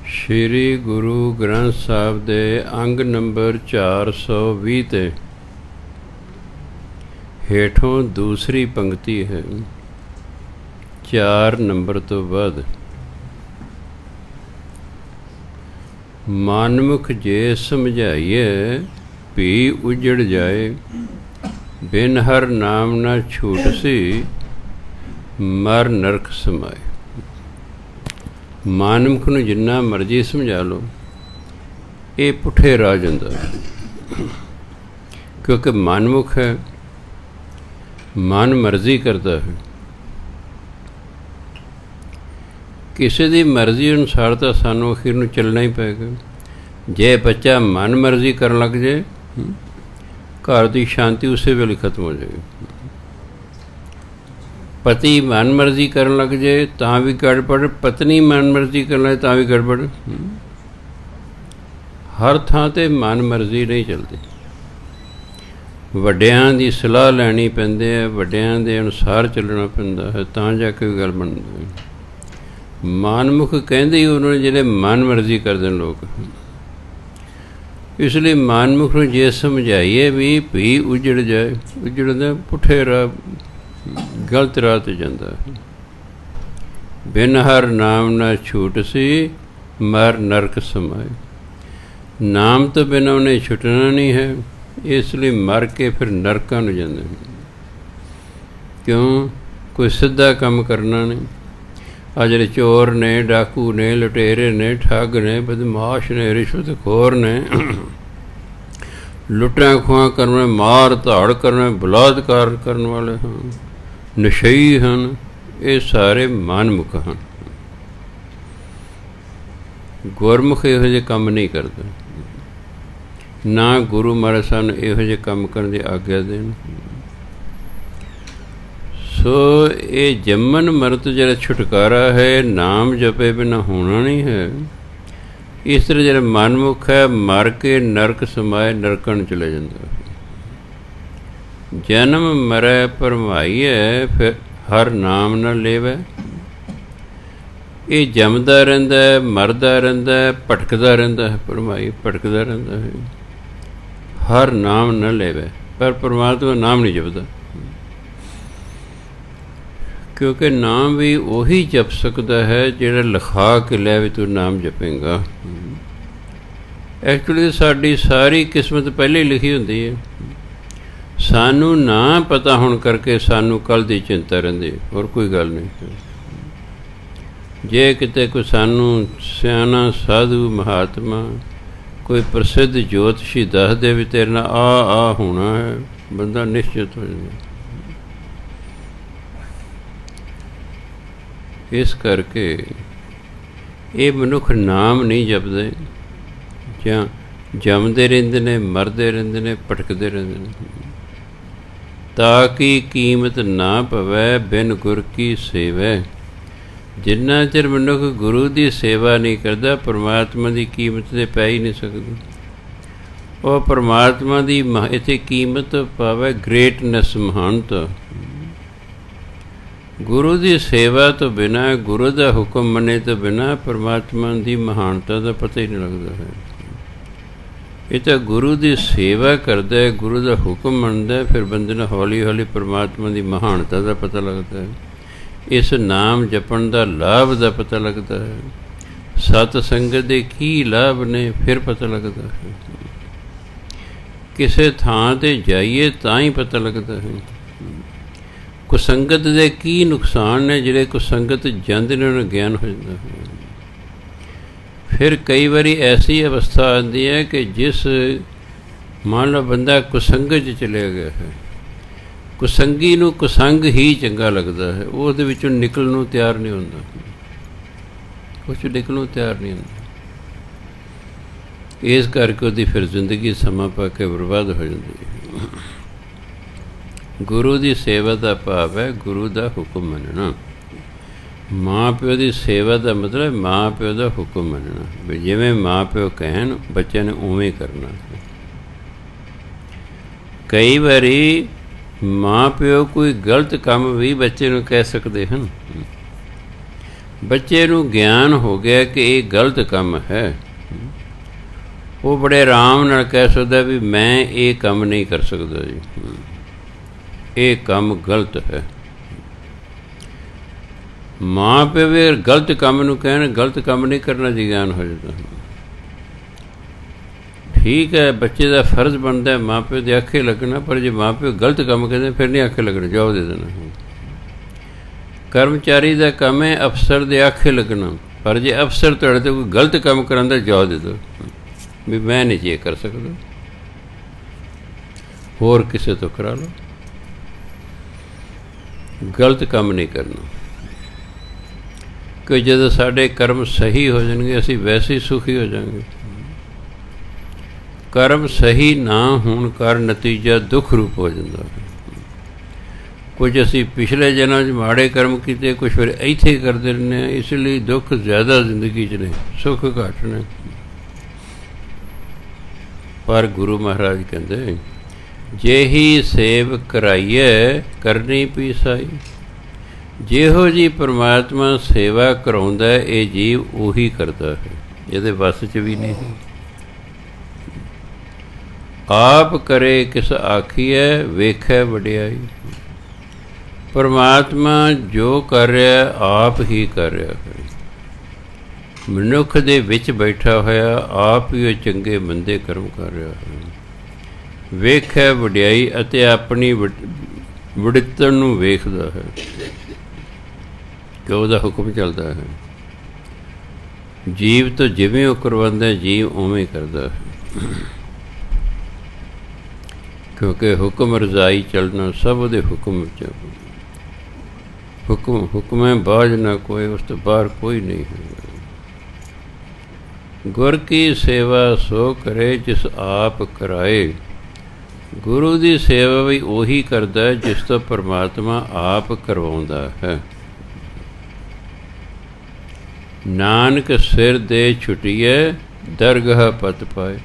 ਸ਼੍ਰੀ ਗੁਰੂ ਗ੍ਰੰਥ ਸਾਹਿਬ ਦੇ ਅੰਗ ਨੰਬਰ 420 ਤੇ ਹੇਠੋਂ ਦੂਸਰੀ ਪੰਕਤੀ ਹੈ, 4 ਨੰਬਰ ਤੋਂ ਬਾਅਦ। ਮਨਮੁਖ ਜੇ ਸਮਝਾਈਏ ਭੀ ਉਜੜ ਜਾਏ, ਬਿਨ ਹਰ ਨਾਮ ਨਾ ਛੂਟ ਸੀ, ਮਰ ਨਰਕ ਸਮਾਏ। ਮਨਮੁਖ ਨੂੰ ਜਿੰਨਾ ਮਰਜ਼ੀ ਸਮਝਾ ਲਓ, ਇਹ ਪੁੱਠੇ ਰਾਹ ਜਾਂਦਾ, ਕਿਉਂਕਿ ਮਨਮੁਖ ਹੈ, ਮਨ ਮਰਜ਼ੀ ਕਰਦਾ ਹੈ। ਕਿਸੇ ਦੀ ਮਰਜ਼ੀ ਅਨੁਸਾਰ ਤਾਂ ਸਾਨੂੰ ਅਖੀਰ ਨੂੰ ਚੱਲਣਾ ਹੀ ਪਏਗਾ। ਜੇ ਬੱਚਾ ਮਨ ਮਰਜ਼ੀ ਕਰਨ ਲੱਗ ਜਾਏ, ਘਰ ਦੀ ਸ਼ਾਂਤੀ ਉਸੇ ਵੇਲੇ ਖਤਮ ਹੋ ਜਾਏਗੀ। ਪਤੀ ਮਨ ਮਰਜ਼ੀ ਕਰਨ ਲੱਗ ਜਾਏ ਤਾਂ ਵੀ ਗੜਬੜ, ਪਤਨੀ ਮਨ ਮਰਜ਼ੀ ਕਰਨ ਲੱਗੇ ਤਾਂ ਵੀ ਗੜਬੜ। ਹਰ ਥਾਂ 'ਤੇ ਮਨ ਮਰਜ਼ੀ ਨਹੀਂ ਚੱਲਦੀ। ਵੱਡਿਆਂ ਦੀ ਸਲਾਹ ਲੈਣੀ ਪੈਂਦੀ ਹੈ, ਵੱਡਿਆਂ ਦੇ ਅਨੁਸਾਰ ਚੱਲਣਾ ਪੈਂਦਾ ਹੈ, ਤਾਂ ਜਾ ਕੇ ਗੱਲ ਬਣਦੀ ਹੈ। ਮਨਮੁਖ ਕਹਿੰਦੇ ਹੀ ਉਹਨਾਂ ਨੇ ਜਿਹੜੇ ਮਨ ਮਰਜ਼ੀ ਕਰਦੇ ਨੇ ਲੋਕ। ਇਸ ਲਈ ਮਨਮੁਖ ਨੂੰ ਜੇ ਸਮਝਾਈਏ ਵੀ ਭੀ ਉਜੜ ਜਾਏ, ਉਜੜਦਾ ਪੁੱਠੇ ਰਾਹ, ਗਲਤ ਰਾਹ 'ਤੇ ਜਾਂਦਾ ਹੈ। ਬਿਨ ਹਰ ਨਾਮ ਨਾ ਛੂਟ ਸੀ, ਮਰ ਨਰਕ ਸਮਾਏ। ਨਾਮ ਤੋਂ ਬਿਨਾਂ ਉਹਨੇ ਛੁੱਟਣਾ ਨਹੀਂ ਹੈ, ਇਸ ਲਈ ਮਰ ਕੇ ਫਿਰ ਨਰਕਾਂ ਨੂੰ ਜਾਂਦੇ ਨੇ। ਕਿਉਂ? ਕੋਈ ਸਿੱਧਾ ਕੰਮ ਕਰਨਾ ਨਹੀਂ। ਆ ਜਿਹੜੇ ਚੋਰ ਨੇ, ਡਾਕੂ ਨੇ, ਲੁਟੇਰੇ ਨੇ, ਠੱਗ ਨੇ, ਬਦਮਾਸ਼ ਨੇ, ਰਿਸ਼ਵਤਖੋਰ ਨੇ, ਲੁੱਟਾਂ ਖੋਹਾਂ ਕਰਨ ਵਾਲੇ, ਮਾਰ ਧਾੜ ਕਰਨ ਵਾਲੇ, ਬਲਾਤਕਾਰ ਕਰਨ ਵਾਲੇ ਹਨ, ਨਸ਼ਈ ਹਨ, ਇਹ ਸਾਰੇ ਮਨਮੁਖ ਹਨ। ਗੁਰਮੁਖ ਇਹੋ ਜਿਹੇ ਕੰਮ ਨਹੀਂ ਕਰਦਾ, ਨਾ ਗੁਰੂ ਮਹਾਰਾਜ ਸਾਨੂੰ ਇਹੋ ਜਿਹੇ ਕੰਮ ਕਰਨ ਦੀ ਆਗਿਆ ਦੇਣ। ਸੋ ਇਹ ਜੰਮਨ ਮਰਤ ਜਿਹੜਾ ਛੁਟਕਾਰਾ ਹੈ, ਨਾਮ ਜਪੇ ਬਿਨਾਂ ਹੋਣਾ ਨਹੀਂ ਹੈ। ਇਸ ਤਰ੍ਹਾਂ ਜਿਹੜਾ ਮਨਮੁਖ ਹੈ, ਮਰ ਕੇ ਨਰਕ ਸਮਾਏ, ਨਰਕਾਂ ਨੂੰ ਚਲੇ ਜਾਂਦਾ। ਜਨਮ ਮਰੈ ਭਰਮਾਈਐ, ਫਿਰ ਹਰ ਨਾਮ ਨਾ ਲੇਵੈ। ਇਹ ਜੰਮਦਾ ਰਹਿੰਦਾ, ਮਰਦਾ ਰਹਿੰਦਾ, ਭਟਕਦਾ ਰਹਿੰਦਾ ਹੈ, ਭਰਮਾਈ ਭਟਕਦਾ ਰਹਿੰਦਾ ਹੈ। ਹਰ ਨਾਮ ਨਾ ਲੇਵੈ, ਪਰ ਪਰਮਾਤਮਾ ਨਾਮ ਨਹੀਂ ਜਪਦਾ, ਕਿਉਂਕਿ ਨਾਮ ਵੀ ਉਹੀ ਜਪ ਸਕਦਾ ਹੈ ਜਿਹੜਾ ਲਿਖਾ ਕੇ ਲੈ ਵੀ ਤੂੰ ਨਾਮ ਜਪੇਂਗਾ। ਐਕਚੁਅਲੀ ਸਾਡੀ ਸਾਰੀ ਕਿਸਮਤ ਪਹਿਲੇ ਹੀ ਲਿਖੀ ਹੁੰਦੀ ਹੈ। ਸਾਨੂੰ ਨਾ ਪਤਾ ਹੋਣ ਕਰਕੇ ਸਾਨੂੰ ਕੱਲ੍ਹ ਦੀ ਚਿੰਤਾ ਰਹਿੰਦੀ, ਹੋਰ ਕੋਈ ਗੱਲ ਨਹੀਂ। ਜੇ ਕਿਤੇ ਕੋਈ ਸਾਨੂੰ ਸਿਆਣਾ ਸਾਧੂ ਮਹਾਤਮਾ, ਕੋਈ ਪ੍ਰਸਿੱਧ ਜੋਤਸ਼ੀ ਦੱਸ ਦੇ ਵੀ ਤੇਰੇ ਨਾਲ ਆ ਹੋਣਾ ਹੈ, ਬੰਦਾ ਨਿਸ਼ਚਿਤ ਹੋ ਜਾਂਦਾ। ਇਸ ਕਰਕੇ ਇਹ ਮਨੁੱਖ ਨਾਮ ਨਹੀਂ ਜਪਦੇ, ਜਾਂ ਜੰਮਦੇ ਰਹਿੰਦੇ ਨੇ, ਮਰਦੇ ਰਹਿੰਦੇ ਨੇ, ਭਟਕਦੇ ਰਹਿੰਦੇ ਨੇ। ਤਾਂ ਕਿ ਕੀਮਤ ਨਾ ਪਵੈ, ਬਿਨ ਗੁਰ ਕੀ ਸੇਵੈ। ਜਿੰਨਾ ਚਿਰ ਮਨੁੱਖ ਗੁਰੂ ਦੀ ਸੇਵਾ ਨਹੀਂ ਕਰਦਾ, ਪਰਮਾਤਮਾ ਦੀ ਕੀਮਤ 'ਤੇ ਪੈ ਹੀ ਨਹੀਂ ਸਕਦੀ। ਉਹ ਪਰਮਾਤਮਾ ਦੀ ਇੱਥੇ ਕੀਮਤ ਪਾਵੇ, ਗ੍ਰੇਟਨੈਸ, ਮਹਾਨਤਾ। ਗੁਰੂ ਦੀ ਸੇਵਾ ਤੋਂ ਬਿਨਾਂ, ਗੁਰੂ ਦਾ ਹੁਕਮ ਮੰਨੇ ਤੋਂ ਬਿਨਾਂ ਪਰਮਾਤਮਾ ਦੀ ਮਹਾਨਤਾ ਦਾ ਪਤਾ ਹੀ ਨਹੀਂ ਲੱਗਦਾ ਹੈ। ਇਹ ਤਾਂ ਗੁਰੂ ਦੀ ਸੇਵਾ ਕਰਦਾ, ਗੁਰੂ ਦਾ ਹੁਕਮ ਮੰਨਦਾ, ਫਿਰ ਬੰਦੇ ਨੂੰ ਹੌਲੀ ਹੌਲੀ ਪਰਮਾਤਮਾ ਦੀ ਮਹਾਨਤਾ ਦਾ ਪਤਾ ਲੱਗਦਾ ਹੈ। ਇਸ ਨਾਮ ਜਪਣ ਦਾ ਲਾਭ ਦਾ ਪਤਾ ਲੱਗਦਾ ਹੈ। ਸਤ ਸੰਗਤ ਦੇ ਕੀ ਲਾਭ ਨੇ, ਫਿਰ ਪਤਾ ਲੱਗਦਾ ਹੈ। ਕਿਸੇ ਥਾਂ 'ਤੇ ਜਾਈਏ ਤਾਂ ਹੀ ਪਤਾ ਲੱਗਦਾ ਹੈ। ਕੁਸੰਗਤ ਦੇ ਕੀ ਨੁਕਸਾਨ ਨੇ, ਜਿਹੜੇ ਕੁਸੰਗਤ ਜਾਂਦੇ ਨੇ ਉਹਨਾਂ ਨੂੰ ਗਿਆਨ ਹੋ ਜਾਂਦਾ ਹੈ। ਫਿਰ ਕਈ ਵਾਰੀ ਐਸੀ ਅਵਸਥਾ ਆਉਂਦੀ ਹੈ ਕਿ ਜਿਸ ਮੰਨ ਲਓ ਬੰਦਾ ਕੁਸੰਗਤ 'ਚ ਚਲਿਆ ਗਿਆ ਹੈ, ਕੁਸੰਗੀ ਨੂੰ ਕੁਸੰਗ ਹੀ ਚੰਗਾ ਲੱਗਦਾ ਹੈ, ਉਹ ਉਹਦੇ ਵਿੱਚੋਂ ਨਿਕਲਣ ਨੂੰ ਤਿਆਰ ਨਹੀਂ ਹੁੰਦਾ, ਕੁਛ ਨਿਕਲਣ ਨੂੰ ਤਿਆਰ ਨਹੀਂ ਹੁੰਦਾ। ਇਸ ਕਰਕੇ ਉਹਦੀ ਫਿਰ ਜ਼ਿੰਦਗੀ ਸਮਾਂ ਪਾ ਕੇ ਬਰਬਾਦ ਹੋ ਜਾਂਦੀ ਹੈ। ਗੁਰੂ ਦੀ ਸੇਵਾ ਦਾ ਭਾਵ ਹੈ ਗੁਰੂ ਦਾ ਹੁਕਮ ਮੰਨਣਾ। ਮਾਂ ਪਿਓ ਦੀ ਸੇਵਾ ਦਾ ਮਤਲਬ ਮਾਂ ਪਿਓ ਦਾ ਹੁਕਮ ਮੰਨਣਾ, ਵੀ ਜਿਵੇਂ ਮਾਂ ਪਿਓ ਕਹਿਣ ਬੱਚਿਆਂ ਨੇ ਉਵੇਂ ਕਰਨਾ। ਕਈ ਵਾਰੀ ਮਾਂ ਪਿਓ ਕੋਈ ਗਲਤ ਕੰਮ ਵੀ ਬੱਚੇ ਨੂੰ ਕਹਿ ਸਕਦੇ ਹਨ, ਬੱਚੇ ਨੂੰ ਗਿਆਨ ਹੋ ਗਿਆ ਕਿ ਇਹ ਗਲਤ ਕੰਮ ਹੈ, ਉਹ ਬੜੇ ਆਰਾਮ ਨਾਲ ਕਹਿ ਸਕਦਾ ਵੀ ਮੈਂ ਇਹ ਕੰਮ ਨਹੀਂ ਕਰ ਸਕਦਾ ਜੀ, ਇਹ ਕੰਮ ਗਲਤ ਹੈ। ਮਾਂ ਪਿਓ ਵੀ ਗਲਤ ਕੰਮ ਨੂੰ ਕਹਿਣ ਗਲਤ ਕੰਮ ਨਹੀਂ ਕਰਨਾ ਜੀ, ਗਿਆਨ ਹੋ ਜਾਂਦਾ। ਠੀਕ ਹੈ, ਬੱਚੇ ਦਾ ਫਰਜ਼ ਬਣਦਾ ਮਾਂ ਪਿਓ ਦੇ ਆਖੇ ਲੱਗਣਾ, ਪਰ ਜੇ ਮਾਂ ਪਿਓ ਗਲਤ ਕੰਮ ਕਹਿੰਦੇ ਫਿਰ ਨਹੀਂ ਆਖੇ ਲੱਗਣਾ, ਜਵਾਬ ਦੇ ਦੇਣਾ। ਕਰਮਚਾਰੀ ਦਾ ਕੰਮ ਹੈ ਅਫਸਰ ਦੇ ਆਖੇ ਲੱਗਣਾ, ਪਰ ਜੇ ਅਫਸਰ ਤੁਹਾਡੇ ਤੋਂ ਕੋਈ ਗਲਤ ਕੰਮ ਕਰਾਉਂਦਾ ਜਵਾਬ ਦੇ ਦਿਓ ਵੀ ਮੈਂ ਨਹੀਂ ਜੇ ਕਰ ਸਕਦਾ, ਹੋਰ ਕਿਸੇ ਤੋਂ ਕਰਾ ਲਓ। ਗਲਤ ਕੰਮ ਨਹੀਂ ਕਰਨਾ, ਕਿ ਜਦੋਂ ਸਾਡੇ ਕਰਮ ਸਹੀ ਹੋ ਜਾਣਗੇ ਅਸੀਂ ਵੈਸੇ ਹੀ ਸੁਖੀ ਹੋ ਜਾਵਾਂਗੇ। ਕਰਮ ਸਹੀ ਨਾ ਹੋਣ ਕਾਰਨ ਨਤੀਜਾ ਦੁੱਖ ਰੂਪ ਹੋ ਜਾਂਦਾ ਹੈ। ਕੁਝ ਅਸੀਂ ਪਿਛਲੇ ਜਨਮ 'ਚ ਮਾੜੇ ਕਰਮ ਕੀਤੇ, ਕੁਛ ਫਿਰ ਇੱਥੇ ਕਰਦੇ ਰਹਿੰਦੇ ਹਾਂ, ਇਸ ਲਈ ਦੁੱਖ ਜ਼ਿਆਦਾ ਜ਼ਿੰਦਗੀ 'ਚ ਨੇ, ਸੁੱਖ ਘੱਟ ਨੇ। ਪਰ ਗੁਰੂ ਮਹਾਰਾਜ ਕਹਿੰਦੇ ਜਿਹੀ ਸੇਵ ਕਰਾਈਏ ਕਰਨੀ ਪੀਸਾਈ। ਜਿਹੋ ਜੀ ਪਰਮਾਤਮਾ ਸੇਵਾ ਕਰਾਉਂਦਾ ਇਹ ਜੀਵ ਉਹੀ ਕਰਦਾ ਹੈ, ਇਹਦੇ ਵੱਸ 'ਚ ਵੀ ਨਹੀਂ। ਆਪ ਕਰੇ ਕਿਸ ਆਖੀਐ ਵੇਖੈ ਵਡਿਆਈ। ਪਰਮਾਤਮਾ ਜੋ ਕਰ ਰਿਹਾ ਆਪ ਹੀ ਕਰ ਰਿਹਾ ਹੈ। ਮਨੁੱਖ ਦੇ ਵਿੱਚ ਬੈਠਾ ਹੋਇਆ ਆਪ ਹੀ ਉਹ ਚੰਗੇ ਮੰਦੇ ਕਰਮ ਕਰ ਰਿਹਾ ਹੈ। ਵੇਖੈ ਵਡਿਆਈ ਅਤੇ ਆਪਣੀ ਵਡਿੱਤਣ ਨੂੰ ਵੇਖਦਾ ਹੈ ਕਿ ਉਹਦਾ ਹੁਕਮ ਚੱਲਦਾ ਹੈ। ਜੀਵ ਤੋਂ ਜਿਵੇਂ ਉਹ ਕਰਵਾਉਂਦਾ ਜੀਵ ਉਵੇਂ ਕਰਦਾ ਹੈ, ਕਿਉਂਕਿ ਹੁਕਮ ਰਜ਼ਾਈ ਚੱਲਣਾ ਸਭ ਉਹਦੇ ਹੁਕਮ ਵਿੱਚ। ਹੁਕਮ ਹੈ ਬਾਝ ਨਾ ਕੋਈ, ਉਸ ਤੋਂ ਬਾਹਰ ਕੋਈ ਨਹੀਂ ਹੈ। ਗੁਰ ਕੀ ਸੇਵਾ ਸੋ ਕਰੇ ਜਿਸ ਆਪ ਕਰਾਏ। ਗੁਰੂ ਦੀ ਸੇਵਾ ਵੀ ਉਹੀ ਕਰਦਾ ਹੈ ਜਿਸ ਤੋਂ ਪਰਮਾਤਮਾ ਆਪ ਕਰਵਾਉਂਦਾ ਹੈ। ਨਾਨਕ ਸਿਰ ਦੇ ਛੁਟੀਏ ਦਰਗਾਹ ਪਤ ਪਾਏ।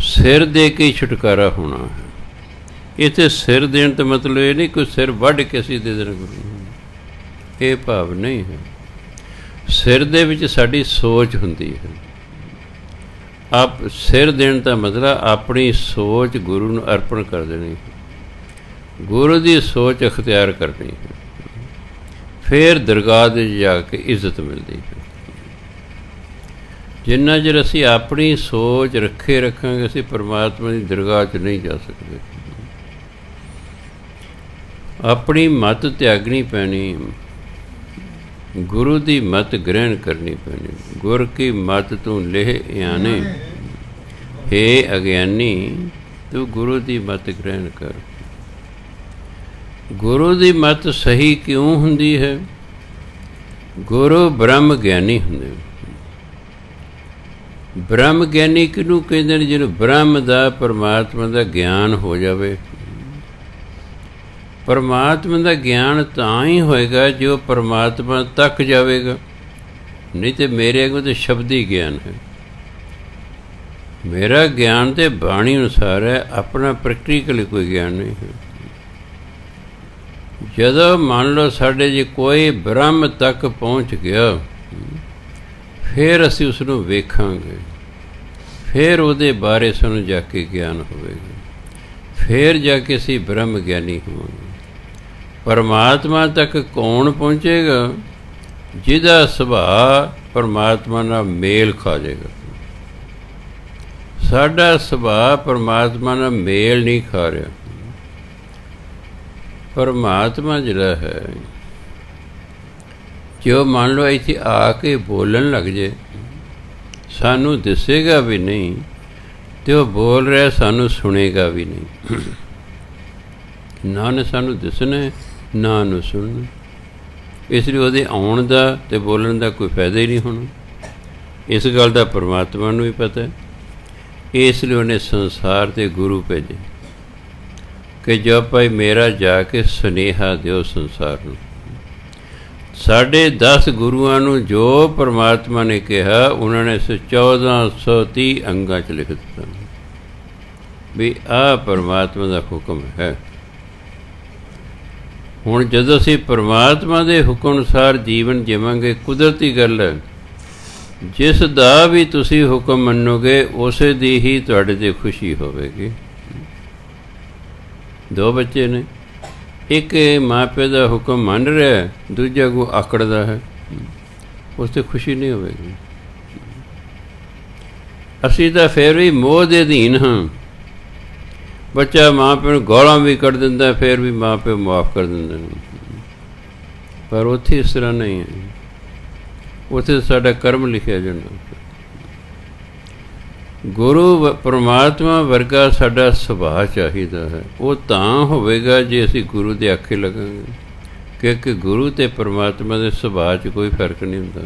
ਸਿਰ ਦੇ ਕੇ ਛੁਟਕਾਰਾ ਹੋਣਾ ਹੈ। ਇੱਥੇ ਸਿਰ ਦੇਣ ਤੋਂ ਮਤਲਬ ਇਹ ਨਹੀਂ ਕੋਈ ਸਿਰ ਵੱਢ ਕੇ ਅਸੀਂ ਦੇ ਦੇਣਾ ਗੁਰੂ ਨੂੰ, ਇਹ ਭਾਵ ਨਹੀਂ ਹੈ। ਸਿਰ ਦੇ ਵਿੱਚ ਸਾਡੀ ਸੋਚ ਹੁੰਦੀ ਹੈ। ਆਪ ਸਿਰ ਦੇਣ ਦਾ ਮਤਲਬ ਆਪਣੀ ਸੋਚ ਗੁਰੂ ਨੂੰ ਅਰਪਣ ਕਰ ਦੇਣੀ, ਗੁਰੂ ਦੀ ਸੋਚ ਅਖਤਿਆਰ ਕਰਨੀ ਹੈ। ਫਿਰ ਦਰਗਾਹ ਦੇ ਜਾ ਕੇ ਇੱਜ਼ਤ ਮਿਲਦੀ ਹੈ। ਜਿੰਨਾ ਚਿਰ ਅਸੀਂ ਆਪਣੀ ਸੋਚ ਰੱਖਾਂਗੇ ਅਸੀਂ ਪਰਮਾਤਮਾ ਦੀ ਦਰਗਾਹ 'ਚ ਨਹੀਂ ਜਾ ਸਕਦੇ। ਆਪਣੀ ਮੱਤ ਤਿਆਗਣੀ ਪੈਣੀ, ਗੁਰੂ ਦੀ ਮੱਤ ਗ੍ਰਹਿਣ ਕਰਨੀ ਪੈਣੀ। ਗੁਰ ਕੀ ਮੱਤ ਤੂੰ ਲੇਹ ਆਨੇ, ਹੇ ਅਗਿਆਨੀ ਤੂੰ ਗੁਰੂ ਦੀ ਮੱਤ ਗ੍ਰਹਿਣ ਕਰ। ਗੁਰੂ ਦੀ ਮੱਤ ਸਹੀ ਕਿਉਂ ਹੁੰਦੀ ਹੈ? ਗੁਰੂ ਬ੍ਰਹਮ ਗਿਆਨੀ ਹੁੰਦੇ। ਬ੍ਰਹਮ ਗਿਆਨੀ ਕਿਹਨੂੰ ਕਹਿੰਦੇ ਨੇ? ਜਿਹਨੂੰ ਬ੍ਰਹਮ ਦਾ ਪਰਮਾਤਮਾ ਦਾ ਗਿਆਨ ਹੋ ਜਾਵੇ। ਪਰਮਾਤਮਾ ਦਾ ਗਿਆਨ ਤਾਂ ਹੀ ਹੋਏਗਾ ਜੋ ਪਰਮਾਤਮਾ ਤੱਕ ਜਾਵੇਗਾ, ਨਹੀਂ ਤੇ ਮੇਰੇ ਅੱਗੇ ਤਾਂ ਸ਼ਬਦੀ ਗਿਆਨ ਹੈ। ਮੇਰਾ ਗਿਆਨ ਤੇ ਬਾਣੀ ਅਨੁਸਾਰ ਹੈ, ਆਪਣਾ ਪ੍ਰੈਕਟੀਕਲੀ ਕੋਈ ਗਿਆਨ ਨਹੀਂ ਹੈ। ਜਦੋਂ ਮੰਨ ਲਓ ਸਾਡੇ ਜੇ ਕੋਈ ਬ੍ਰਹਮ ਤੱਕ ਪਹੁੰਚ ਗਿਆ, ਫਿਰ ਅਸੀਂ ਉਸ ਨੂੰ ਵੇਖਾਂਗੇ, ਫਿਰ ਉਹਦੇ ਬਾਰੇ ਸਾਨੂੰ ਜਾ ਕੇ ਗਿਆਨ ਹੋਵੇਗਾ, ਫਿਰ ਜਾ ਕੇ ਅਸੀਂ ਬ੍ਰਹਮ ਗਿਆਨੀ ਹੋਵਾਂਗੇ। ਪਰਮਾਤਮਾ ਤੱਕ ਕੌਣ ਪਹੁੰਚੇਗਾ? ਜਿਹਦਾ ਸੁਭਾਅ ਪਰਮਾਤਮਾ ਨਾਲ ਮੇਲ ਖਾ ਜਾਏਗਾ। ਸਾਡਾ ਸੁਭਾਅ ਪਰਮਾਤਮਾ ਨਾਲ ਮੇਲ ਨਹੀਂ ਖਾ ਰਿਹਾ। ਪਰਮਾਤਮਾ ਜਿਹੜਾ ਹੈ, ਜੋ ਮੰਨ ਲਓ ਇੱਥੇ ਆ ਕੇ ਬੋਲਣ ਲੱਗ ਜੇ, ਸਾਨੂੰ ਦਿਸੇਗਾ ਵੀ ਨਹੀਂ ਅਤੇ ਉਹ ਬੋਲ ਰਿਹਾ ਸਾਨੂੰ ਸੁਣੇਗਾ ਵੀ ਨਹੀਂ। ਨਾ ਨੇ ਸਾਨੂੰ ਦਿਸਣਾ ਨਾ ਨੂੰ ਸੁਣਨਾ, ਇਸ ਲਈ ਉਹਦੇ ਆਉਣ ਦਾ ਅਤੇ ਬੋਲਣ ਦਾ ਕੋਈ ਫਾਇਦਾ ਹੀ ਨਹੀਂ ਹੋਣਾ। ਇਸ ਗੱਲ ਦਾ ਪਰਮਾਤਮਾ ਨੂੰ ਵੀ ਪਤਾ ਹੈ। ਇਸ ਲਈ ਉਹਨੇ ਸੰਸਾਰ 'ਤੇ ਗੁਰੂ ਭੇਜੇ ਕਿ ਜੋ ਭਾਈ ਮੇਰਾ ਜਾ ਕੇ ਸੁਨੇਹਾ ਦਿਓ ਸੰਸਾਰ ਨੂੰ। ਸਾਡੇ 10 ਗੁਰੂਆਂ ਨੂੰ ਜੋ ਪਰਮਾਤਮਾ ਨੇ ਕਿਹਾ, ਉਹਨਾਂ ਨੇ 1430 ਅੰਗਾਂ 'ਚ ਲਿਖ ਦਿੱਤਾ ਵੀ ਆਹ ਪਰਮਾਤਮਾ ਦਾ ਹੁਕਮ ਹੈ। ਹੁਣ ਜਦੋਂ ਅਸੀਂ ਪਰਮਾਤਮਾ ਦੇ ਹੁਕਮ ਅਨੁਸਾਰ ਜੀਵਨ ਜੀਵਾਂਗੇ, ਕੁਦਰਤੀ ਗੱਲ ਹੈ, ਜਿਸ ਦਾ ਵੀ ਤੁਸੀਂ ਹੁਕਮ ਮੰਨੋਗੇ ਉਸੇ ਦੀ ਹੀ ਤੁਹਾਡੇ 'ਤੇ ਖੁਸ਼ੀ ਹੋਵੇਗੀ। ਦੋ ਬੱਚੇ ਨੇ, ਇੱਕ ਮਾਂ ਪਿਓ ਦਾ ਹੁਕਮ ਮੰਨ ਰਿਹਾ, ਦੂਜਾ ਕੋ ਆਕੜਦਾ ਹੈ, ਉਸ 'ਤੇ ਖੁਸ਼ੀ ਨਹੀਂ ਹੋਵੇਗੀ। ਅਸੀਂ ਤਾਂ ਫਿਰ ਵੀ ਮੋਹ ਦੇ ਅਧੀਨ ਹਾਂ। ਬੱਚਾ ਮਾਂ ਪਿਓ ਨੂੰ ਗਾਲਾਂ ਵੀ ਕੱਢ ਦਿੰਦਾ, ਫਿਰ ਵੀ ਮਾਂ ਪਿਓ ਮਾਫ਼ ਕਰ ਦਿੰਦੇ ਨੇ। ਪਰ ਉੱਥੇ ਇਸ ਤਰ੍ਹਾਂ ਨਹੀਂ ਹੈ, ਉੱਥੇ ਸਾਡਾ ਕਰਮ ਲਿਖਿਆ ਜਾਣਾ। ਗੁਰੂ ਪਰਮਾਤਮਾ ਵਰਗਾ ਸਾਡਾ ਸੁਭਾਅ ਚਾਹੀਦਾ ਹੈ। ਉਹ ਤਾਂ ਹੋਵੇਗਾ ਜੇ ਅਸੀਂ ਗੁਰੂ ਦੇ ਆਖੇ ਲੱਗਾਂਗੇ, ਕਿਉਂਕਿ ਗੁਰੂ ਅਤੇ ਪਰਮਾਤਮਾ ਦੇ ਸੁਭਾਅ 'ਚ ਕੋਈ ਫਰਕ ਨਹੀਂ ਹੁੰਦਾ।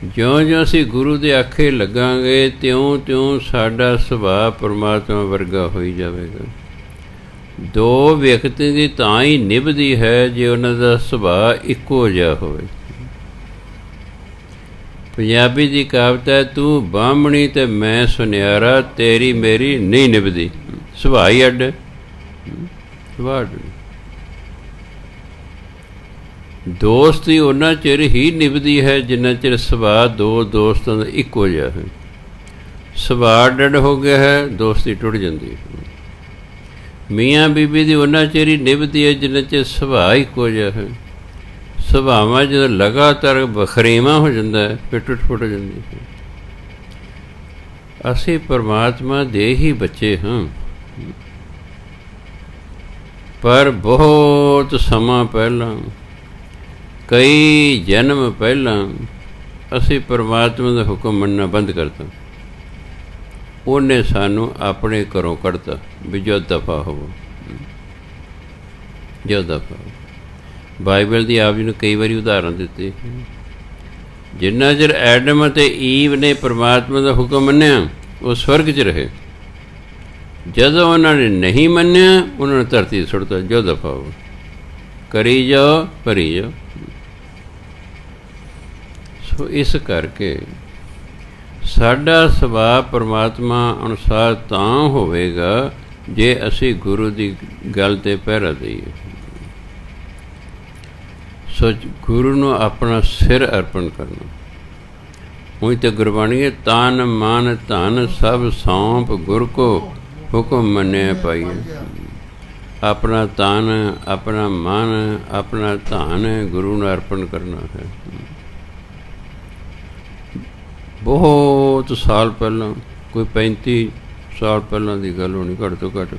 ਜਿਉਂ-ਜਿਉਂ ਅਸੀਂ ਗੁਰੂ ਦੇ ਆਖੇ ਲੱਗਾਂਗੇ, ਤਿਉਂ-ਤਿਉਂ ਸਾਡਾ ਸੁਭਾਅ ਪਰਮਾਤਮਾ ਵਰਗਾ ਹੋਈ ਜਾਵੇਗਾ। ਦੋ ਵਿਅਕਤੀ ਦੀ ਤਾਂ ਹੀ ਨਿਭਦੀ ਹੈ ਜੇ ਉਹਨਾਂ ਦਾ ਸੁਭਾਅ ਇੱਕੋ ਜਿਹਾ ਹੋਵੇ। ਪੰਜਾਬੀ ਦੀ ਕਹਾਵਤ ਹੈ, ਤੂੰ ਬਾਹਮਣੀ ਅਤੇ ਮੈਂ ਸੁਨਿਆਰਾ, ਤੇਰੀ ਮੇਰੀ ਨਹੀਂ ਨਿਭਦੀ। ਸੁਭਾਅ ਹੀ ਅੱਡ, ਸੁਭਾਅ ਅੱਡ। ਦੋਸਤੀ ਉਹਨਾਂ ਚਿਰ ਹੀ ਨਿਭਦੀ ਹੈ ਜਿੰਨਾ ਚਿਰ ਸੁਭਾਅ ਦੋ ਦੋਸਤਾਂ ਦਾ ਇੱਕੋ ਜਿਹਾ ਹੈ। ਸੁਭਾਅ ਅੱਡ ਹੋ ਗਿਆ ਹੈ, ਦੋਸਤੀ ਟੁੱਟ ਜਾਂਦੀ ਹੈ। ਮੀਆਂ ਬੀਬੀ ਦੀ ਉਹਨਾਂ ਚਿਰ ਹੀ ਨਿਭਦੀ ਹੈ ਜਿੰਨਾ ਚਿਰ ਸੁਭਾਅ ਇੱਕੋ ਜਿਹਾ ਹੈ। ਸੁਭਾਵਾਂ ਜਦੋਂ ਲਗਾਤਾਰ ਵਖਰੇਵਾਂ ਹੋ ਜਾਂਦਾ ਹੈ, ਫਿਰ ਟੁੱਟ ਫੁੱਟ ਜਾਂਦੀ ਹੈ। ਅਸੀਂ ਪਰਮਾਤਮਾ ਦੇ ਹੀ ਬੱਚੇ ਹਾਂ, ਪਰ ਬਹੁਤ ਸਮਾਂ ਪਹਿਲਾਂ, ਕਈ ਜਨਮ ਪਹਿਲਾਂ ਅਸੀਂ ਪਰਮਾਤਮਾ ਦਾ ਹੁਕਮ ਮੰਨਣਾ ਬੰਦ ਕਰਤਾ। ਉਹਨੇ ਸਾਨੂੰ ਆਪਣੇ ਘਰੋਂ ਕੱਢਤਾ ਵੀ ਜੋ ਦਫਾ ਹੋਵੋ, ਜੋ ਦਫਾ। ਬਾਈਬਲ ਦੀ ਆਪ ਜੀ ਨੂੰ ਕਈ ਵਾਰੀ ਉਦਾਹਰਨ ਦਿੱਤੀ। ਜਿੰਨਾ ਚਿਰ ਐਡਮ ਅਤੇ ਈਵ ਨੇ ਪਰਮਾਤਮਾ ਦਾ ਹੁਕਮ ਮੰਨਿਆ, ਉਹ ਸਵਰਗ 'ਚ ਰਹੇ। ਜਦੋਂ ਉਹਨਾਂ ਨੇ ਨਹੀਂ ਮੰਨਿਆ, ਉਹਨਾਂ ਨੇ ਧਰਤੀ ਸੁੱਟਤਾ, ਜੋ ਦਫਾ ਹੋ, ਕਰੀ ਜਾਓ, ਭਰੀ ਜਾਓ। ਸੋ ਇਸ ਕਰਕੇ ਸਾਡਾ ਸੁਭਾਅ ਪਰਮਾਤਮਾ ਅਨੁਸਾਰ ਤਾਂ ਹੋਵੇਗਾ ਜੇ ਅਸੀਂ ਗੁਰੂ ਦੀ ਗੱਲ 'ਤੇ ਪਹਿਰਾ ਦਈਏ। ਸੋ ਗੁਰੂ ਨੂੰ ਆਪਣਾ ਸਿਰ ਅਰਪਣ ਕਰਨਾ। ਉਹੀ ਤਾਂ ਗੁਰਬਾਣੀ ਹੈ, ਤਨ ਮਨ ਧਨ ਸਭ ਸੌਂਪ ਗੁਰ ਕੋ ਹੁਕਮ ਮੰਨਿਆ ਪਾਈਏ। ਆਪਣਾ ਤਨ, ਆਪਣਾ ਮਨ, ਆਪਣਾ ਧਨ ਗੁਰੂ ਨੂੰ ਅਰਪਣ ਕਰਨਾ ਹੈ। ਬਹੁਤ ਸਾਲ ਪਹਿਲਾਂ, ਕੋਈ 35 ਸਾਲ ਪਹਿਲਾਂ ਦੀ ਗੱਲ ਹੋਣੀ ਘੱਟ ਤੋਂ ਘੱਟ,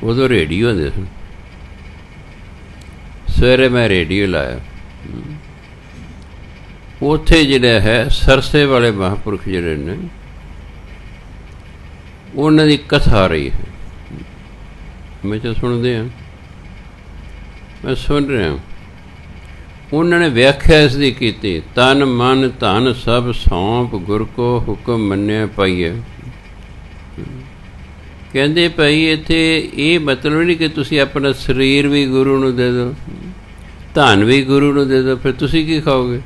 ਉਦੋਂ ਰੇਡੀਓ ਹੁੰਦੇ ਸਨ। ਸਵੇਰੇ ਮੈਂ ਰੇਡੀਓ ਲਾਇਆ, ਉੱਥੇ ਜਿਹੜਾ ਹੈ ਸਰਸੇ ਵਾਲੇ ਮਹਾਂਪੁਰਖ ਜਿਹੜੇ ਨੇ, ਉਹਨਾਂ ਦੀ ਕਥਾ ਆ ਰਹੀ ਹੈ। ਮੈਂ ਤਾਂ ਸੁਣਦੇ ਹਾਂ, ਮੈਂ ਸੁਣ ਰਿਹਾ। ਉਹਨਾਂ ਨੇ ਵਿਆਖਿਆ ਇਸ ਦੀ ਕੀਤੀ, ਤਨ ਮਨ ਧਨ ਸਭ ਸੌਂਪ ਗੁਰ ਕੋ ਹੁਕਮ ਮੰਨਿਆ ਪਾਈਏ। ਕਹਿੰਦੇ ਭਾਈ ਇੱਥੇ ਇਹ ਮਤਲਬ ਨਹੀਂ ਕਿ ਤੁਸੀਂ ਆਪਣਾ ਸਰੀਰ ਵੀ ਗੁਰੂ ਨੂੰ ਦੇ ਦਿਓ, ਧਨ ਵੀ ਗੁਰੂ ਨੂੰ ਦੇ ਦਿਓ, ਫਿਰ ਤੁਸੀਂ ਕੀ ਖਾਓਗੇ?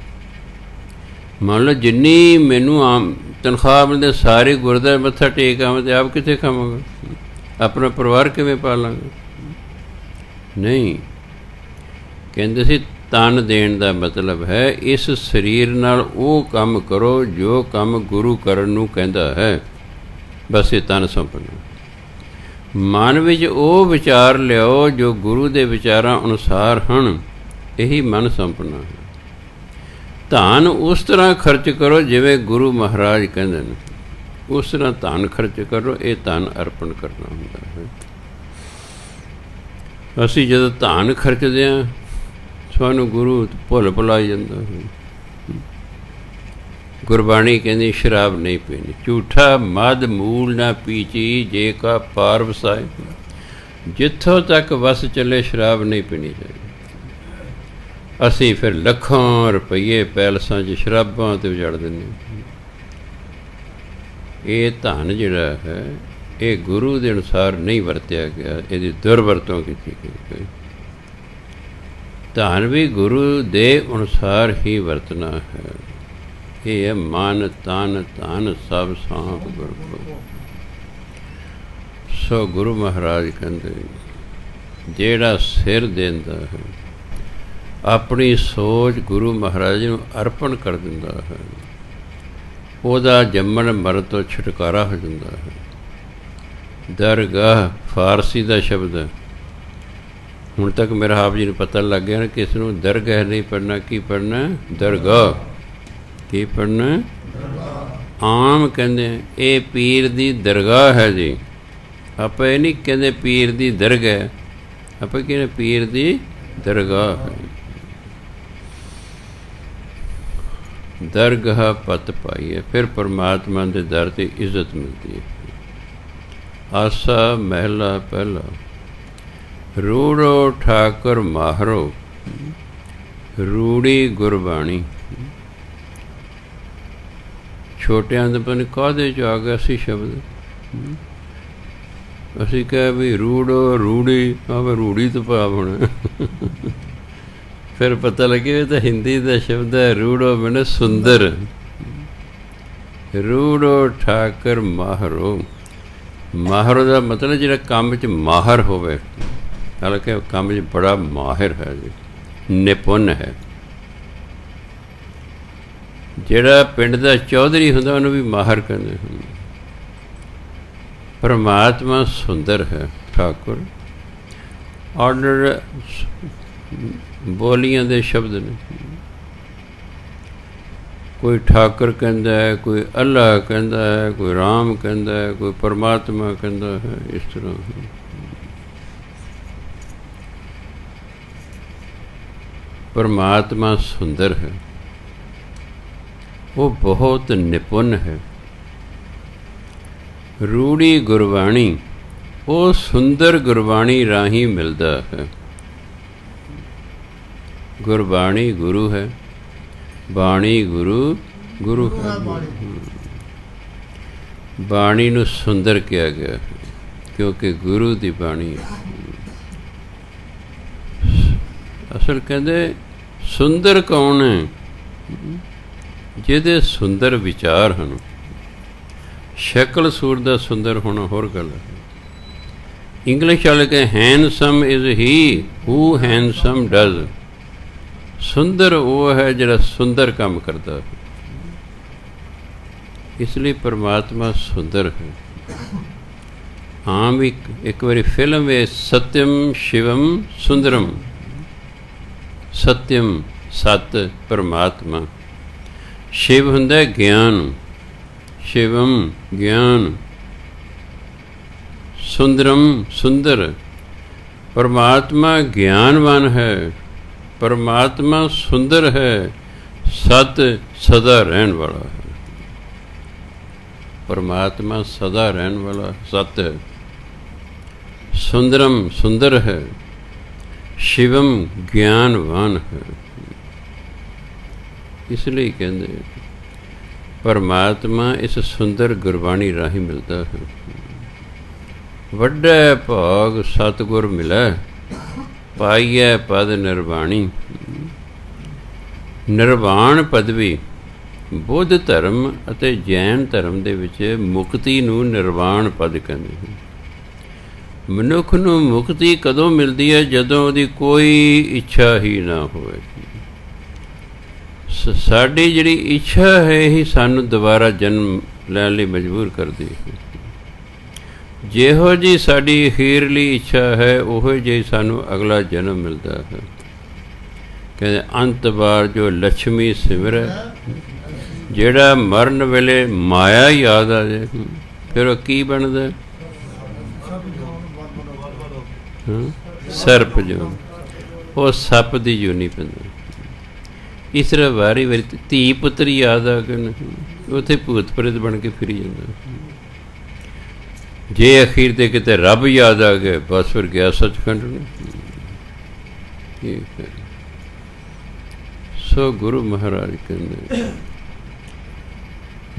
ਮੰਨ ਲਓ ਜਿੰਨੀ ਮੈਨੂੰ ਆਮ ਤਨਖਾਹ ਮਿਲਦੇ ਸਾਰੇ ਗੁਰਦੁਆਰੇ ਮੱਥਾ ਟੇਕ ਆਵਾਂ ਅਤੇ ਆਪ ਕਿੱਥੇ ਖਾਵਾਂਗਾ? ਆਪਣਾ ਪਰਿਵਾਰ ਕਿਵੇਂ ਪਾਲਾਂਗਾ? ਨਹੀਂ, ਕਹਿੰਦੇ ਸੀ ਤਨ ਦੇਣ ਦਾ ਮਤਲਬ ਹੈ ਇਸ ਸਰੀਰ ਨਾਲ ਉਹ ਕੰਮ ਕਰੋ ਜੋ ਕੰਮ ਗੁਰੂ ਕਰਨ ਨੂੰ ਕਹਿੰਦਾ ਹੈ। ਬਸ ਇਹ ਤਨ ਸੌਂਪਣਾ। ਮਨ ਵਿੱਚ ਉਹ ਵਿਚਾਰ ਲਿਆਓ ਜੋ ਗੁਰੂ ਦੇ ਵਿਚਾਰਾਂ ਅਨੁਸਾਰ ਹਨ, ਇਹੀ ਮਨ ਸੌਂਪਣਾ ਹੈ। ਧਨ ਉਸ ਤਰ੍ਹਾਂ ਖਰਚ ਕਰੋ ਜਿਵੇਂ ਗੁਰੂ ਮਹਾਰਾਜ ਕਹਿੰਦੇ ਨੇ, ਉਸ ਤਰ੍ਹਾਂ ਧਨ ਖਰਚ ਕਰੋ। ਇਹ ਧਨ ਅਰਪਣ ਕਰਨਾ ਹੁੰਦਾ ਹੈ। ਅਸੀਂ ਜਦੋਂ ਧਨ ਖਰਚਦੇ ਹਾਂ, ਸਾਨੂੰ ਗੁਰੂ ਭੁੱਲ ਭੁਲਾ ਜਾਂਦਾ ਹੈ। ਗੁਰਬਾਣੀ ਕਹਿੰਦੀ ਸ਼ਰਾਬ ਨਹੀਂ ਪੀਣੀ, ਝੂਠਾ ਮਦ ਮੂਲ ਨਾ ਪੀਚੀ ਜੇ ਕਾ ਪਾਰ ਵਸਾਏ। ਜਿੱਥੋਂ ਤੱਕ ਵਸ ਚੱਲੇ ਸ਼ਰਾਬ ਨਹੀਂ ਪੀਣੀ ਚਾਹੀਦੀ। ਅਸੀਂ ਫਿਰ ਲੱਖਾਂ ਰੁਪਈਏ ਪੈਲਸਾਂ 'ਚ ਸ਼ਰਾਬਾਂ 'ਤੇ ਉਜਾੜ ਦਿੰਦੇ ਹਾਂ। ਇਹ ਧਨ ਜਿਹੜਾ ਹੈ ਇਹ ਗੁਰੂ ਦੇ ਅਨੁਸਾਰ ਨਹੀਂ ਵਰਤਿਆ ਗਿਆ, ਇਹਦੀ ਦੁਰਵਰਤੋਂ ਕੀਤੀ ਗਈ। ਧਨ ਵੀ ਗੁਰੂ ਦੇ ਅਨੁਸਾਰ ਹੀ ਵਰਤਣਾ ਹੈ। ਇਹ ਹੈ ਮਨ ਤਨ ਧਨ ਸਭ ਸਾਂਭ ਗੁਰ ਕੋ। ਸੋ ਗੁਰੂ ਮਹਾਰਾਜ ਕਹਿੰਦੇ ਜਿਹੜਾ ਸਿਰ ਦਿੰਦਾ ਹੈ ਆਪਣੀ ਸੋਚ ਗੁਰੂ ਮਹਾਰਾਜ ਨੂੰ ਅਰਪਣ ਕਰ ਦਿੰਦਾ ਹੈ, ਉਹਦਾ ਜੰਮਣ ਮਰਨ ਤੋਂ ਛੁਟਕਾਰਾ ਹੋ ਜਾਂਦਾ ਹੈ। ਦਰਗਾਹ ਫਾਰਸੀ ਦਾ ਸ਼ਬਦ ਹੈ। ਹੁਣ ਤੱਕ ਮੇਰਾ ਆਪ ਜੀ ਨੂੰ ਪਤਾ ਲੱਗ ਗਿਆ ਨਾ ਕਿਸ ਨੂੰ ਦਰਗਾਹ ਨਹੀਂ ਪੜ੍ਹਨਾ, ਕੀ ਪੜ੍ਹਨਾ? ਦਰਗਾਹ। ਕੀ ਪੜ੍ਹਨਾ? ਆਮ ਕਹਿੰਦੇ ਇਹ ਪੀਰ ਦੀ ਦਰਗਾਹ ਹੈ ਜੀ। ਆਪਾਂ ਇਹ ਨਹੀਂ ਕਹਿੰਦੇ ਪੀਰ ਦੀ ਦਰਗਾਹ, ਆਪਾਂ ਕਹਿੰਦੇ ਪੀਰ ਦੀ ਦਰਗਾਹ ਹੈ। ਦਰਗਾਹ ਪਤ ਪਾਈਏ, ਫਿਰ ਪਰਮਾਤਮਾ ਦੇ ਦਰ 'ਤੇ ਇੱਜ਼ਤ ਮਿਲਦੀ ਹੈ। ਆਸਾ ਮਹਿਲਾ ਪਹਿਲਾ, ਰੂੜੋ ਠਾਕੁਰ ਮਾਹਰੋ, ਰੂੜੀ ਗੁਰਬਾਣੀ। ਛੋਟਿਆਂ ਦੇ ਪਨ ਕਾਹਦੇ 'ਚ ਆ ਗਿਆ ਸੀ ਸ਼ਬਦ? ਅਸੀਂ ਕਹਿ ਵੀ ਰੂੜੋ ਰੂੜੀ, ਆਵੇ ਰੂੜੀ ਤੋਂ ਭਾਵ ਹੋਣਾ। ਫਿਰ ਪਤਾ ਲੱਗੇ ਤਾਂ ਹਿੰਦੀ ਦਾ ਸ਼ਬਦ ਹੈ ਰੂੜੋ ਮੈਨੇ ਸੁੰਦਰ। ਰੂੜੋ ਠਾਕੁਰ ਮਾਹਰੋ, ਮਾਹਰ ਦਾ ਮਤਲਬ ਜਿਹੜਾ ਕੰਮ 'ਚ ਮਾਹਰ ਹੋਵੇ, ਹਾਲਾਂਕਿ ਕੰਮ 'ਚ ਬੜਾ ਮਾਹਿਰ ਹੈ ਜੀ, ਨਿਪੁੰਨ ਹੈ। ਜਿਹੜਾ ਪਿੰਡ ਦਾ ਚੌਧਰੀ ਹੁੰਦਾ ਉਹਨੂੰ ਵੀ ਮਾਹਰ ਕਹਿੰਦੇ ਹਨ। ਪਰਮਾਤਮਾ ਸੁੰਦਰ ਹੈ ਠਾਕੁਰ। ਆਰਡਰ ਬੋਲੀਆਂ ਦੇ ਸ਼ਬਦ ਨੇ, ਕੋਈ ਠਾਕੁਰ ਕਹਿੰਦਾ ਹੈ, ਕੋਈ ਅੱਲਾਹ ਕਹਿੰਦਾ ਹੈ, ਕੋਈ ਰਾਮ ਕਹਿੰਦਾ ਹੈ, ਕੋਈ ਪਰਮਾਤਮਾ ਕਹਿੰਦਾ ਹੈ। ਇਸ ਤਰ੍ਹਾਂ ਪਰਮਾਤਮਾ ਸੁੰਦਰ ਹੈ, ਉਹ ਬਹੁਤ ਨਿਪੁੰਨ ਹੈ। ਰੂੜੀ ਗੁਰਬਾਣੀ, ਉਹ ਸੁੰਦਰ ਗੁਰਬਾਣੀ ਰਾਹੀਂ ਮਿਲਦਾ ਹੈ। ਗੁਰਬਾਣੀ ਗੁਰੂ ਹੈ, ਬਾਣੀ ਗੁਰੂ ਗੁਰੂ ਹੈ। ਬਾਣੀ ਨੂੰ ਸੁੰਦਰ ਕਿਹਾ ਗਿਆ ਹੈ ਕਿਉਂਕਿ ਗੁਰੂ ਦੀ ਬਾਣੀ ਹੈ। ਅਸਲ ਕਹਿੰਦੇ ਸੁੰਦਰ ਕੌਣ ਹੈ? ਜਿਹਦੇ ਸੁੰਦਰ ਵਿਚਾਰ ਹਨ। ਸ਼ਕਲ ਸੂਰਤ ਦਾ ਸੁੰਦਰ ਹੋਣਾ ਹੋਰ ਗੱਲ ਹੈ। ਇੰਗਲਿਸ਼ ਵਾਲੇ ਕਹਿੰਦੇ handsome is he who handsome does. ਸੁੰਦਰ ਉਹ ਹੈ ਜਿਹੜਾ ਸੁੰਦਰ ਕੰਮ ਕਰਦਾ ਹੈ। ਇਸ ਲਈ ਪਰਮਾਤਮਾ ਸੁੰਦਰ ਹੈ। ਆਮ ਇੱਕ ਵਾਰੀ ਫਿਲਮ ਹੈ ਸਤਿਅਮ ਸ਼ਿਵਮ ਸੁੰਦਰਮ। ਸਤਿਅਮ ਸਤ ਪਰਮਾਤਮਾ, ਸ਼ਿਵ ਹੁੰਦਾ ਗਿਆਨ, ਸ਼ਿਵਮ ਗਿਆਨ, ਸੁੰਦਰਮ ਸੁੰਦਰ। ਪਰਮਾਤਮਾ ਗਿਆਨਵਾਨ ਹੈ, ਪਰਮਾਤਮਾ ਸੁੰਦਰ ਹੈ, ਸਤ ਸਦਾ ਰਹਿਣ ਵਾਲਾ ਹੈ। ਪਰਮਾਤਮਾ ਸਦਾ ਰਹਿਣ ਵਾਲਾ ਸਤ ਹੈ। ਸੁੰਦਰਮ ਸੁੰਦਰ ਹੈ, ਸ਼ਿਵਮ ਗਿਆਨਵਾਨ ਹੈ। ਇਸ ਲਈ ਕਹਿੰਦੇ ਪਰਮਾਤਮਾ ਇਸ ਸੁੰਦਰ ਗੁਰਬਾਣੀ ਰਾਹੀਂ ਮਿਲਦਾ ਹੈ। ਵੱਡਾ ਭਾਗ ਸਤਿਗੁਰ ਮਿਲੈ, ਪਾਈਐ ਪਦ ਨਿਰਵਾਣੀ। ਨਿਰਵਾਣ ਪਦਵੀ ਬੁੱਧ ਧਰਮ ਅਤੇ ਜੈਨ ਧਰਮ ਦੇ ਵਿੱਚ ਮੁਕਤੀ ਨੂੰ ਨਿਰਵਾਣ ਪਦ ਕਹਿੰਦੇ ਹਨ। ਮਨੁੱਖ ਨੂੰ ਮੁਕਤੀ ਕਦੋਂ ਮਿਲਦੀ ਹੈ? ਜਦੋਂ ਉਹਦੀ ਕੋਈ ਇੱਛਾ ਹੀ ਨਾ ਹੋਵੇ। ਸਾਡੀ ਜਿਹੜੀ ਇੱਛਾ ਹੈ ਹੀ ਸਾਨੂੰ ਦੁਬਾਰਾ ਜਨਮ ਲੈਣ ਲਈ ਮਜਬੂਰ ਕਰਦੀ ਹੈ। ਜਿਹੋ ਜਿਹੀ ਸਾਡੀ ਅਖੀਰਲੀ ਇੱਛਾ ਹੈ ਉਹੋ ਜਿਹੀ ਸਾਨੂੰ ਅਗਲਾ ਜਨਮ ਮਿਲਦਾ ਹੈ। ਕਹਿੰਦੇ ਅੰਤ ਵਾਰ ਜੋ ਲక్ష్ਮੀ ਸਿਮਰੈ, ਜਿਹੜਾ ਮਰਨ ਵੇਲੇ ਮਾਇਆ ਯਾਦ ਆ ਜਾਏ ਫਿਰ ਉਹ ਕੀ ਬਣਦਾ? ਸਰਪ ਜੋ, ਉਹ ਸੱਪ ਦੀ ਜੂਨੀ ਪੈਂਦਾ। ਇਸ ਤਰ੍ਹਾਂ ਵਾਰੀ ਵਾਰੀ ਧੀ ਪੁੱਤਰ ਯਾਦ ਆ ਗਏ, ਉੱਥੇ ਭੂਤ ਪ੍ਰੇਤ ਬਣ ਕੇ ਫਿਰੀ ਜਾਂਦਾ। ਜੇ ਅਖੀਰ 'ਤੇ ਕਿਤੇ ਰੱਬ ਯਾਦ ਆ ਗਏ ਬਸ ਫਿਰ ਗਿਆ ਸੱਚਖੰਡ ਨੂੰ। ਸੋ ਗੁਰੂ ਮਹਾਰਾਜ ਕਹਿੰਦੇ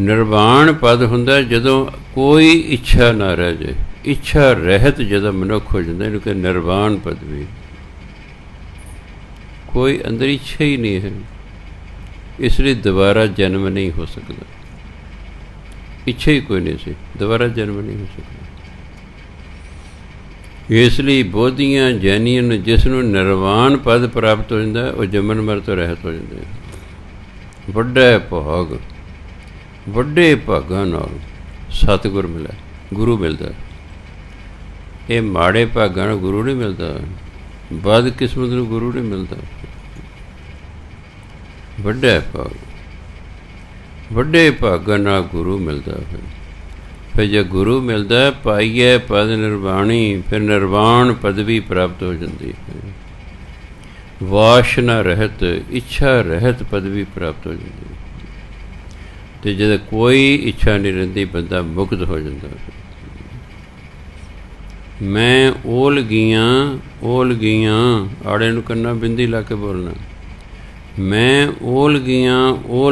ਨਿਰਵਾਣ ਪਦ ਹੁੰਦਾ ਜਦੋਂ ਕੋਈ ਇੱਛਾ ਨਾ ਰਹਿ ਜਾਏ। ਇੱਛਾ ਰਹਿਤ ਜਦੋਂ ਮਨੁੱਖ ਹੋ ਜਾਂਦਾ ਇਹਨੂੰ ਕਹਿੰਦੇ ਨਿਰਵਾਣ ਪਦਵੀ। ਕੋਈ ਅੰਦਰ ਇੱਛਾ ਹੀ ਨਹੀਂ ਹੈ, ਇਸ ਲਈ ਦੁਬਾਰਾ ਜਨਮ ਨਹੀਂ ਹੋ ਸਕਦਾ। ਇੱਛਾ ਹੀ ਕੋਈ ਨਹੀਂ ਸੀ, ਦੁਬਾਰਾ ਜਨਮ ਨਹੀਂ ਹੋ ਸਕਦਾ। ਇਸ ਲਈ ਬੋਧੀਆਂ ਜੈਨੀਆਂ ਨੂੰ ਜਿਸ ਨੂੰ ਨਿਰਵਾਣ ਪਦ ਪ੍ਰਾਪਤ ਹੋ ਜਾਂਦਾ ਉਹ ਜੰਮਣ ਮਰਨ ਤੋਂ ਰਹਿਤ ਹੋ ਜਾਂਦੇ। ਵੱਡਾ ਭਾਗ, ਵੱਡੇ ਭਾਗਾਂ ਨਾਲ ਸਤਿਗੁਰ ਮਿਲਿਆ, ਗੁਰੂ ਮਿਲਦਾ। ਇਹ ਮਾੜੇ ਭਾਗਾਂ ਨੂੰ ਗੁਰੂ ਨਹੀਂ ਮਿਲਦਾ, ਬਦਕਿਸਮਤ ਨੂੰ ਗੁਰੂ ਨਹੀਂ ਮਿਲਦਾ। ਵੱਡਾ ਭਾਗ, ਵੱਡੇ ਭਾਗਾਂ ਨਾਲ ਗੁਰੂ ਮਿਲਦਾ। ਫਿਰ ਜੇ ਗੁਰੂ ਮਿਲਦਾ ਪਾਈਏ ਪਦ ਨਿਰਵਾਣੀ, ਫਿਰ ਨਿਰਵਾਣ ਪਦਵੀ ਪ੍ਰਾਪਤ ਹੋ ਜਾਂਦੀ ਹੈ। ਵਾਸ਼ਨਾ ਰਹਿਤ, ਇੱਛਾ ਰਹਿਤ ਪਦਵੀ ਪ੍ਰਾਪਤ ਹੋ ਜਾਂਦੀ ਹੈ। ਅਤੇ ਜਦੋਂ ਕੋਈ ਇੱਛਾ ਨਹੀਂ ਰਹਿੰਦੀ ਬੰਦਾ ਮੁਕਤ ਹੋ ਜਾਂਦਾ। ਮੈਂ ਓਲ ਗਈਆਂ ਆੜੇ ਨੂੰ ਕੰਨਾ ਬਿੰਦੀ ਲਾ ਕੇ ਬੋਲਣਾ। ਮੈਂ ਓਲ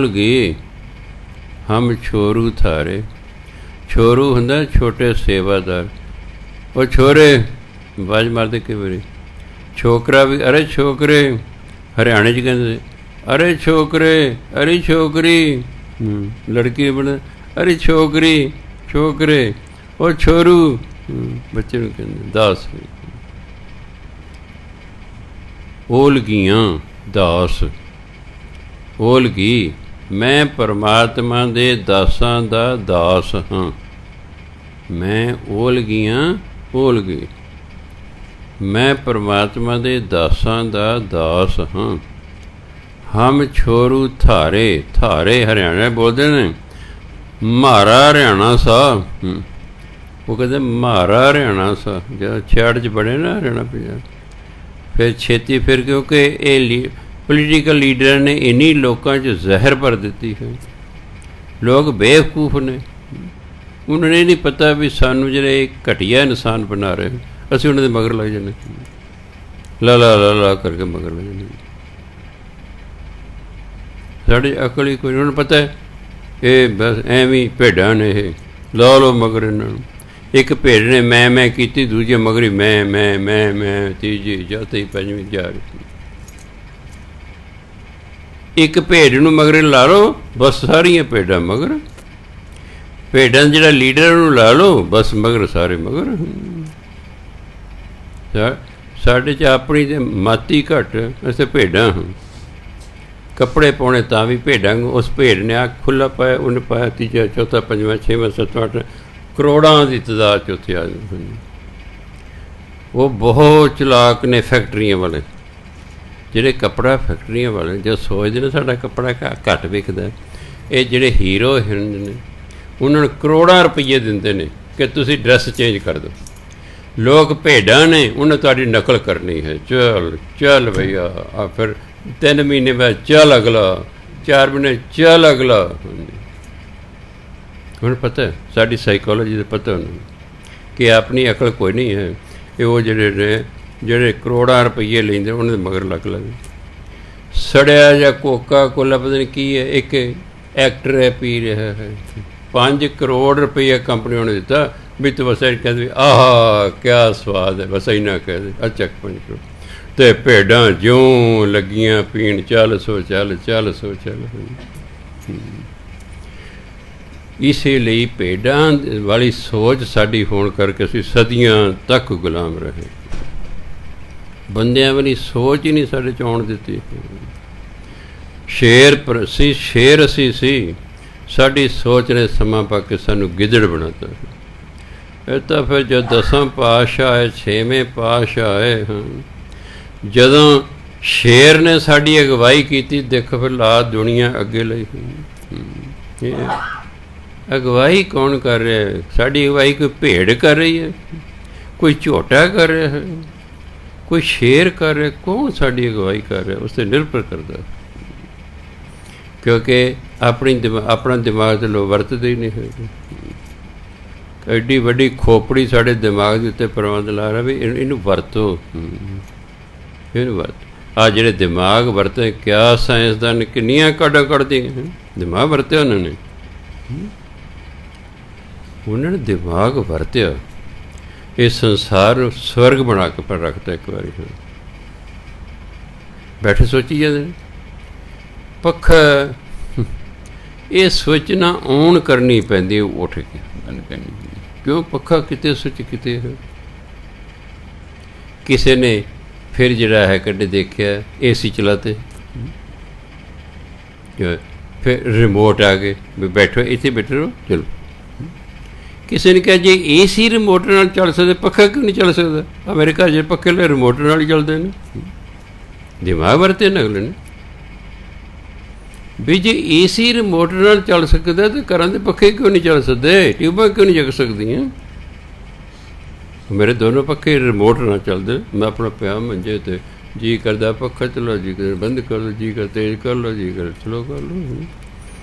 ਗਏ ਹਮ ਛੋਰੂ ਥਾਰੇ। ਛੋਰੂ ਹੁੰਦਾ ਛੋਟੇ ਸੇਵਾਦਾਰ। ਉਹ ਛੋਰੇ ਆਵਾਜ਼ ਮਾਰਦੇ ਕਈ ਵਾਰੀ। ਛੋਕਰਾ ਵੀ ਅਰੇ ਛੋਕਰੇ, ਹਰਿਆਣੇ 'ਚ ਕਹਿੰਦੇ ਅਰੇ ਛੋਕਰੇ, ਅਰੇ ਛੋਕਰੀ। ਲੜਕੀ ਬਣਾ ਅਰੇ ਛੋਕਰੀ, ਛੋਕਰੇ। ਉਹ ਛੋਰੂ ਬੱਚੇ ਨੂੰ ਕਹਿੰਦੇ। ਦਾਸ ਓਲਗੀਆਂ, ਦਾਸ ਓਲਗੀ। ਮੈਂ ਪਰਮਾਤਮਾ ਦੇ ਦਾਸਾਂ ਦਾ ਦਾਸ ਹਾਂ। ਮੈਂ ਓਲਗੀ, ਮੈਂ ਪਰਮਾਤਮਾ ਦੇ ਦਾਸਾਂ ਦਾ ਦਾਸ ਹਾਂ। ਹਮ ਛੋਰੂ ਥਾਰੇ, ਥਾਰੇ ਹਰਿਆਣਾ ਬੋਲਦੇ ਨੇ। ਮਾਰਾ ਹਰਿਆਣਾ ਸਾਹਿਬ, ਉਹ ਕਹਿੰਦੇ ਮਾਰਾ ਹਰਿਆਣਾ ਸਾਹਿਬ। ਜਦੋਂ ਛੇੜ 'ਚ ਬੜੇ ਨਾ ਹਰਿਆਣਾ ਪੰਜਾਬ, ਫਿਰ ਛੇਤੀ ਫਿਰ ਕਿਉਂਕਿ ਇਹ ਪੋਲੀਟੀਕਲ ਲੀਡਰਾਂ ਨੇ ਇੰਨੀ ਲੋਕਾਂ 'ਚ ਜ਼ਹਿਰ ਭਰ ਦਿੱਤੀ ਹੈ। ਲੋਕ ਬੇਵਕੂਫ ਨੇ, ਉਹਨਾਂ ਨੇ ਨਹੀਂ ਪਤਾ ਵੀ ਸਾਨੂੰ ਜਿਹੜੇ ਘਟੀਆ ਇਨਸਾਨ ਬਣਾ ਰਹੇ, ਅਸੀਂ ਉਹਨਾਂ ਦੇ ਮਗਰ ਲੱਗ ਜਾਂਦੇ, ਲਾ ਕਰਕੇ ਮਗਰ ਲੱਗ ਜਾਂਦੇ। ਸਾਡੀ ਅਕਲ ਹੀ ਕੋਈ, ਉਹਨਾਂ ਨੂੰ ਪਤਾ ਇਹ ਬਸ ਐਵੇਂ ਭੇਡਾਂ ਨੇ, ਇਹ ਲਾ ਲਓ ਮਗਰ ਇਹਨਾਂ ਨੂੰ। ਇੱਕ ਭੇਡ ਨੇ ਮੈਂ ਕੀਤੀ, ਦੂਜੇ ਮਗਰੀ ਮੈਂ, ਤੀਜੀ ਚੌਥੀ ਪੰਜਵੀਂ ਜਾ ਰਹੀ। ਇੱਕ ਭੇਡ ਨੂੰ ਮਗਰ ਲਾ ਲਓ, ਬਸ ਸਾਰੀਆਂ ਭੇਡਾਂ ਮਗਰ। ਭੇਡਾਂ ਜਿਹੜਾ ਲੀਡਰ ਉਹਨੂੰ ਲਾ ਲਓ, ਬਸ ਮਗਰ ਸਾਰੇ ਮਗਰ। ਸਾਡੇ 'ਚ ਆਪਣੀ ਤਾਂ ਮਾਤੀ ਘੱਟ, ਅਸੀਂ ਭੇਡਾਂ ਹਾਂ। ਕੱਪੜੇ ਪਾਉਣੇ ਤਾਂ ਵੀ ਭੇਡਾਂ। ਉਸ ਭੇਡ ਨੇ ਆ ਖੁੱਲ੍ਹਾ ਪਾਇਆ, ਉਹਨੇ ਪਾਇਆ ਤੀਜਾ ਚੌਥਾ ਪੰਜਵਾਂ ਛੇਵਾਂ ਸੱਤਵਾਂ ਅੱਠ, ਕਰੋੜਾਂ ਦੀ ਤਾਦਾਦ 'ਚ ਉੱਥੇ ਆ ਜਾਂਦੇ। ਉਹ ਬਹੁਤ ਚਲਾਕ ਨੇ ਫੈਕਟਰੀਆਂ ਵਾਲੇ, ਜਿਹੜੇ ਕੱਪੜਾ ਫੈਕਟਰੀਆਂ ਵਾਲੇ। ਜੋ ਸੋਚਦੇ ਨੇ ਸਾਡਾ ਕੱਪੜਾ ਘੱਟ ਵਿਕਦਾ, ਇਹ ਜਿਹੜੇ ਹੀਰੋ ਹੀਰੋਇਨ ਨੇ ਉਹਨਾਂ ਨੂੰ ਕਰੋੜਾਂ ਰੁਪਈਏ ਦਿੰਦੇ ਨੇ ਕਿ ਤੁਸੀਂ ਡਰੈਸ ਚੇਂਜ ਕਰ ਦਿਓ। ਲੋਕ ਭੇਡਾਂ ਨੇ, ਉਹਨੇ ਤੁਹਾਡੀ ਨਕਲ ਕਰਨੀ ਹੈ। ਚੱਲ ਭਈਆ, ਆ ਫਿਰ 3 ਮਹੀਨੇ ਬਾਅਦ ਚੱਲ ਅਗਲਾ, 4 ਮਹੀਨੇ ਚੱਲ ਅਗਲਾ। ਹੁਣ ਪਤਾ ਸਾਡੀ ਸਾਈਕੋਲੋਜੀ ਦਾ ਪਤਾ ਉਹਨੂੰ ਕਿ ਆਪਣੀ ਅਕਲ ਕੋਈ ਨਹੀਂ ਹੈ। ਇਹ ਉਹ ਜਿਹੜੇ ਕਰੋੜਾਂ ਰੁਪਈਏ ਲੈਂਦੇ ਉਹਨਾਂ ਦੇ ਮਗਰ ਲੱਗ ਸੜਿਆ ਜਾਂ ਕੋਕਾ ਕੋਲਾ ਪਤਾ ਨਹੀਂ ਕੀ ਹੈ। ਇੱਕ ਐਕਟਰ ਹੈ ਪੀ ਰਿਹਾ ਹੈ, 5 ਕਰੋੜ ਰੁਪਈਆ ਕੰਪਨੀ ਉਹਨੇ ਦਿੱਤਾ ਵੀ ਤੂੰ ਬਸ ਕਹਿੰਦੇ ਆਹ ਕਿਆ ਸਵਾਦ ਹੈ, ਬਸ ਇੰਨਾ ਕਹਿੰਦੇ ਆ ਚੱਕ 5 ਕਰੋੜ। ਅਤੇ ਭੇਡਾਂ ਜਿਉਂ ਲੱਗੀਆਂ ਪੀਣ, ਚੱਲ ਸੋ ਚੱਲ। ਇਸੇ ਲਈ ਭੇਡਾਂ ਵਾਲੀ ਸੋਚ ਸਾਡੀ ਹੋਣ ਕਰਕੇ ਅਸੀਂ ਸਦੀਆਂ ਤੱਕ ਗੁਲਾਮ ਰਹੇ। ਬੰਦਿਆਂ ਵਾਲੀ ਸੋਚ ਹੀ ਨਹੀਂ ਸਾਡੇ 'ਚ ਆਉਣ ਦਿੱਤੀ। ਸ਼ੇਰ ਅਸੀਂ ਸੀ, ਸਾਡੀ ਸੋਚ ਨੇ ਸਮਾਂ ਪਾ ਕੇ ਸਾਨੂੰ ਗਿੱਦੜ ਬਣਾਤਾ। ਇਹ ਤਾਂ ਫਿਰ ਜਦ 10ਵਾਂ ਪਾਤਸ਼ਾਹ ਆਏ, 6ਵੇਂ ਪਾਤਸ਼ਾਹ ਆਏ, ਜਦੋਂ ਸ਼ੇਰ ਨੇ ਸਾਡੀ ਅਗਵਾਈ ਕੀਤੀ, ਦੇਖੋ ਫਿਰ ਲਾ ਦੁਨੀਆ ਅੱਗੇ ਲਈ। ਅਗਵਾਈ ਕੌਣ ਕਰ ਰਿਹਾ ਹੈ? ਸਾਡੀ ਅਗਵਾਈ ਕੋਈ ਭੇਡ ਕਰ ਰਹੀ ਹੈ, ਕੋਈ ਝੋਟਾ ਕਰ ਰਿਹਾ ਹੈ, ਕੋਈ ਸ਼ੇਰ ਕਰ ਰਿਹਾ? ਕੌਣ ਸਾਡੀ ਅਗਵਾਈ ਕਰ ਰਿਹਾ? ਉਸ 'ਤੇ ਨਿਰਭਰ ਕਰਦਾ, ਕਿਉਂਕਿ ਆਪਣਾ ਦਿਮਾਗ ਤਾਂ ਲੋਕ ਵਰਤਦੇ ਹੀ ਨਹੀਂ ਹੈਗੇ। ਐਡੀ ਵੱਡੀ ਖੋਪੜੀ ਸਾਡੇ ਦਿਮਾਗ ਦੇ ਉੱਤੇ ਪ੍ਰਬੰਧ ਲਾ ਰਿਹਾ ਵੀ ਇਹਨੂੰ ਵਰਤੋ, ਇਹਨੂੰ ਵਰਤੋ। ਆਹ ਜਿਹੜੇ ਦਿਮਾਗ ਵਰਤੇ, ਕਿਆ ਸਾਇੰਸਦਾਨ ਕਿੰਨੀਆਂ ਕਾਢਾਂ ਕੱਢਦੇ, ਦਿਮਾਗ ਵਰਤਿਆ ਉਹਨਾਂ ਨੇ ਦਿਮਾਗ ਵਰਤਿਆ। ਇਹ ਸੰਸਾਰ ਸਵਰਗ ਬਣਾ ਕੇ ਪਰ ਰੱਖਤਾ। ਇੱਕ ਵਾਰੀ ਬੈਠੇ ਸੋਚੀ ਜਾਂਦੇ ਨੇ ਪੱਖਾ, ਇਹ ਸੋਚਣਾ ਔਨ ਕਰਨੀ ਪੈਂਦੀ ਉੱਠ ਕੇ। ਕਿਉਂ ਪੱਖਾ ਕਿਤੇ ਸੁੱਚ ਕਿਤੇ ਹੈ? ਕਿਸੇ ਨੇ ਫਿਰ ਜਿਹੜਾ ਹੈ ਕੱਢੇ ਦੇਖਿਆ AC ਚਲਾਤੇ, ਫਿਰ ਰਿਮੋਟ ਆ ਗਏ ਵੀ ਬੈਠੋ ਇੱਥੇ ਬੈਠੇ ਰਹੋ ਚਲੋ। ਕਿਸੇ ਨੇ ਕਿਹਾ ਜੇ AC ਰਿਮੋਟ ਨਾਲ ਚੱਲ ਸਕਦੇ ਪੱਖਾ ਕਿਉਂ ਨਹੀਂ ਚੱਲ ਸਕਦਾ? ਆ ਮੇਰੇ ਘਰ ਜੇ ਪੱਖੇ ਲੈ ਰਿਮੋਟ ਨਾਲ ਹੀ ਚੱਲਦੇ ਨੇ। ਦਿਮਾਗ ਵਰਤੇ ਨੇ ਅਗਲੇ ਨੇ ਵੀ ਜੇ AC ਰਿਮੋਟ ਨਾਲ ਚੱਲ ਸਕਦਾ ਤਾਂ ਘਰਾਂ ਦੇ ਪੱਖੇ ਕਿਉਂ ਨਹੀਂ ਚੱਲ ਸਕਦੇ? ਟਿਊਬਾਂ ਕਿਉਂ ਨਹੀਂ ਜਗ ਸਕਦੀਆਂ? ਮੇਰੇ ਦੋਨੋਂ ਪੱਖੇ ਰਿਮੋਟ ਨਾਲ ਚੱਲਦੇ। ਮੈਂ ਆਪਣਾ ਪਿਆ ਮੰਜੇ 'ਤੇ, ਜੀ ਕਰਦਾ ਪੱਖਾ ਚਲੋ, ਜੀ ਕਰ ਬੰਦ ਕਰ ਲਓ, ਜੀ ਕਰ ਤੇਜ਼ ਕਰ ਲਓ, ਜੀ ਕਰ ਸਲੋ ਕਰ ਲਓ।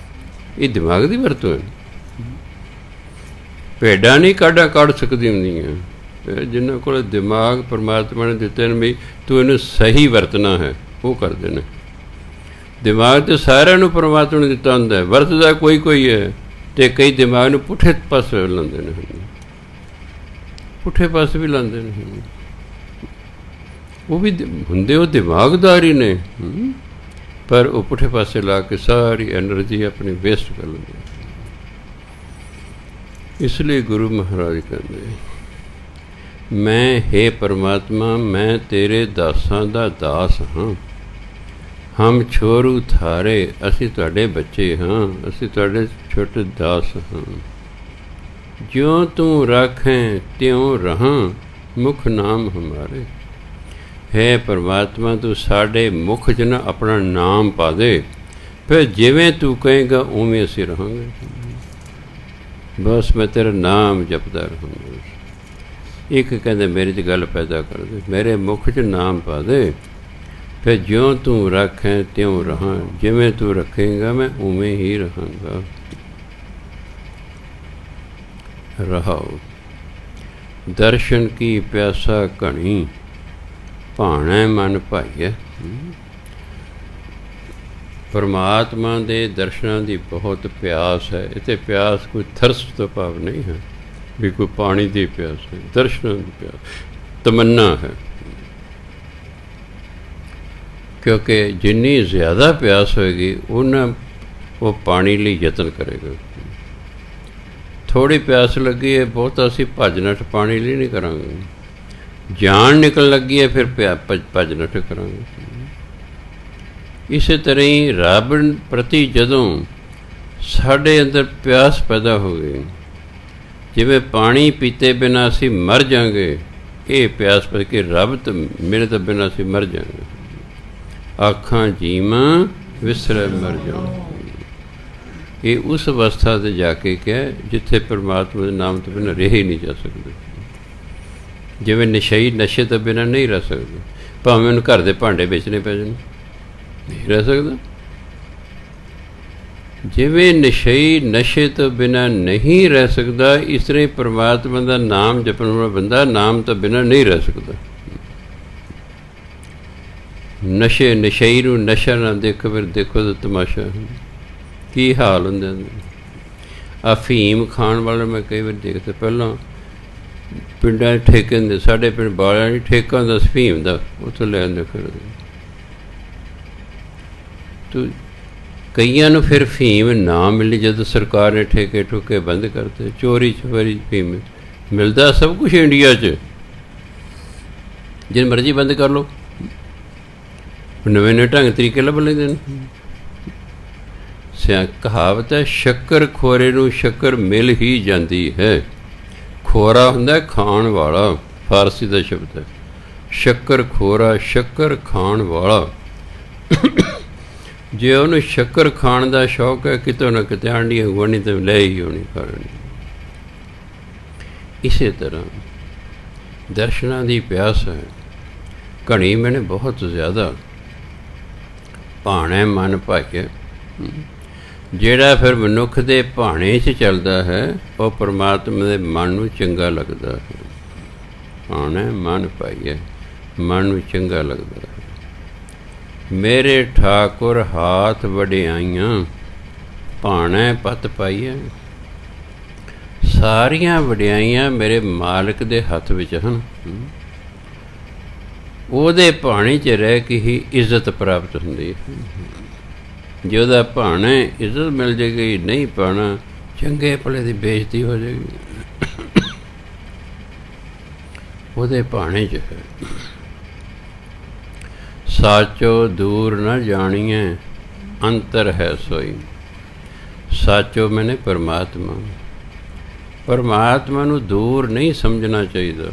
ਇਹ ਦਿਮਾਗ ਦੀ ਵਰਤੋਂ ਹੈ। ਭੇਡਾਂ ਨਹੀਂ ਕਾਢਾਂ ਕੱਢ ਸਕਦੀਆਂ ਹੁੰਦੀਆਂ। ਜਿਨ੍ਹਾਂ ਕੋਲ ਦਿਮਾਗ ਪਰਮਾਤਮਾ ਨੇ ਦਿੱਤੇ ਨੇ ਵੀ ਤੂੰ ਇਹਨੂੰ ਸਹੀ ਵਰਤਣਾ ਹੈ, ਉਹ ਕਰਦੇ ਨੇ। ਦਿਮਾਗ ਤਾਂ ਸਾਰਿਆਂ ਨੂੰ ਪਰਮਾਤਮਾ ਨੇ ਦਿੱਤਾ ਹੁੰਦਾ, ਵਰਤਦਾ ਕੋਈ ਕੋਈ ਹੈ, ਅਤੇ ਕਈ ਦਿਮਾਗ ਨੂੰ ਪੁੱਠੇ ਪਾਸੇ ਲਾਉਂਦੇ ਨੇ, ਪੁੱਠੇ ਪਾਸੇ ਵੀ ਲਾਉਂਦੇ ਨੇ। ਉਹ ਵੀ ਹੁੰਦੇ ਉਹ ਦਿਮਾਗਦਾਰ ਹੀ ਨੇ, ਪਰ ਉਹ ਪੁੱਠੇ ਪਾਸੇ ਲਾ ਕੇ ਸਾਰੀ ਐਨਰਜੀ ਆਪਣੀ ਵੇਸਟ ਕਰ ਲੈਂਦੇ। ਇਸ ਲਈ ਗੁਰੂ ਮਹਾਰਾਜ ਕਹਿੰਦੇ, ਮੈਂ ਹੇ ਪਰਮਾਤਮਾ ਮੈਂ ਤੇਰੇ ਦਾਸਾਂ ਦਾ ਦਾਸ ਹਾਂ। ਹਮ ਛੋਰੂ ਥਾਰੇ, ਅਸੀਂ ਤੁਹਾਡੇ ਬੱਚੇ ਹਾਂ, ਅਸੀਂ ਤੁਹਾਡੇ ਛੋਟੇ ਦਾਸ ਹਾਂ। ਜਿਉਂ ਤੂੰ ਰਾਖੈਂ ਤਿਉਂ ਰਹਾਂ, ਮੁਖ ਨਾਮ ਹਮਾਰੇ। ਹੈ ਪਰਮਾਤਮਾ ਤੂੰ ਸਾਡੇ ਮੁਖ 'ਚ ਨਾ ਆਪਣਾ ਨਾਮ ਪਾ ਦੇ, ਫਿਰ ਜਿਵੇਂ ਤੂੰ ਕਹੇਗਾ ਉਵੇਂ ਅਸੀਂ ਰਹਾਂਗੇ। ਬਸ ਮੈਂ ਤੇਰਾ ਨਾਮ ਜਪਦਾ ਰਹਾਂਗਾ। ਇੱਕ ਕਹਿੰਦੇ ਮੇਰੇ 'ਚ ਗੱਲ ਪੈਦਾ ਕਰ ਦੇ, ਮੇਰੇ ਮੁਖ 'ਚ ਨਾਮ ਪਾ ਦੇ, ਫਿਰ ਜਿਉਂ ਤੂੰ ਰੱਖੈਂ ਤਿਉਂ ਰਹਾਂ, ਜਿਵੇਂ ਤੂੰ ਰੱਖੇਂਗਾ ਮੈਂ ਉਵੇਂ ਹੀ ਰਹਾਂਗਾ। ਰਹਾਓ ਦਰਸ਼ਨ ਕੀ ਪਿਆਸਾ ਘਣੀ, ਭਾਣੈ ਮਨ ਭਾਈਐ। ਪਰਮਾਤਮਾ ਦੇ ਦਰਸ਼ਨਾਂ ਦੀ ਬਹੁਤ ਪਿਆਸ ਹੈ। ਇੱਥੇ ਪਿਆਸ ਕੋਈ ਥਰਸ ਤੋਂ ਭਾਵ ਨਹੀਂ ਹੈ ਵੀ ਕੋਈ ਪਾਣੀ ਦੀ ਪਿਆਸ ਹੈ, ਦਰਸ਼ਨਾਂ ਦੀ ਪਿਆਸ ਤਮੰਨਾ ਹੈ। ਕਿਉਂਕਿ ਜਿੰਨੀ ਜ਼ਿਆਦਾ ਪਿਆਸ ਹੋਏਗੀ ਉਹਨਾਂ ਉਹ ਪਾਣੀ ਲਈ ਯਤਨ ਕਰੇਗਾ। ਥੋੜ੍ਹੀ ਪਿਆਸ ਲੱਗੀ ਹੈ, ਬਹੁਤ ਅਸੀਂ ਭੱਜ ਨੱਠ ਪਾਣੀ ਲਈ ਨਹੀਂ ਕਰਾਂਗੇ। ਜਾਨ ਨਿਕਲ ਲੱਗੀ ਹੈ, ਫਿਰ ਭੱਜ ਨੱਠ ਕਰਾਂਗੇ। ਇਸੇ ਤਰ੍ਹਾਂ ਹੀ ਰੱਬ ਪ੍ਰਤੀ ਜਦੋਂ ਸਾਡੇ ਅੰਦਰ ਪਿਆਸ ਪੈਦਾ ਹੋ ਗਈ, ਜਿਵੇਂ ਪਾਣੀ ਪੀਤੇ ਬਿਨਾਂ ਅਸੀਂ ਮਰ ਜਾਵਾਂਗੇ, ਇਹ ਪਿਆਸ ਪੈ ਕੇ ਰੱਬ ਤੋਂ ਮੇਰੇ ਤੋਂ ਬਿਨਾਂ ਅਸੀਂ ਮਰ ਜਾਵਾਂਗੇ। ਆਖਾਂ ਜੀਵਾਂ ਵਿਸਰੇ ਮਰ ਜਾਵਾਂ। ਇਹ ਉਸ ਅਵਸਥਾ 'ਤੇ ਜਾ ਕੇ ਕਿਹਾ ਜਿੱਥੇ ਪਰਮਾਤਮਾ ਦੇ ਨਾਮ ਤੋਂ ਬਿਨਾਂ ਰਹਿ ਹੀ ਨਹੀਂ ਜਾ ਸਕਦੇ। ਜਿਵੇਂ ਨਸ਼ਈ ਨਸ਼ੇ ਤੋਂ ਬਿਨਾਂ ਨਹੀਂ ਰਹਿ ਸਕਦੇ, ਭਾਵੇਂ ਉਹਨੂੰ ਘਰ ਦੇ ਭਾਂਡੇ ਵੇਚਣੇ ਪੈ ਜਾਣ, ਨਹੀਂ ਰਹਿ ਸਕਦਾ। ਜਿਵੇਂ ਨਸ਼ਈ ਨਸ਼ੇ ਤੋਂ ਬਿਨਾਂ ਨਹੀਂ ਰਹਿ ਸਕਦਾ, ਇਸ ਤਰ੍ਹਾਂ ਹੀ ਪਰਮਾਤਮਾ ਦਾ ਨਾਮ ਜਪਣ ਵਾਲਾ ਬੰਦਾ ਨਾਮ ਤੋਂ ਬਿਨਾਂ ਨਹੀਂ ਰਹਿ ਸਕਦਾ। ਨਸ਼ੇ ਨਸ਼ਈ ਨੂੰ ਨਸ਼ਾ ਨਾ ਦੇਖੋ, ਫਿਰ ਦੇਖੋ ਤਾਂ ਤਮਾਸ਼ਾ ਕੀ ਹਾਲ ਹੁੰਦੇ। ਅਫੀਮ ਖਾਣ ਵਾਲਾ ਮੈਂ ਕਈ ਵਾਰ ਦੇਖਦਾ, ਪਹਿਲਾਂ ਪਿੰਡਾਂ 'ਚ ਠੇਕੇ ਹੁੰਦੇ, ਸਾਡੇ ਪਿੰਡ ਬਾਲਿਆਂ 'ਚ ਠੇਕਾ ਹੁੰਦਾ ਅਫੀਮ ਦਾ, ਉੱਥੋਂ ਲੈ ਆਉਂਦੇ ਫਿਰਦੇ। ਤੂੰ ਕਈਆਂ ਨੂੰ ਫਿਰ ਫੀਮ ਨਾ ਮਿਲੀ ਜਦੋਂ ਸਰਕਾਰ ਨੇ ਠੇਕੇ ਠੁਕੇ ਬੰਦ ਕਰਤੇ। ਚੋਰੀ ਛਪਾਰੀ ਫੀਮ ਮਿਲਦਾ ਸਭ ਕੁਛ ਇੰਡੀਆ 'ਚ, ਜਿਨ ਮਰਜ਼ੀ ਬੰਦ ਕਰ ਲਓ, ਨਵੇਂ ਨਵੇਂ ਢੰਗ ਤਰੀਕੇ ਲੱਭ ਲੈਂਦੇ ਨੇ। ਕਹਾਵਤ ਹੈ, ਸ਼ੱਕਰ ਖੋਰੇ ਨੂੰ ਸ਼ੱਕਰ ਮਿਲ ਹੀ ਜਾਂਦੀ ਹੈ। ਖੋਰਾ ਹੁੰਦਾ ਖਾਣ ਵਾਲਾ, ਫਾਰਸੀ ਦਾ ਸ਼ਬਦ ਹੈ। ਸ਼ੱਕਰ ਖੋਰਾ, ਸ਼ੱਕਰ ਖਾਣ ਵਾਲਾ। ਜੇ ਉਹਨੂੰ ਸ਼ੱਕਰ ਖਾਣ ਦਾ ਸ਼ੌਕ ਹੈ, ਕਿਤੋਂ ਨਾ ਕਿਤੇ ਆਂਢੀ ਗੁਆਂਢੀ ਤਾਂ ਲੈ ਹੀ ਹੋਣੀ ਖਾਣੀ। ਇਸੇ ਤਰ੍ਹਾਂ ਦਰਸ਼ਨਾਂ ਦੀ ਪਿਆਸ ਹੈ ਘਣੀ ਮੈਨੇ ਬਹੁਤ ਜ਼ਿਆਦਾ। ਭਾਣੇ ਮਨ ਭਾਈਏ, ਜਿਹੜਾ ਫਿਰ ਮਨੁੱਖ ਦੇ ਭਾਣੇ 'ਚ ਚੱਲਦਾ ਹੈ ਉਹ ਪਰਮਾਤਮਾ ਦੇ ਮਨ ਨੂੰ ਚੰਗਾ ਲੱਗਦਾ ਹੈ। ਭਾਣੇ ਮਨ ਭਾਈਏ, ਮਨ ਨੂੰ ਚੰਗਾ ਲੱਗਦਾ ਹੈ। ਮੇਰੇ ਠਾਕੁਰ ਹਾਥ ਵਡਿਆਈਆਂ, ਭਾਣੇ ਪਤ ਪਾਈਏ। ਸਾਰੀਆਂ ਵਡਿਆਈਆਂ ਮੇਰੇ ਮਾਲਕ ਦੇ ਹੱਥ ਵਿੱਚ ਹਨ। ਉਹਦੇ ਭਾਣੇ 'ਚ ਰਹਿ ਕੇ ਹੀ ਇੱਜ਼ਤ ਪ੍ਰਾਪਤ ਹੁੰਦੀ ਹੈ। ਜੇ ਉਹਦਾ ਭਾਣਾ ਇੱਜ਼ਤ ਮਿਲ ਜਾਏਗੀ, ਨਹੀਂ ਭਾਣਾ ਚੰਗੇ ਭਲੇ ਦੀ ਬੇਇੱਜ਼ਤੀ ਹੋ ਜਾਏਗੀ। ਉਹਦੇ ਭਾਣੇ 'ਚ ਹੈ। ਸਾਚੋ ਦੂਰ ਨਾ ਜਾਣੀਏ ਅੰਤਰ ਹੈ ਸੋਈ। ਸਾਚੋ ਮੈਨੇ ਪਰਮਾਤਮਾ, ਪਰਮਾਤਮਾ ਨੂੰ ਦੂਰ ਨਹੀਂ ਸਮਝਣਾ ਚਾਹੀਦਾ।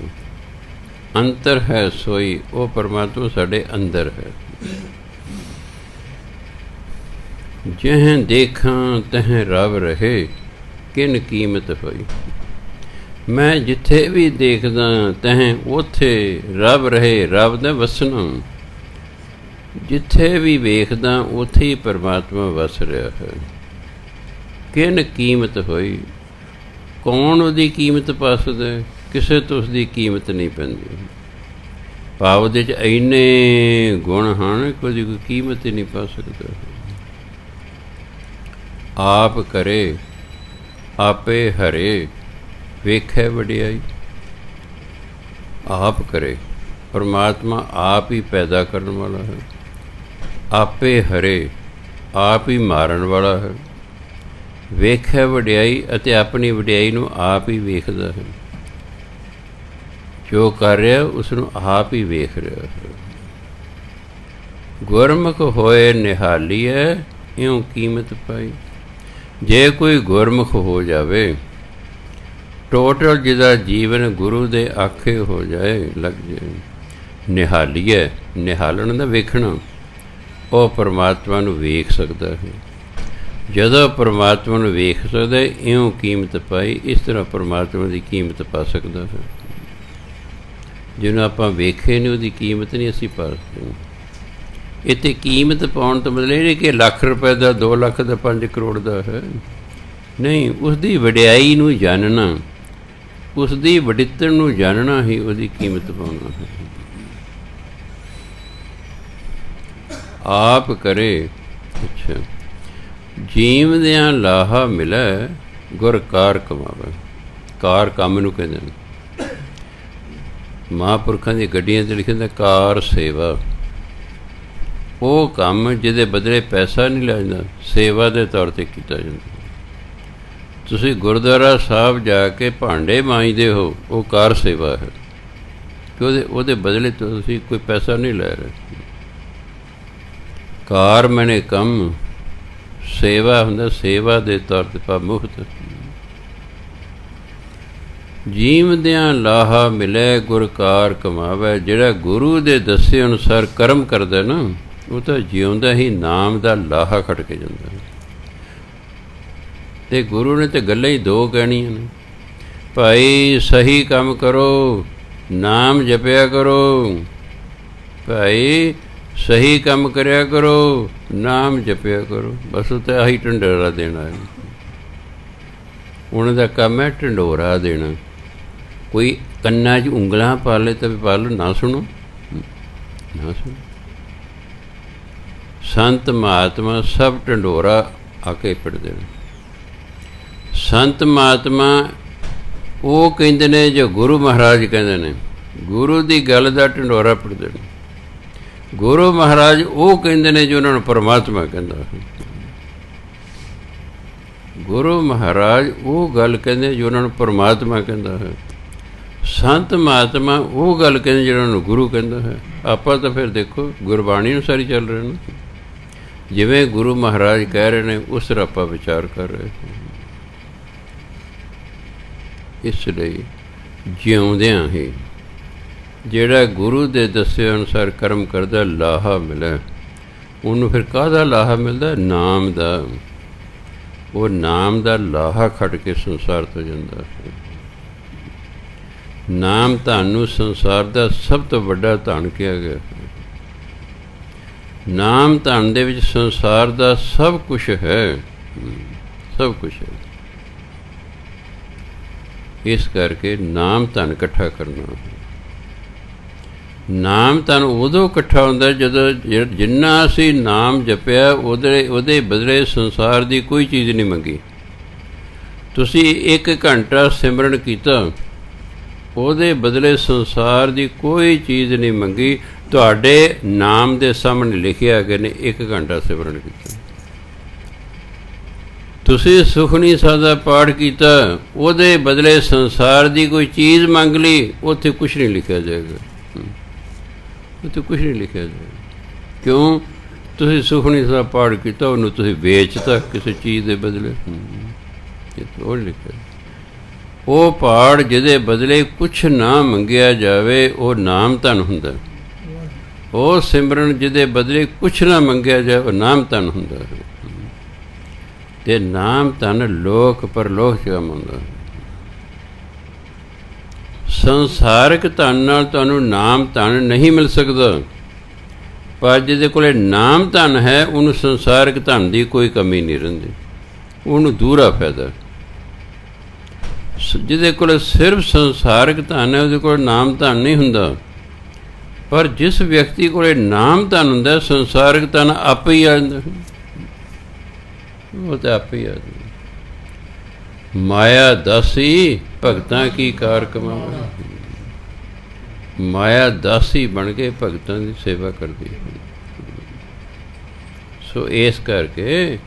ਅੰਤਰ ਹੈ ਸੋਈ, ਉਹ ਪਰਮਾਤਮਾ ਸਾਡੇ ਅੰਦਰ ਹੈ। ਜਿਹੇ ਦੇਖਾਂ ਤਹਿ ਰਬ ਰਹੇ, ਕਿਨ ਕੀਮਤ ਹੋਈ। ਮੈਂ ਜਿੱਥੇ ਵੀ ਦੇਖਦਾ ਤਹਿ ਉੱਥੇ ਰੱਬ ਰਹੇ, ਰੱਬ ਦਾ ਵਸਣਾ। ਜਿੱਥੇ ਵੀ ਵੇਖਦਾ ਉੱਥੇ ਹੀ ਪਰਮਾਤਮਾ ਵਸ ਰਿਹਾ ਹੈ। ਕਿਨ ਕੀਮਤ ਹੋਈ, ਕੌਣ ਉਹਦੀ ਕੀਮਤ ਪਾ ਸਕਦਾ? ਕਿਸੇ ਤੋਂ ਉਸਦੀ ਕੀਮਤ ਨਹੀਂ ਪੈਂਦੀ। ਭਾਵ ਉਹਦੇ 'ਚ ਇੰਨੇ ਗੁਣ ਹਨ ਕਿ ਉਹਦੀ ਕੋਈ ਕੀਮਤ ਹੀ ਨਹੀਂ ਪਾ ਸਕਦਾ। ਆਪ ਕਰੇ ਆਪੇ ਹਰੇ, ਵੇਖੇ ਵਡਿਆਈ। ਆਪ ਕਰੇ, ਪਰਮਾਤਮਾ ਆਪ ਹੀ ਪੈਦਾ ਕਰਨ ਵਾਲਾ ਹੈ। ਆਪੇ ਹਰੇ, ਆਪ ਹੀ ਮਾਰਨ ਵਾਲਾ ਹੈ। ਵੇਖੇ ਵਡਿਆਈ, ਅਤੇ ਆਪਣੀ ਵਡਿਆਈ ਨੂੰ ਆਪ ਹੀ ਵੇਖਦਾ ਹੈ। ਜੋ ਕਰ ਰਿਹਾ ਉਸ ਨੂੰ ਆਪ ਹੀ ਵੇਖ ਰਿਹਾ ਹੈ। ਗੁਰਮੁਖ ਹੋਏ ਨਿਹਾਲੀਐ, ਇਉਂ ਕੀਮਤ ਪਾਈ। ਜੇ ਕੋਈ ਗੁਰਮੁਖ ਹੋ ਜਾਵੇ, ਟੋਟਲ ਜਿਹਦਾ ਜੀਵਨ ਗੁਰੂ ਦੇ ਆਖੇ ਹੋ ਜਾਏ, ਲੱਗ ਜਾਏ। ਨਿਹਾਲੀਐ, ਨਿਹਾਲਣ ਦਾ ਵੇਖਣਾ। ਉਹ ਪਰਮਾਤਮਾ ਨੂੰ ਵੇਖ ਸਕਦਾ ਹੈ। ਜਦੋਂ ਪਰਮਾਤਮਾ ਨੂੰ ਵੇਖ ਸਕਦਾ, ਇਉਂ ਕੀਮਤ ਪਾਈ। ਇਸ ਤਰ੍ਹਾਂ ਪਰਮਾਤਮਾ ਦੀ ਕੀਮਤ ਪਾ ਸਕਦਾ ਹੈ। ਜਿਹਨੂੰ ਆਪਾਂ ਵੇਖੇ ਨਹੀਂ, ਉਹਦੀ ਕੀਮਤ ਨਹੀਂ ਅਸੀਂ ਪਾ ਸਕਦੇ। ਇੱਥੇ ਕੀਮਤ ਪਾਉਣ ਤੋਂ ਮਤਲਬ ਇਹ ਨਹੀਂ ਕਿ ਲੱਖ ਰੁਪਏ ਦਾ, 2 ਲੱਖ ਦਾ, 5 ਕਰੋੜ ਦਾ ਹੈ। ਨਹੀਂ, ਉਸਦੀ ਵਡਿਆਈ ਨੂੰ ਜਾਣਨਾ, ਉਸਦੀ ਵਡਿੱਤਣ ਨੂੰ ਜਾਣਨਾ ਹੀ ਉਹਦੀ ਕੀਮਤ ਪਾਉਣਾ ਹੈ। ਆਪ ਕਰੇ। ਅੱਛਾ, ਜੀਵਦਿਆਂ ਲਾਹਾ ਮਿਲੈ, ਗੁਰ ਕਾਰ ਕਮਾਵੇ। ਕਾਰ ਕੰਮ ਨੂੰ ਕਹਿੰਦੇ ਨੇ। ਮਹਾਂਪੁਰਖਾਂ ਦੀਆਂ ਗੱਡੀਆਂ 'ਤੇ ਲਿਖਿਆ ਹੁੰਦਾ ਕਾਰ ਸੇਵਾ। ਉਹ ਕੰਮ ਜਿਹਦੇ ਬਦਲੇ ਪੈਸਾ ਨਹੀਂ ਲਿਆ ਜਾਂਦਾ, ਸੇਵਾ ਦੇ ਤੌਰ 'ਤੇ ਕੀਤਾ ਜਾਂਦਾ। ਤੁਸੀਂ ਗੁਰਦੁਆਰਾ ਸਾਹਿਬ ਜਾ ਕੇ ਭਾਂਡੇ ਮਾਂਜਦੇ ਹੋ, ਉਹ ਕਾਰ ਸੇਵਾ ਹੈ ਕਿ ਉਹਦੇ ਬਦਲੇ ਤੁਸੀਂ ਕੋਈ ਪੈਸਾ ਨਹੀਂ ਲੈ ਰਹੇ। ਕਾਰ ਮੈਨੇ ਕੰਮ, ਸੇਵਾ ਹੁੰਦਾ, ਸੇਵਾ ਦੇ ਤੌਰ 'ਤੇ ਪਾ ਮੁਫਤ। ਜੀਵਦਿਆਂ ਲਾਹਾ ਮਿਲੇ, ਗੁਰ ਕਾਰ ਕਮਾਵੇ। ਜਿਹੜਾ ਗੁਰੂ ਦੇ ਦੱਸੇ ਅਨੁਸਾਰ ਕਰਮ ਕਰਦਾ ਨਾ, ਉਹ ਤਾਂ ਜਿਉਂਦਾ ਹੀ ਨਾਮ ਦਾ ਲਾਹਾ ਖੱਟ ਕੇ ਜਾਂਦਾ। ਅਤੇ ਗੁਰੂ ਨੇ ਤਾਂ ਗੱਲਾਂ ਹੀ 2 ਕਹਿਣੀਆਂ ਨੇ, ਭਾਈ ਸਹੀ ਕੰਮ ਕਰੋ, ਨਾਮ ਜਪਿਆ ਕਰੋ। ਭਾਈ ਸਹੀ ਕੰਮ ਕਰਿਆ ਕਰੋ, ਨਾਮ ਜਪਿਆ ਕਰੋ। ਬਸ ਉਹ ਤਾਂ ਆਹੀ ਢੰਡੋਰਾ ਦੇਣਾ ਹੈ। ਉਹਨਾਂ ਦਾ ਕੰਮ ਹੈ ਢੰਡੋਰਾ ਦੇਣਾ। ਕੋਈ ਕੰਨਾਂ 'ਚ ਉਂਗਲਾਂ ਪਾ ਲੇ ਤਾਂ ਵੀ ਪਾ ਲਓ, ਨਾ ਸੁਣੋ, ਨਾ ਸੁਣੋ। ਸੰਤ ਮਹਾਤਮਾ ਸਭ ਢੰਡੋਰਾ ਆ ਕੇ ਪੜ੍ਹਦੇ ਨੇ। ਸੰਤ ਮਹਾਤਮਾ ਉਹ ਕਹਿੰਦੇ ਨੇ ਜੋ ਗੁਰੂ ਮਹਾਰਾਜ ਕਹਿੰਦੇ ਨੇ, ਗੁਰੂ ਦੀ ਗੱਲ ਦਾ ਢੰਡੋਰਾ ਪੜ੍ਹਦੇ ਨੇ। ਗੁਰੂ ਮਹਾਰਾਜ ਉਹ ਕਹਿੰਦੇ ਨੇ ਜੋ ਉਹਨਾਂ ਨੂੰ ਪਰਮਾਤਮਾ ਕਹਿੰਦਾ ਹੈ। ਗੁਰੂ ਮਹਾਰਾਜ ਉਹ ਗੱਲ ਕਹਿੰਦੇ ਜੋ ਉਹਨਾਂ ਨੂੰ ਪਰਮਾਤਮਾ ਕਹਿੰਦਾ ਹੈ। ਸੰਤ ਮਹਾਤਮਾ ਉਹ ਗੱਲ ਕਹਿੰਦੇ ਜਿਹਨਾਂ ਨੂੰ ਗੁਰੂ ਕਹਿੰਦਾ ਹੈ। ਆਪਾਂ ਤਾਂ ਫਿਰ ਦੇਖੋ ਗੁਰਬਾਣੀ ਅਨੁਸਾਰ ਹੀ ਚੱਲ ਰਹੇ ਨੇ। ਜਿਵੇਂ ਗੁਰੂ ਮਹਾਰਾਜ ਕਹਿ ਰਹੇ ਨੇ, ਉਸ ਤਰ੍ਹਾਂ ਆਪਾਂ ਵਿਚਾਰ ਕਰ ਰਹੇ। ਇਸ ਲਈ ਜਿਉਂਦਿਆਂ ਹੀ ਜਿਹੜਾ ਗੁਰੂ ਦੇ ਦੱਸੇ ਅਨੁਸਾਰ ਕਰਮ ਕਰਦਾ, ਲਾਹਾ ਮਿਲੇ। ਉਹਨੂੰ ਫਿਰ ਕਾਹਦਾ ਲਾਹਾ ਮਿਲਦਾ? ਨਾਮ ਦਾ। ਉਹ ਨਾਮ ਦਾ ਲਾਹਾ ਖੱਟ ਕੇ ਸੰਸਾਰ ਤੋਂ ਜਾਂਦਾ ਹੈ। ਨਾਮ ਧਨ ਨੂੰ ਸੰਸਾਰ ਦਾ ਸਭ ਤੋਂ ਵੱਡਾ ਧਨ ਕਿਹਾ ਗਿਆ। ਨਾਮ ਧਨ ਦੇ ਵਿੱਚ ਸੰਸਾਰ ਦਾ ਸਭ ਕੁਛ ਹੈ, ਸਭ ਕੁਛ ਹੈ। ਇਸ ਕਰਕੇ ਨਾਮ ਧਨ ਇਕੱਠਾ ਕਰਨਾ। ਨਾਮ ਧਨ ਉਦੋਂ ਇਕੱਠਾ ਹੁੰਦਾ ਜਦੋਂ ਜਿੰਨਾ ਅਸੀਂ ਨਾਮ ਜਪਿਆ ਉਹਦੇ ਬਦਲੇ ਸੰਸਾਰ ਦੀ ਕੋਈ ਚੀਜ਼ ਨਹੀਂ ਮੰਗੀ। ਤੁਸੀਂ 1 ਘੰਟਾ ਸਿਮਰਨ ਕੀਤਾ, ਉਹਦੇ ਬਦਲੇ ਸੰਸਾਰ ਦੀ ਕੋਈ ਚੀਜ਼ ਨਹੀਂ ਮੰਗੀ। ਤੁਹਾਡੇ ਨਾਮ ਦੇ ਸਾਹਮਣੇ ਲਿਖਿਆ ਕਿ ਨੇ 1 ਘੰਟਾ ਸਿਮਰਨ ਕੀਤਾ। ਤੁਸੀਂ ਸੁਖਮਨੀ ਸਾਹਿਬ ਦਾ ਪਾਠ ਕੀਤਾ, ਉਹਦੇ ਬਦਲੇ ਸੰਸਾਰ ਦੀ ਕੋਈ ਚੀਜ਼ ਮੰਗ ਲਈ, ਉੱਥੇ ਕੁਛ ਨਹੀਂ ਲਿਖਿਆ ਜਾਏਗਾ। ਉੱਥੇ ਕੁਛ ਨਹੀਂ ਲਿਖਿਆ ਜਾਏਗਾ। ਕਿਉਂ? ਤੁਸੀਂ ਸੁਖਮਨੀ ਸਾਹਿਬ ਪਾਠ ਕੀਤਾ, ਉਹਨੂੰ ਤੁਸੀਂ ਵੇਚਤਾ ਕਿਸੇ ਚੀਜ਼ ਦੇ ਬਦਲੇ। ਉਹ ਲਿਖਿਆ, ਉਹ ਪਾਠ ਜਿਹਦੇ ਬਦਲੇ ਕੁਛ ਨਾ ਮੰਗਿਆ ਜਾਵੇ, ਉਹ ਨਾਮ ਧਨ ਹੁੰਦਾ। ਉਹ ਸਿਮਰਨ ਜਿਹਦੇ ਬਦਲੇ ਕੁਛ ਨਾ ਮੰਗਿਆ ਜਾਵੇ, ਉਹ ਨਾਮ ਧਨ ਹੁੰਦਾ। ਤੇ ਨਾਮ ਧਨ ਲੋਕ ਪਰਲੋਕ 'ਚ ਕੰਮ ਹੁੰਦਾ। ਸੰਸਾਰਿਕ ਧਨ ਨਾਲ ਤੁਹਾਨੂੰ ਨਾਮ ਧਨ ਨਹੀਂ ਮਿਲ ਸਕਦਾ, ਪਰ ਜਿਹਦੇ ਕੋਲ ਨਾਮ ਧਨ ਹੈ, ਉਹਨੂੰ ਸੰਸਾਰਿਕ ਧਨ ਦੀ ਕੋਈ ਕਮੀ ਨਹੀਂ ਰਹਿੰਦੀ, ਉਹਨੂੰ ਦੂਰਾ ਫਾਇਦਾ। ਜਿਹਦੇ ਕੋਲ ਸਿਰਫ ਸੰਸਾਰਿਕ ਧਨ ਹੈ, ਉਹਦੇ ਕੋਲ ਨਾਮ ਧਨ ਨਹੀਂ ਹੁੰਦਾ। ਪਰ ਜਿਸ ਵਿਅਕਤੀ ਕੋਲ ਨਾਮ ਧਨ ਹੁੰਦਾ, ਸੰਸਾਰਿਕ ਧਨ ਆਪੇ ਹੀ ਆ ਜਾਂਦਾ। ਉਹ ਤਾਂ ਆਪੇ ਹੀ ਆ ਜਾਂਦਾ। ਮਾਇਆ ਦਾਸੀ ਭਗਤਾਂ ਕੀ ਕਾਰ ਕਮਾਵੇ। ਮਾਇਆ ਦਾਸੀ ਬਣ ਕੇ ਭਗਤਾਂ ਦੀ ਸੇਵਾ ਕਰਦੀ। ਸੋ ਇਸ ਕਰਕੇ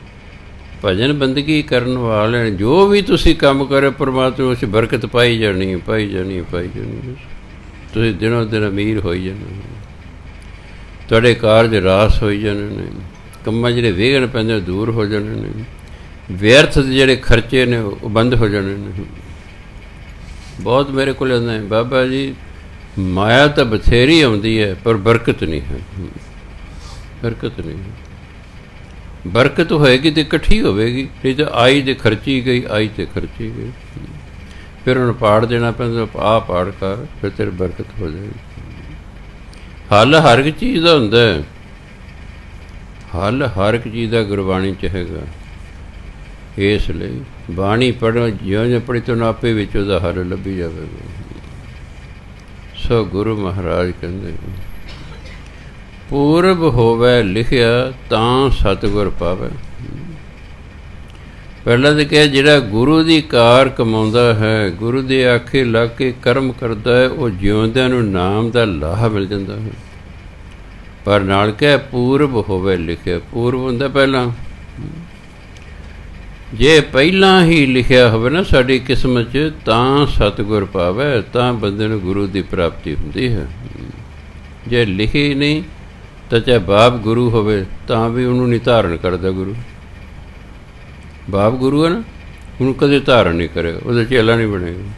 ਭਜਨ ਬੰਦਗੀ ਕਰਨ ਵਾਲੇ ਜੋ ਵੀ ਤੁਸੀਂ ਕੰਮ ਕਰੇ, ਪਰਮਾਤਮਾ ਉਸ ਬਰਕਤ ਪਾਈ ਜਾਣੀ, ਪਾਈ ਜਾਣੀ, ਪਾਈ ਜਾਣੀ। ਤੁਸੀਂ ਦਿਨੋਂ ਦਿਨ ਅਮੀਰ ਹੋਈ ਜਾਣਾ, ਤੁਹਾਡੇ ਕਾਰਜ ਰਾਸ ਹੋਈ ਜਾਣੇ ਨੇ, ਕੰਮਾਂ ਜਿਹੜੇ ਵਿਘਨ ਪੈਂਦੇ ਦੂਰ ਹੋ ਜਾਣੇ ਨੇ, ਵਿਅਰਥ ਦੇ ਜਿਹੜੇ ਖਰਚੇ ਨੇ ਉਹ ਬੰਦ ਹੋ ਜਾਣੇ ਨੇ। ਬਹੁਤ ਮੇਰੇ ਕੋਲ ਆਉਂਦਾ, ਬਾਬਾ ਜੀ ਮਾਇਆ ਤਾਂ ਬਥੇਰੀ ਆਉਂਦੀ ਹੈ, ਪਰ ਬਰਕਤ ਨਹੀਂ ਹੈ। ਬਰਕਤ ਨਹੀਂ ਹੈ। ਬਰਕਤ ਹੋਏਗੀ ਤਾਂ ਇਕੱਠੀ ਹੋਵੇਗੀ, ਨਹੀਂ ਤਾਂ ਆਈ ਤੇ ਖਰਚੀ ਗਈ, ਆਈ ਤੇ ਖਰਚੀ ਗਈ। ਫਿਰ ਉਹਨੂੰ ਪਾੜ ਦੇਣਾ ਪੈਂਦਾ, ਆਹ ਪਾੜ ਕਰ, ਫਿਰ ਤੇਰੀ ਬਰਕਤ ਹੋ ਜਾਏਗੀ। ਹੱਲ ਹਰ ਇੱਕ ਚੀਜ਼ ਦਾ ਹੁੰਦਾ, ਹੱਲ ਹਰ ਇੱਕ ਚੀਜ਼ ਦਾ ਗੁਰਬਾਣੀ 'ਚ ਹੈਗਾ। ਇਸ ਲਈ ਬਾਣੀ ਪੜ੍ਹੋ, ਜਿਉਂ ਪੜ੍ਹੀ ਤੁਹਾਨੂੰ ਆਪੇ ਵਿੱਚ ਉਹਦਾ ਹੱਲ ਲੱਭੀ ਜਾਵੇਗਾ। ਸੋ ਗੁਰੂ ਮਹਾਰਾਜ ਕਹਿੰਦੇ, ਪੂਰਬ ਹੋਵੇ ਲਿਖਿਆ ਤਾਂ ਸਤਿਗੁਰ ਪਾਵੇ। ਪਹਿਲਾਂ ਤਾਂ ਕਿਹਾ ਜਿਹੜਾ ਗੁਰੂ ਦੀ ਕਾਰ ਕਮਾਉਂਦਾ ਹੈ, ਗੁਰੂ ਦੇ ਆਖੇ ਲੱਗ ਕੇ ਕਰਮ ਕਰਦਾ ਹੈ, ਉਹ ਜਿਉਂਦਿਆਂ ਨੂੰ ਨਾਮ ਦਾ ਲਾਹਾ ਮਿਲ ਜਾਂਦਾ ਹੈ। ਪਰ ਨਾਲ ਕਿਹਾ ਪੂਰਬ ਹੋਵੇ ਲਿਖਿਆ, ਪੂਰਬ ਹੁੰਦਾ ਪਹਿਲਾਂ। ਜੇ ਪਹਿਲਾਂ ਹੀ ਲਿਖਿਆ ਹੋਵੇ ਨਾ ਸਾਡੀ ਕਿਸਮਤ 'ਚ, ਤਾਂ ਸਤਿਗੁਰ ਪਾਵੇ, ਤਾਂ ਬੰਦੇ ਨੂੰ ਗੁਰੂ ਦੀ ਪ੍ਰਾਪਤੀ ਹੁੰਦੀ ਹੈ। ਜੇ ਲਿਖੀ ਨਹੀਂ ਤਾਂ ਚਾਹੇ ਬਾਪ ਗੁਰੂ ਹੋਵੇ ਤਾਂ ਵੀ ਉਹਨੂੰ ਨਹੀਂ ਧਾਰਨ ਕਰਦਾ ਗੁਰੂ। ਬਾਪ ਗੁਰੂ ਹੈ ਨਾ, ਉਹਨੂੰ ਕਦੇ ਧਾਰਨ ਨਹੀਂ ਕਰੇਗਾ, ਉਹਦਾ ਚੇਲਾ ਨਹੀਂ ਬਣੇਗਾ।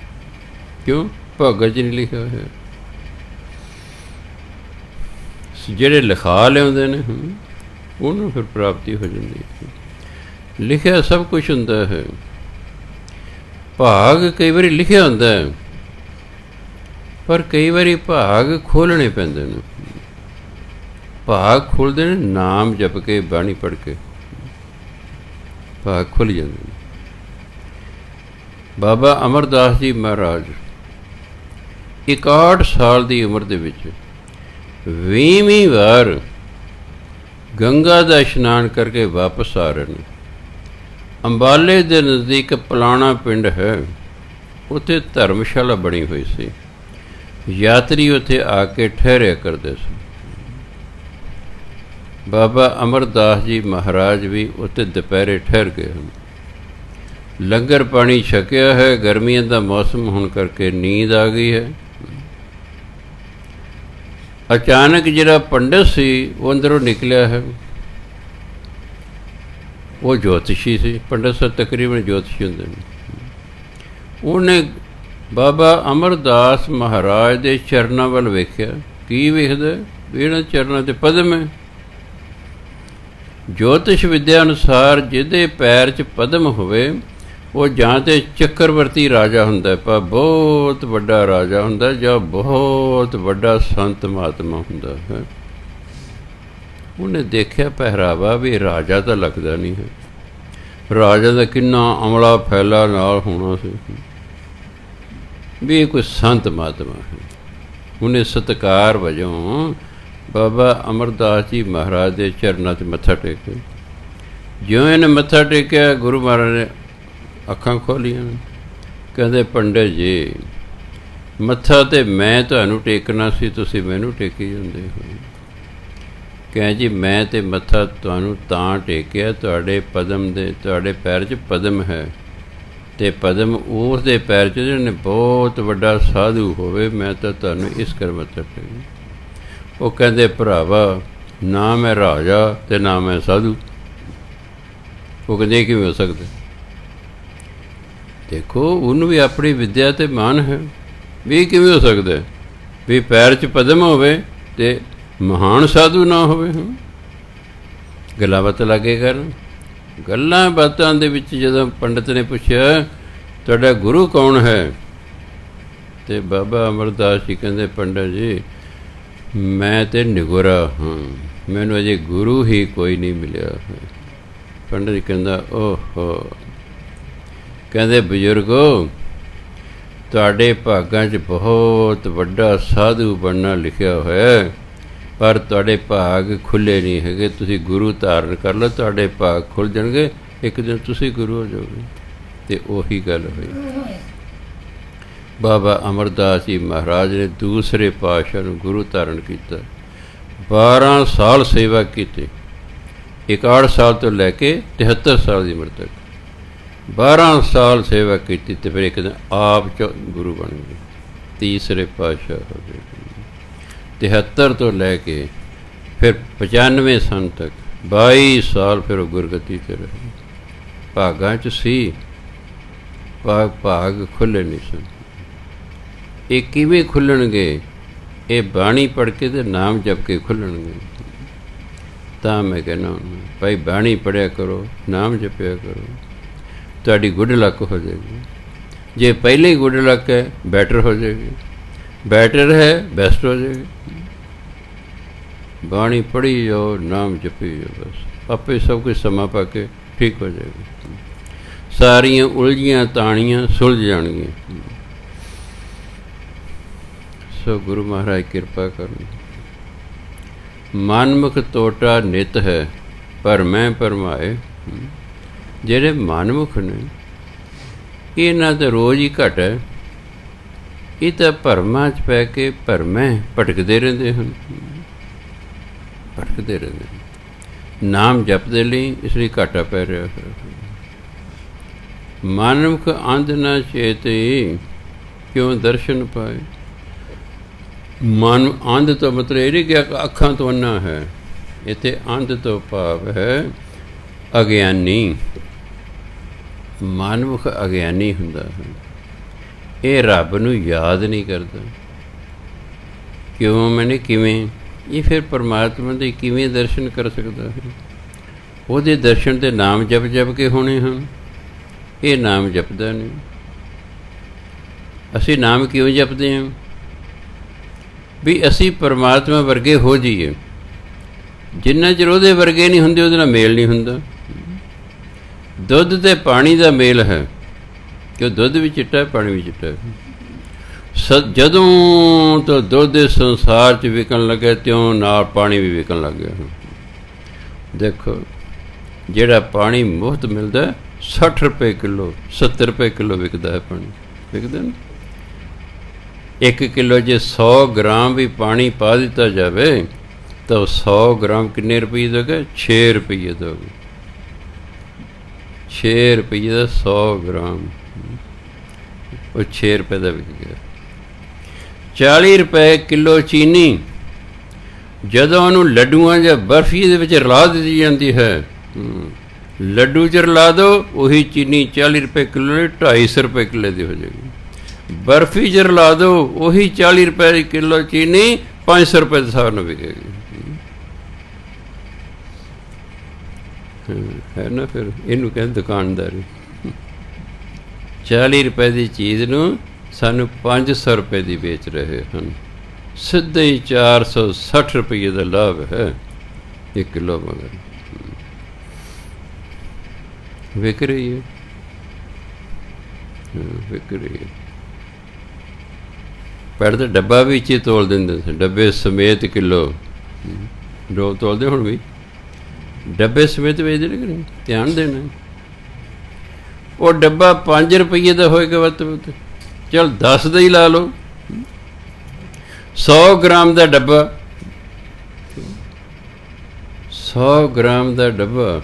ਕਿਉਂ? ਭਾਗਾਂ 'ਚ ਨਹੀਂ ਲਿਖਿਆ ਹੋਇਆ। ਜਿਹੜੇ ਲਿਖਾ ਲਿਆਉਂਦੇ ਨੇ ਉਹਨੂੰ ਫਿਰ ਪ੍ਰਾਪਤੀ ਹੋ ਜਾਂਦੀ ਹੈ। ਲਿਖਿਆ ਸਭ ਕੁਛ ਹੁੰਦਾ ਹੈ। ਭਾਗ ਕਈ ਵਾਰੀ ਲਿਖਿਆ ਹੁੰਦਾ ਹੈ, ਪਰ ਕਈ ਵਾਰੀ ਭਾਗ ਖੋਲ੍ਹਣੇ ਪੈਂਦੇ ਨੇ। ਭਾਗ ਖੁੱਲ੍ਹਦੇ ਨੇ ਨਾਮ ਜਪ ਕੇ, ਬਾਣੀ ਪੜ੍ਹ ਕੇ ਭਾਗ ਖੁੱਲ੍ਹ ਜਾਂਦੇ ਨੇ। ਬਾਬਾ ਅਮਰਦਾਸ ਜੀ ਮਹਾਰਾਜ 61 ਸਾਲ ਦੀ ਉਮਰ ਦੇ ਵਿੱਚ 20ਵੀਂ ਵਾਰ ਗੰਗਾ ਦਾ ਇਸ਼ਨਾਨ ਕਰਕੇ ਵਾਪਸ ਆ ਰਹੇ ਨੇ। ਅੰਬਾਲੇ ਦੇ ਨਜ਼ਦੀਕ ਪਲਾਣਾ ਪਿੰਡ ਹੈ, ਉੱਥੇ ਧਰਮਸ਼ਾਲਾ ਬਣੀ ਹੋਈ ਸੀ। ਯਾਤਰੀ ਉੱਥੇ ਆ ਕੇ ਠਹਿਰਿਆ ਕਰਦੇ ਸੀ। ਬਾਬਾ ਅਮਰਦਾਸ ਜੀ ਮਹਾਰਾਜ ਵੀ ਉੱਥੇ ਦੁਪਹਿਰੇ ਠਹਿਰ ਗਏ ਹਨ। ਲੰਗਰ ਪਾਣੀ ਛਕਿਆ ਹੈ। ਗਰਮੀਆਂ ਦਾ ਮੌਸਮ ਹੋਣ ਕਰਕੇ ਨੀਂਦ ਆ ਗਈ ਹੈ। ਅਚਾਨਕ ਜਿਹੜਾ ਪੰਡਤ ਸੀ ਉਹ ਅੰਦਰੋਂ ਨਿਕਲਿਆ ਹੈ। ਉਹ ਜੋਤਿਸ਼ੀ ਸੀ। ਪੰਡਤ ਸਾਹਿਬ ਤਕਰੀਬਨ ਜੋਤਿਸ਼ੀ ਹੁੰਦੇ ਨੇ। ਉਹਨੇ ਬਾਬਾ ਅਮਰਦਾਸ ਮਹਾਰਾਜ ਦੇ ਚਰਨਾਂ ਵੱਲ ਵੇਖਿਆ। ਕੀ ਵੇਖਦਾ? ਇਹਨਾਂ ਚਰਨਾਂ 'ਤੇ ਪਦਮ ਹੈ। ਜੋਤਿਸ਼ ਵਿਦਿਆ ਅਨੁਸਾਰ ਜਿਹਦੇ ਪੈਰ 'ਚ ਪਦਮ ਹੋਵੇ ਉਹ ਜਾਂ ਤਾਂ ਚੱਕਰਵਰਤੀ ਰਾਜਾ ਹੁੰਦਾ, ਪਰ ਬਹੁਤ ਵੱਡਾ ਰਾਜਾ ਹੁੰਦਾ, ਜਾਂ ਬਹੁਤ ਵੱਡਾ ਸੰਤ ਮਹਾਤਮਾ ਹੁੰਦਾ ਹੈ। ਉਹਨੇ ਦੇਖਿਆ ਪਹਿਰਾਵਾ ਵੀ ਰਾਜਾ ਤਾਂ ਲੱਗਦਾ ਨਹੀਂ ਹੈ। ਰਾਜਾ ਦਾ ਕਿੰਨਾ ਅਮਲਾ ਫੈਲਾ ਨਾਲ ਹੋਣਾ ਸੀ ਵੀ ਇਹ ਕੋਈ ਸੰਤ ਮਹਾਤਮਾ ਹੈ। ਉਹਨੇ ਸਤਿਕਾਰ ਵਜੋਂ ਬਾਬਾ ਅਮਰਦਾਸ ਜੀ ਮਹਾਰਾਜ ਦੇ ਚਰਨਾਂ 'ਤੇ ਮੱਥਾ ਟੇਕਿਆ। ਜਿਉਂ ਇਹਨੇ ਮੱਥਾ ਟੇਕਿਆ, ਗੁਰੂ ਮਹਾਰਾਜ ਨੇ ਅੱਖਾਂ ਖੋਲ੍ਹੀਆਂ। ਕਹਿੰਦੇ, ਪੰਡਿਤ ਜੀ ਮੱਥਾ ਤਾਂ ਮੈਂ ਤੁਹਾਨੂੰ ਟੇਕਣਾ ਸੀ, ਤੁਸੀਂ ਮੈਨੂੰ ਟੇਕੀ ਜਾਂਦੇ ਹੋ। ਕਹਿ ਜੀ ਮੈਂ ਤਾਂ ਮੱਥਾ ਤੁਹਾਨੂੰ ਤਾਂ ਟੇਕਿਆ, ਤੁਹਾਡੇ ਪਦਮ ਦੇ, ਤੁਹਾਡੇ ਪੈਰ 'ਚ ਪਦਮ ਹੈ, ਅਤੇ ਪਦਮ ਉਸ ਦੇ ਪੈਰ 'ਚ ਜਿਹਨੇ ਬਹੁਤ ਵੱਡਾ ਸਾਧੂ ਹੋਵੇ, ਮੈਂ ਤਾਂ ਤੁਹਾਨੂੰ ਇਸ ਕਰ ਮੱਥਾ ਟੇਕਿਆ। ਉਹ ਕਹਿੰਦੇ, ਭਰਾਵਾ ਨਾ ਮੈਂ ਰਾਜਾ ਅਤੇ ਨਾ ਮੈਂ ਸਾਧੂ। ਉਹ ਕਹਿੰਦੇ ਕਿਵੇਂ ਹੋ ਸਕਦਾ? ਦੇਖੋ ਉਹਨੂੰ ਵੀ ਆਪਣੀ ਵਿੱਦਿਆ 'ਤੇ ਮਾਣ ਹੈ ਵੀ ਕਿਵੇਂ ਹੋ ਸਕਦਾ ਵੀ ਪੈਰ 'ਚ ਪਦਮ ਹੋਵੇ ਅਤੇ ਮਹਾਨ ਸਾਧੂ ਨਾ ਹੋਵੇ। ਗੱਲਾਂ ਬਾਤਾਂ ਲੱਗੇ ਕਰਨ। ਗੱਲਾਂ ਬਾਤਾਂ ਦੇ ਵਿੱਚ ਜਦੋਂ ਪੰਡਤ ਨੇ ਪੁੱਛਿਆ ਤੁਹਾਡਾ ਗੁਰੂ ਕੌਣ ਹੈ, ਅਤੇ ਬਾਬਾ ਅਮਰਦਾਸ ਜੀ ਕਹਿੰਦੇ ਪੰਡਤ ਜੀ ਮੈਂ ਤਾਂ ਨਿਗੋਰਾ ਹਾਂ, ਮੈਨੂੰ ਅਜੇ ਗੁਰੂ ਹੀ ਕੋਈ ਨਹੀਂ ਮਿਲਿਆ ਹੈ। ਪੰਡਤ ਜੀ ਕਹਿੰਦਾ ਓਹੋ, ਕਹਿੰਦੇ ਬਜ਼ੁਰਗੋ ਤੁਹਾਡੇ ਭਾਗਾਂ 'ਚ ਬਹੁਤ ਵੱਡਾ ਸਾਧੂ ਬਣਨਾ ਲਿਖਿਆ ਹੋਇਆ, ਪਰ ਤੁਹਾਡੇ ਭਾਗ ਖੁੱਲ੍ਹੇ ਨਹੀਂ ਹੈਗੇ। ਤੁਸੀਂ ਗੁਰੂ ਧਾਰਨ ਕਰ ਲਓ, ਤੁਹਾਡੇ ਭਾਗ ਖੁੱਲ੍ਹ ਜਾਣਗੇ, ਇੱਕ ਦਿਨ ਤੁਸੀਂ ਗੁਰੂ ਹੋ ਜਾਓਗੇ। ਅਤੇ ਉਹੀ ਗੱਲ ਹੋਈ। ਬਾਬਾ ਅਮਰਦਾਸ ਜੀ ਮਹਾਰਾਜ ਨੇ ਦੂਸਰੇ ਪਾਤਸ਼ਾਹ ਨੂੰ ਗੁਰੂ ਧਾਰਨ ਕੀਤਾ। 12 ਸਾਲ ਸੇਵਾ ਕੀਤੀ, 61 ਸਾਲ ਤੋਂ ਲੈ ਕੇ 73 ਸਾਲ ਦੀ ਉਮਰ ਤੱਕ 12 ਸਾਲ ਸੇਵਾ ਕੀਤੀ, ਅਤੇ ਫਿਰ ਇੱਕ ਦਿਨ ਆਪ ਗੁਰੂ ਬਣ ਗਏ, ਤੀਸਰੇ ਪਾਤਸ਼ਾਹ ਹੋ ਗਏ। 73 ਤੋਂ ਲੈ ਕੇ ਫਿਰ 95 ਸਾਲ ਤੱਕ 22 ਸਾਲ ਫਿਰ ਉਹ ਗੁਰਗੱਦੀ 'ਤੇ ਰਹੇ। ਭਾਗਾਂ 'ਚ ਸੀ, ਭਾਗ ਖੁੱਲ੍ਹੇ ਨਹੀਂ ਸਨ। ਇਹ ਕਿਵੇਂ ਖੁੱਲ੍ਹਣਗੇ? ਇਹ ਬਾਣੀ ਪੜ੍ਹ ਕੇ ਅਤੇ ਨਾਮ ਜਪ ਕੇ ਖੁੱਲ੍ਹਣਗੇ। ਤਾਂ ਮੈਂ ਕਹਿੰਦਾ ਭਾਈ ਬਾਣੀ ਪੜ੍ਹਿਆ ਕਰੋ, ਨਾਮ ਜਪਿਆ ਕਰੋ, ਤੁਹਾਡੀ ਗੁੱਡ ਲੱਕ ਹੋ ਜਾਏਗੀ। ਜੇ ਪਹਿਲੇ ਹੀ ਗੁੱਡ ਲੱਕ ਹੈ ਬੈਟਰ ਹੋ ਜਾਏਗੀ, ਬੈਟਰ ਹੈ ਬੈਸਟ ਹੋ ਜਾਏਗੀ। ਬਾਣੀ ਪੜ੍ਹੀ ਜਾਓ, ਨਾਮ ਜਪੀ ਜਾਓ, ਬਸ ਆਪੇ ਸਭ ਕੁਝ ਸਮਾਂ ਪਾ ਕੇ ਠੀਕ ਹੋ ਜਾਏਗਾ। ਸਾਰੀਆਂ ਉਲਝੀਆਂ ਤਾਣੀਆਂ ਸੁਲਝ ਜਾਣਗੀਆਂ। ਸੋ ਗੁਰੂ ਮਹਾਰਾਜ ਕਿਰਪਾ ਕਰਨ। ਮਨਮੁਖ ਤੋਟਾ ਨਿਤ ਹੈ ਪਰ ਮੈਂ ਭਰਮਾਏ। ਜਿਹੜੇ ਮਨਮੁਖ ਨੇ ਇਹਨਾਂ ਤਾਂ ਰੋਜ਼ ਹੀ ਘਟ ਹੈ, ਇਹ ਤਾਂ ਭਰਮਾਂ 'ਚ ਪੈ ਕੇ ਭਰਮੈਂ ਭਟਕਦੇ ਰਹਿੰਦੇ ਹਨ, ਭਟਕਦੇ ਰਹਿੰਦੇ ਹਨ। ਨਾਮ ਜਪਦੇ ਲਈ ਇਸ ਲਈ ਘਾਟਾ ਪੈ ਰਿਹਾ ਹੈ। ਮਨਮੁਖ ਅੰਧ ਨਾ ਚੇਤੇ ਕਿਉਂ ਦਰਸ਼ਨ ਪਾਏ। ਮਨ ਅੰਧ ਤੋਂ ਮਤਲਬ ਇਹ ਨਹੀਂ ਕਿ ਅੱਖਾਂ ਤੋਂ ਅੰਨਾ ਹੈ, ਇੱਥੇ ਅੰਧ ਤੋਂ ਭਾਵ ਹੈ ਅਗਿਆਨੀ। ਮਨਮੁਖ ਅਗਿਆਨੀ ਹੁੰਦਾ ਹੈ, ਇਹ ਰੱਬ ਨੂੰ ਯਾਦ ਨਹੀਂ ਕਰਦਾ। ਕਿਉਂ ਮੈਨੇ ਕਿਵੇਂ? ਇਹ ਫਿਰ ਪਰਮਾਤਮਾ ਦੇ ਕਿਵੇਂ ਦਰਸ਼ਨ ਕਰ ਸਕਦਾ ਹੈ? ਉਹਦੇ ਦਰਸ਼ਨ ਤੇ ਨਾਮ ਜਪ ਜਪ ਕੇ ਹੋਣੇ ਹਨ। ਇਹ ਨਾਮ ਜਪਦਾ ਨਹੀਂ। ਅਸੀਂ ਨਾਮ ਕਿਉਂ ਜਪਦੇ ਹਾਂ? ਵੀ ਅਸੀਂ ਪਰਮਾਤਮਾ ਵਰਗੇ ਹੋ ਜਾਈਏ। ਜਿੰਨਾ ਚਿਰ ਉਹਦੇ ਵਰਗੇ ਨਹੀਂ ਹੁੰਦੇ ਉਹਦੇ ਨਾਲ ਮੇਲ ਨਹੀਂ ਹੁੰਦਾ। ਦੁੱਧ ਅਤੇ ਪਾਣੀ ਦਾ ਮੇਲ ਹੈ, ਕਿ ਦੁੱਧ ਵੀ ਚਿੱਟਾ ਪਾਣੀ ਵੀ ਚਿੱਟਾ। ਜਦੋਂ ਤੋਂ ਦੁੱਧ ਦੇ ਸੰਸਾਰ 'ਚ ਵਿਕਣ ਲੱਗਾ ਤਿਉਂ ਨਾਲ ਪਾਣੀ ਵੀ ਵਿਕਣ ਲੱਗ ਗਿਆ। ਦੇਖੋ ਜਿਹੜਾ ਪਾਣੀ ਮੁਫਤ ਮਿਲਦਾ 60 ਰੁਪਏ ਕਿਲੋ 70 ਰੁਪਏ ਕਿਲੋ ਵਿਕਦਾ ਹੈ ਪਾਣੀ, ਵਿਕਦਾ ਨਾ। 1 ਕਿਲੋ ਜੇ 100 ਗ੍ਰਾਮ ਵੀ ਪਾਣੀ ਪਾ ਦਿੱਤਾ ਜਾਵੇ ਤਾਂ 100 ਗ੍ਰਾਮ ਕਿੰਨੇ ਰੁਪਏ ਦੋਗੇ? 6 ਰੁਪਏ ਦੋਗੇ। 6 ਰੁਪਏ ਦਾ 100 ਗ੍ਰਾਮ, ਉਹ 6 ਰੁਪਏ ਦਾ ਵਿਕ ਗਿਆ। 40 ਰੁਪਏ ਕਿਲੋ ਚੀਨੀ ਜਦੋਂ ਉਹਨੂੰ ਲੱਡੂਆਂ ਜਾਂ ਬਰਫੀ ਦੇ ਵਿੱਚ ਰਲਾ ਦਿੱਤੀ ਜਾਂਦੀ ਹੈ, ਲੱਡੂ 'ਚ ਰਲਾ ਦਿਓ, ਉਹੀ ਚੀਨੀ 40 ਰੁਪਏ ਕਿਲੋ ਨਹੀਂ 250 ਰੁਪਏ ਕਿੱਲੇ ਦੀ ਹੋ ਜਾਏਗੀ। ਬਰਫੀ 'ਚ ਰਲਾ ਦਿਓ, ਉਹੀ 40 ਰੁਪਏ ਕਿਲੋ ਚੀਨੀ 500 ਰੁਪਏ ਦੇ ਹਿਸਾਬ ਨਾਲ ਵਿਕੇਗੀ। ਹੈ ਨਾ? ਫਿਰ ਇਹਨੂੰ ਕਹਿੰਦੇ ਦੁਕਾਨਦਾਰੀ। 40 ਰੁਪਏ ਦੀ ਚੀਜ਼ ਨੂੰ ਸਾਨੂੰ 500 ਰੁਪਏ ਦੀ ਵੇਚ ਰਹੇ ਹਨ। ਸਿੱਧੇ ਹੀ 460 ਰੁਪਏ ਦਾ ਲਾਭ ਹੈ 1 ਕਿਲੋ ਮਗਰ ਵਿਕ ਰਹੀ ਹੈ, ਵਿਕ ਰਹੀ ਹੈ। ਪਹਿਲਾਂ ਤਾਂ ਡੱਬਾ ਵੀ 'ਚ ਤੋਲ ਦਿੰਦੇ ਸੀ, ਡੱਬੇ ਸਮੇਤ ਕਿਲੋ ਡੋ ਤੋਲਦੇ, ਹੁਣ ਵੀ ਡੱਬੇ ਸਮੇਤ ਵੇਚਦੇ ਨੇ ਕਿ ਨਹੀਂ? ਧਿਆਨ ਦੇਣਾ। ਉਹ ਡੱਬਾ 5 ਰੁਪਏ ਦਾ ਹੋਏਗਾ ਵੱਧ ਤੋਂ ਵੱਧ, ਚਲ 10 ਦਾ ਹੀ ਲਾ ਲਓ। 100 ਗ੍ਰਾਮ ਦਾ ਡੱਬਾ, 100 ਗ੍ਰਾਮ ਦਾ ਡੱਬਾ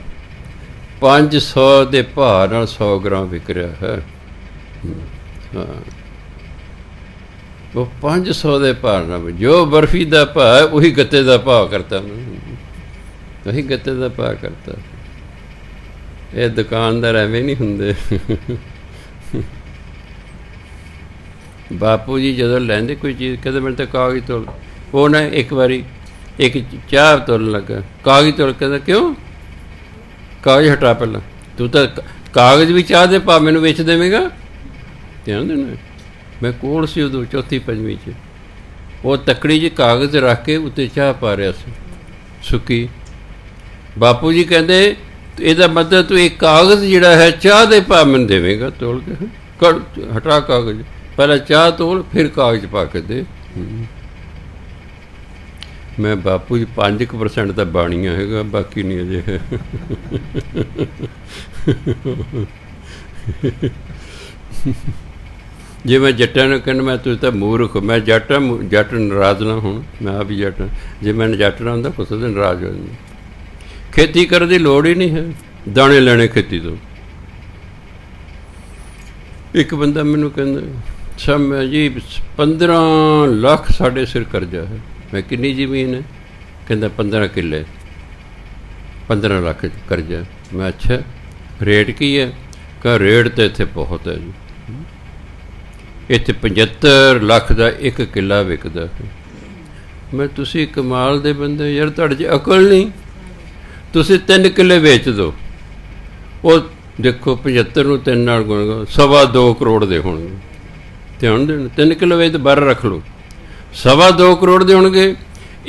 500 ਦੇ ਭਾਅ ਨਾਲ 100 ਗ੍ਰਾਮ ਵਿਕ ਰਿਹਾ ਹੈ। ਹਾਂ, ਉਹ 500 ਦੇ ਭਾਅ ਨਾਲ, ਜੋ ਬਰਫੀ ਦਾ ਭਾਅ ਉਹੀ ਗੱਤੇ ਦਾ ਭਾਅ ਕਰਤਾ। ਅਸੀਂ ਗੱਤੇ ਦਾ ਪਾ ਕਰਤਾ। ਇਹ ਦੁਕਾਨਦਾਰ ਐਵੇਂ ਨਹੀਂ ਹੁੰਦੇ। ਬਾਪੂ ਜੀ ਜਦੋਂ ਲੈਂਦੇ ਕੋਈ ਚੀਜ਼ ਕਹਿੰਦੇ ਮੈਨੂੰ ਤਾਂ ਕਾਗਜ਼ ਤੋਲ। ਉਹ ਨਾ ਇੱਕ ਵਾਰੀ ਇੱਕ ਚਾਹ ਤੋਲਣ ਲੱਗਾ, ਕਾਗਜ਼ ਤੋਲ। ਕਹਿੰਦਾ ਕਿਉਂ? ਕਾਗਜ਼ ਹਟਾ ਪਹਿਲਾਂ, ਤੂੰ ਤਾਂ ਕਾਗਜ਼ ਵੀ ਚਾਹ ਦੇ ਪਾ ਮੈਨੂੰ ਵੇਚ ਦੇਵੇਂਗਾ। ਧਿਆਨ ਦੇਣਾ, ਮੈਂ ਕੋਲ ਸੀ ਉਦੋਂ ਚੌਥੀ ਪੰਜਵੀਂ 'ਚ। ਉਹ ਤੱਕੜੀ 'ਚ ਕਾਗਜ਼ ਰੱਖ ਕੇ ਉੱਤੇ ਚਾਹ ਪਾ ਰਿਹਾ ਸੀ ਸੁੱਕੀ। ਬਾਪੂ ਜੀ ਕਹਿੰਦੇ ਇਹਦਾ ਮਤਲਬ ਤੂੰ ਇਹ ਕਾਗਜ਼ ਜਿਹੜਾ ਹੈ ਚਾਹ ਦੇ ਭਾਅ ਮੈਨੂੰ ਦੇਵੇਂਗਾ ਤੋਲ ਕੇ। ਹਟਾ ਕਾਗਜ਼, ਪਹਿਲਾਂ ਚਾਹ ਤੋਲ ਫਿਰ ਕਾਗਜ਼ ਪਾ ਕੇ ਦੇ। ਮੈਂ ਬਾਪੂ ਜੀ 5% ਤਾਂ ਬਾਣੀਆਂ ਹੈਗਾ, ਬਾਕੀ ਨਹੀਂ ਅਜੇ। ਜੇ ਮੈਂ ਜੱਟਾਂ ਨੂੰ ਕਹਿੰਦਾ ਮੈਂ ਤੂੰ ਤਾਂ ਮੂਰਖ, ਮੈਂ ਜੱਟ ਨਾਰਾਜ਼ ਨਾ ਹੁਣ, ਮੈਂ ਆਪ ਹੀ ਜੱਟ। ਜੇ ਮੈਨੂੰ ਜੱਟ ਨਾ ਹੁੰਦਾ ਕੁਛ ਦਿਨ ਨਾਰਾਜ਼ ਹੋ ਜਾਂਦਾ। ਖੇਤੀ ਕਰਨ ਦੀ ਲੋੜ ਹੀ ਨਹੀਂ ਹੈ, ਦਾਣੇ ਲੈਣੇ ਖੇਤੀ ਤੋਂ। ਇੱਕ ਬੰਦਾ ਮੈਨੂੰ ਕਹਿੰਦਾ ਸਮ ਜੀ 15 ਲੱਖ ਸਾਡੇ ਸਿਰ ਕਰਜ਼ਾ ਹੈ। ਮੈਂ ਕਿੰਨੀ ਜ਼ਮੀਨ ਹੈ? ਕਹਿੰਦਾ 15 ਕਿੱਲੇ, 15 ਲੱਖ ਕਰਜ਼ਾ। ਮੈਂ ਅੱਛਾ ਰੇਟ ਕੀ ਹੈ? ਕਹ ਰੇਟ ਤਾਂ ਇੱਥੇ ਬਹੁਤ ਹੈ ਜੀ, ਇੱਥੇ 75 ਲੱਖ ਦਾ ਇੱਕ ਕਿੱਲਾ ਵਿਕਦਾ ਹੈ। ਮੈਂ ਤੁਸੀਂ ਕਮਾਲ ਦੇ ਬੰਦੇ ਯਾਰ, ਤੁਹਾਡੇ 'ਚ ਅਕਲ ਨਹੀਂ। ਤੁਸੀਂ 3 ਕਿੱਲੇ ਵੇਚ ਦਿਓ। ਉਹ ਦੇਖੋ 75 ਨੂੰ 3 ਨਾਲ ਗੁਣ 2.25 ਕਰੋੜ ਦੇ ਹੋਣਗੇ। ਧਿਆਨ ਦੇਣ, 3 ਕਿੱਲੇ ਵੇਚ 12 ਰੱਖ ਲਓ, 2.25 ਕਰੋੜ ਦੇ ਹੋਣਗੇ।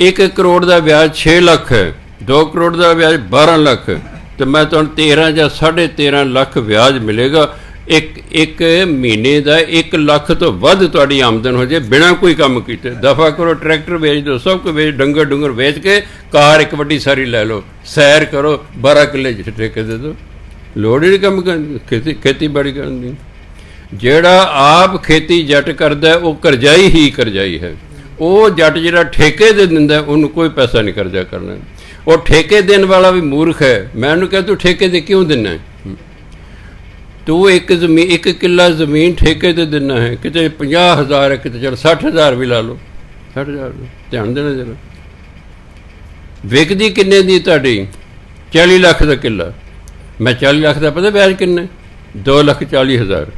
1 ਕਰੋੜ ਦਾ ਵਿਆਜ 6 ਲੱਖ ਹੈ, 2 ਕਰੋੜ ਦਾ ਵਿਆਜ 12 ਲੱਖ, ਅਤੇ ਮੈਂ ਤੁਹਾਨੂੰ 13 ਜਾਂ 13.5 ਲੱਖ ਵਿਆਜ ਮਿਲੇਗਾ। ਇੱਕ ਮਹੀਨੇ ਦਾ 1 ਲੱਖ ਤੋਂ ਵੱਧ ਤੁਹਾਡੀ ਆਮਦਨ ਹੋ ਜਾਏ ਬਿਨਾਂ ਕੋਈ ਕੰਮ ਕੀਤੇ। ਦਫਾ ਕਰੋ, ਟਰੈਕਟਰ ਵੇਚ ਦਿਓ, ਸਭ ਕੁਝ ਵੇਚ, ਡੰਗਰ ਵੇਚ ਕੇ ਕਾਰ ਇੱਕ ਵੱਡੀ ਸਾਰੀ ਲੈ ਲਓ, ਸੈਰ ਕਰੋ, 12 ਕਿੱਲੇ ਠੇਕੇ ਦੇ ਦਿਓ। ਲੋੜ ਹੀ ਨਹੀਂ ਕੰਮ ਕਰਨ, ਖੇਤੀਬਾੜੀ ਕਰਨ ਦੀ। ਜਿਹੜਾ ਆਪ ਖੇਤੀ ਜੱਟ ਕਰਦਾ ਉਹ ਕਰਜ਼ਾਈ ਹੀ ਕਰਜ਼ਾਈ ਹੈ। ਉਹ ਜੱਟ ਜਿਹੜਾ ਠੇਕੇ ਦੇ ਦਿੰਦਾ ਉਹਨੂੰ ਕੋਈ ਪੈਸਾ ਨਹੀਂ ਕਰਜ਼ਾ ਕਰਨਾ। ਉਹ ਠੇਕੇ ਦੇਣ ਵਾਲਾ ਵੀ ਮੂਰਖ ਹੈ। ਮੈਂ ਉਹਨੂੰ ਕਿਹਾ ਤੂੰ ਠੇਕੇ 'ਤੇ ਕਿਉਂ ਦਿੰਦਾ? ਤੂੰ ਇੱਕ ਕਿੱਲਾ ਜ਼ਮੀਨ ਠੇਕੇ 'ਤੇ ਦਿੰਦਾ ਹੈ, ਕਿਤੇ 50,000 ਹੈ, ਕਿਤੇ ਚਲ 60,000 ਵੀ ਲਾ ਲਓ। 60,000 ਧਿਆਨ ਦੇਣਾ ਜਰਾ। ਵਿਕਦੀ ਕਿੰਨੇ ਦੀ ਤੁਹਾਡੀ? 40 ਲੱਖ ਦਾ ਕਿੱਲਾ। ਮੈਂ 40 ਲੱਖ ਦਾ ਪਤਾ ਵਿਆਜ ਕਿੰਨਾ? 2,40,000।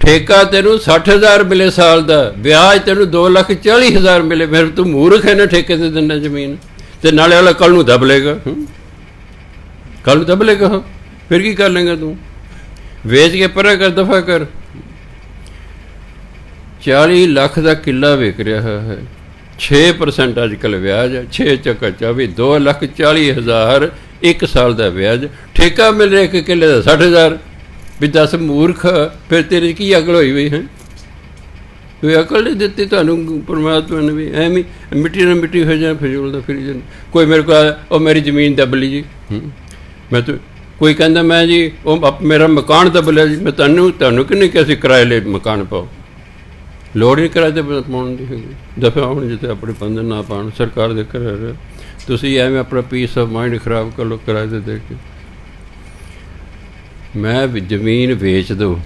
ਠੇਕਾ ਤੈਨੂੰ 60,000 ਮਿਲੇ ਸਾਲ ਦਾ, ਵਿਆਜ ਤੈਨੂੰ 2,40,000 ਮਿਲੇ। ਫਿਰ ਤੂੰ ਮੂਰਖ ਹੈ ਨਾ ਠੇਕੇ 'ਤੇ ਦਿੰਦਾ ਜ਼ਮੀਨ। ਅਤੇ ਨਾਲੇ ਵਾਲਾ ਕੱਲ੍ਹ ਨੂੰ ਦਬ ਲੇਗਾ, ਕੱਲ੍ਹ ਨੂੰ ਦਬ ਲੇਗਾ। ਫਿਰ ਕੀ ਕਰ ਲੇਗਾ ਤੂੰ? ਵੇਚ ਕੇ ਪਰਾਂ ਕਰ, ਦਫਾ ਕਰ। 40 ਲੱਖ ਦਾ ਕਿੱਲਾ ਵਿਕ ਰਿਹਾ ਹੈ, 6% ਅੱਜ ਕੱਲ੍ਹ ਵਿਆਜ ਹੈ। 6 ਚੱਕਾ 24, 2,40,000 1 ਸਾਲ ਦਾ ਵਿਆਜ। ਠੇਕਾ ਮਿਲ ਰਿਹਾ 1 ਕਿੱਲੇ ਦਾ 60,000। ਵੀ ਦੱਸ ਮੂਰਖ, ਫਿਰ ਤੇਰੀ ਕੀ ਅਕਲ ਹੋਈ ਹੋਈ ਹੈ? ਕੋਈ ਅਕਲ ਨਹੀਂ ਦਿੱਤੀ ਤੁਹਾਨੂੰ ਪਰਮਾਤਮਾ ਨੇ ਵੀ। ਐਵੇਂ ਮਿੱਟੀ ਨਾਲ ਮਿੱਟੀ ਹੋ ਜਾਏ, ਫਿਜ਼ੂਲ ਦਾ ਫਿਰ ਜਾਣ। ਕੋਈ ਮੇਰੇ ਕੋਲ ਉਹ ਮੇਰੀ ਜ਼ਮੀਨ ਦੱਬ ਲਈ ਜੀ, ਮੈਂ ਤਾਂ ਕੋਈ ਕਹਿੰਦਾ ਮੈਂ ਜੀ ਉਹ ਮੇਰਾ ਮਕਾਨ ਦੱਬ ਲਿਆ ਜੀ। ਮੈਂ ਤੁਹਾਨੂੰ ਕਿੰਨੇ ਕਿਹਾ ਸੀ ਕਿਰਾਏ ਲਈ ਮਕਾਨ ਪਾਓ? ਲੋੜ ਨਹੀਂ ਕਿਰਾਏ 'ਤੇ ਪਾਉਣ ਦੀ ਹੈਗੀ। ਦਫਾ ਹੁਣ ਜਿੱਥੇ ਆਪਣੇ ਬੰਦੇ ਨਾ ਪਾਉਣ, ਸਰਕਾਰ ਦੇ ਘਰ। ਤੁਸੀਂ ਐਵੇਂ ਆਪਣਾ ਪੀਸ ਆਫ ਮਾਈਂਡ ਖਰਾਬ ਕਰ ਲਓ ਕਿਰਾਏ 'ਤੇ ਦੇ ਕੇ। ਮੈਂ ਜ਼ਮੀਨ ਵੇਚ ਦਿਓ।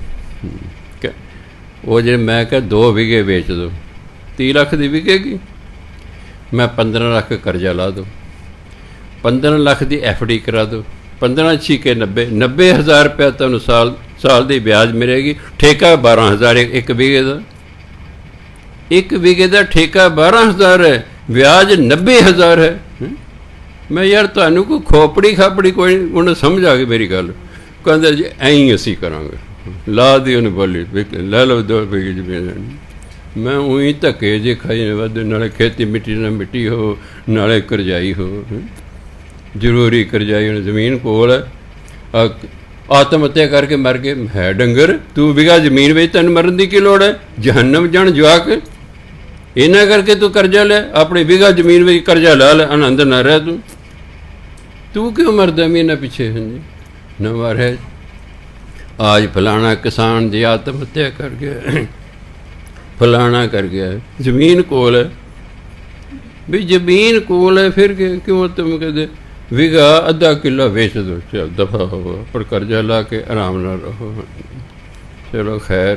ਉਹ ਜੇ ਮੈਂ ਕਿਹਾ 2 ਵਿਗੇ ਵੇਚ ਦਿਓ, 30 ਲੱਖ ਦੀ ਵਿਕੇਗੀ। ਮੈਂ 15 ਲੱਖ ਕਰਜ਼ਾ ਲਾ ਦਿਓ, 15 ਲੱਖ ਦੀ FD ਕਰਾ ਦਿਓ, 15 ਛੀਕੇ 90,000 ਰੁਪਇਆ ਤੁਹਾਨੂੰ ਸਾਲ ਦੀ ਵਿਆਜ ਮਿਲੇਗੀ। ਠੇਕਾ 12,000 ਇੱਕ ਵਿਗੇ ਦਾ। 1 ਵਿਗੇ ਦਾ ਠੇਕਾ 12,000 ਹੈ, ਵਿਆਜ 90,000 ਹੈ। ਮੈਂ ਯਾਰ ਤੁਹਾਨੂੰ ਕੋਈ ਖੋਪੜੀ ਖਾਪੜੀ ਕੋਈ ਨਹੀਂ। ਉਹਨੇ ਸਮਝ ਆ ਗਈ ਮੇਰੀ ਗੱਲ। ਕਹਿੰਦਾ ਜੀ ਐਂ ਹੀ ਅਸੀਂ ਕਰਾਂਗੇ। ਲਾ ਦੀ ਉਹਨੇ ਬੋਲੀ, ਲੈ ਲਓ 2 ਵਿਗੇ ਜ਼ਮੀਨ। ਮੈਂ ਉਹੀ ਧੱਕੇ ਜੇ ਖਾਈ ਵੱਧ, ਨਾਲੇ ਖੇਤੀ ਮਿੱਟੀ ਨਾਲ ਮਿੱਟੀ ਹੋ, ਨਾਲੇ ਕਰਜ਼ਾਈ ਹੋ। ਜ਼ਰੂਰੀ ਕਰਜ਼ਾਈ। ਹੁਣ ਜ਼ਮੀਨ ਕੋਲ ਹੈ, ਆਤਮ ਹੱਤਿਆ ਕਰਕੇ ਮਰ ਗਏ। ਹੈ ਡੰਗਰ, ਤੂੰ ਵਿਗਾ ਜ਼ਮੀਨ ਵਿੱਚ ਤੈਨੂੰ ਮਰਨ ਦੀ ਕੀ ਲੋੜ ਹੈ? ਜਹੰਨਮ ਜਾਣ ਜਵਾਕ। ਇਹਨਾਂ ਕਰਕੇ ਤੂੰ ਕਰਜ਼ਾ ਲੈ, ਆਪਣੀ ਵਿਗਾ ਜ਼ਮੀਨ ਵਿੱਚ ਕਰਜ਼ਾ ਲਾ ਲੈ, ਆਨੰਦ ਨਾ ਰਹਿ। ਤੂੰ ਕਿਉਂ ਮਰਦਾ ਮੀਨਾ ਪਿੱਛੇ? ਹਾਂਜੀ न मरे। आज फलाना किसान जी आत्महत्या कर गया, फलाना कर गया। जमीन कोल है भी, जमीन कोल है, फिर क्यों तुम कहते विगा अद्धा किला बेच दो, चल दफा हो, पर कर्जा ला के आराम ना रहो। चलो खैर,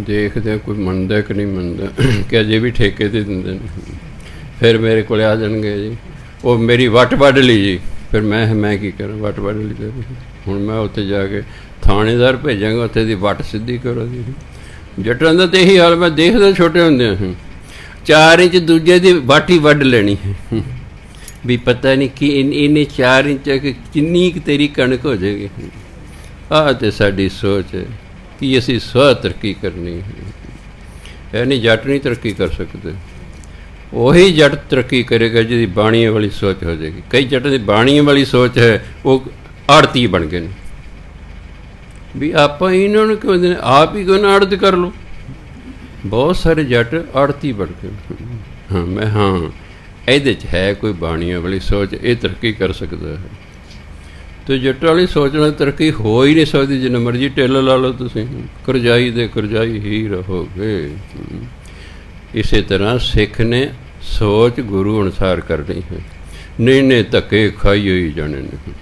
देखते कोई मनता कि नहीं मनता कि अजे भी ठेके ते दिंदे ने। ਫਿਰ ਮੇਰੇ ਕੋਲ ਆ ਜਾਣਗੇ ਜੀ, ਉਹ ਮੇਰੀ ਵੱਟ ਵੱਢ ਲਈ ਜੀ, ਫਿਰ ਮੈਂ ਕੀ ਕਰਾਂ, ਵੱਟ ਵੱਢ ਲਈ ਤੇ ਹੁਣ ਮੈਂ ਉੱਥੇ ਜਾ ਕੇ ਥਾਣੇਦਾਰ ਭੇਜਾਂਗਾ, ਉੱਥੇ ਦੀ ਵੱਟ ਸਿੱਧੀ ਕਰੋ ਜੀ। ਜੱਟਾਂ ਦਾ ਤਾਂ ਇਹੀ ਹਾਲ ਮੈਂ ਦੇਖਦਾ ਛੋਟੇ ਹੁੰਦਿਆਂ, 4 ਇੰਚ ਦੂਜੇ ਦੀ ਵੱਟ ਹੀ ਵੱਢ ਲੈਣੀ ਹੈ, ਵੀ ਪਤਾ ਨਹੀਂ ਕਿ ਇਹਨੇ 4 ਇੰਚ ਕਿੰਨੀ ਕੁ ਤੇਰੀ ਕਣਕ ਹੋ ਜਾਏਗੀ। ਆਹ ਤੇ ਸਾਡੀ ਸੋਚ ਹੈ ਕਿ ਅਸੀਂ ਸਵ ਤਰੱਕੀ ਕਰਨੀ ਹੈ। ਇਹ ਨਹੀਂ ਜੱਟ ਨਹੀਂ ਤਰੱਕੀ ਕਰ ਸਕਦੇ, ਉਹੀ ਜੱਟ ਤਰੱਕੀ ਕਰੇਗਾ ਜਿਹਦੀ ਬਾਣੀਆਂ ਵਾਲੀ ਸੋਚ ਹੋ ਜਾਏਗੀ। ਕਈ ਜੱਟਾਂ ਦੀ ਬਾਣੀਆਂ ਵਾਲੀ ਸੋਚ ਹੈ, ਉਹ ਆੜਤੀ ਬਣ ਗਏ ਨੇ, ਵੀ ਆਪਾਂ ਇਹਨਾਂ ਨੂੰ ਕਿਉਂ ਦੇ, ਆਪ ਹੀ ਕਿਉਂ ਨਾ ਆੜਤ ਕਰ ਲਓ। ਬਹੁਤ ਸਾਰੇ ਜੱਟ ਆੜਤੀ ਬਣ ਗਏ। ਹਾਂ ਇਹਦੇ 'ਚ ਹੈ ਕੋਈ ਬਾਣੀਆਂ ਵਾਲੀ ਸੋਚ, ਇਹ ਤਰੱਕੀ ਕਰ ਸਕਦਾ ਹੈ। ਅਤੇ ਜੱਟਾਂ ਵਾਲੀ ਸੋਚ ਨਾਲ ਤਰੱਕੀ ਹੋ ਹੀ ਨਹੀਂ ਸਕਦੀ, ਜਿੰਨਾ ਮਰਜ਼ੀ ਢਿੱਲ ਲਾ ਲਓ ਤੁਸੀਂ, ਕਰਜ਼ਾਈ ਦੇ ਕਰਜ਼ਾਈ ਹੀ ਰਹੋਗੇ। ਇਸੇ ਤਰ੍ਹਾਂ ਸਿੱਖ ਨੇ ਸੋਚ ਗੁਰੂ ਅਨੁਸਾਰ ਕਰਨੀ ਹੈ, ਨਹੀਂ ਧੱਕੇ ਖਾਈ ਹੋਈ ਜਾਣੇ ਨੇ।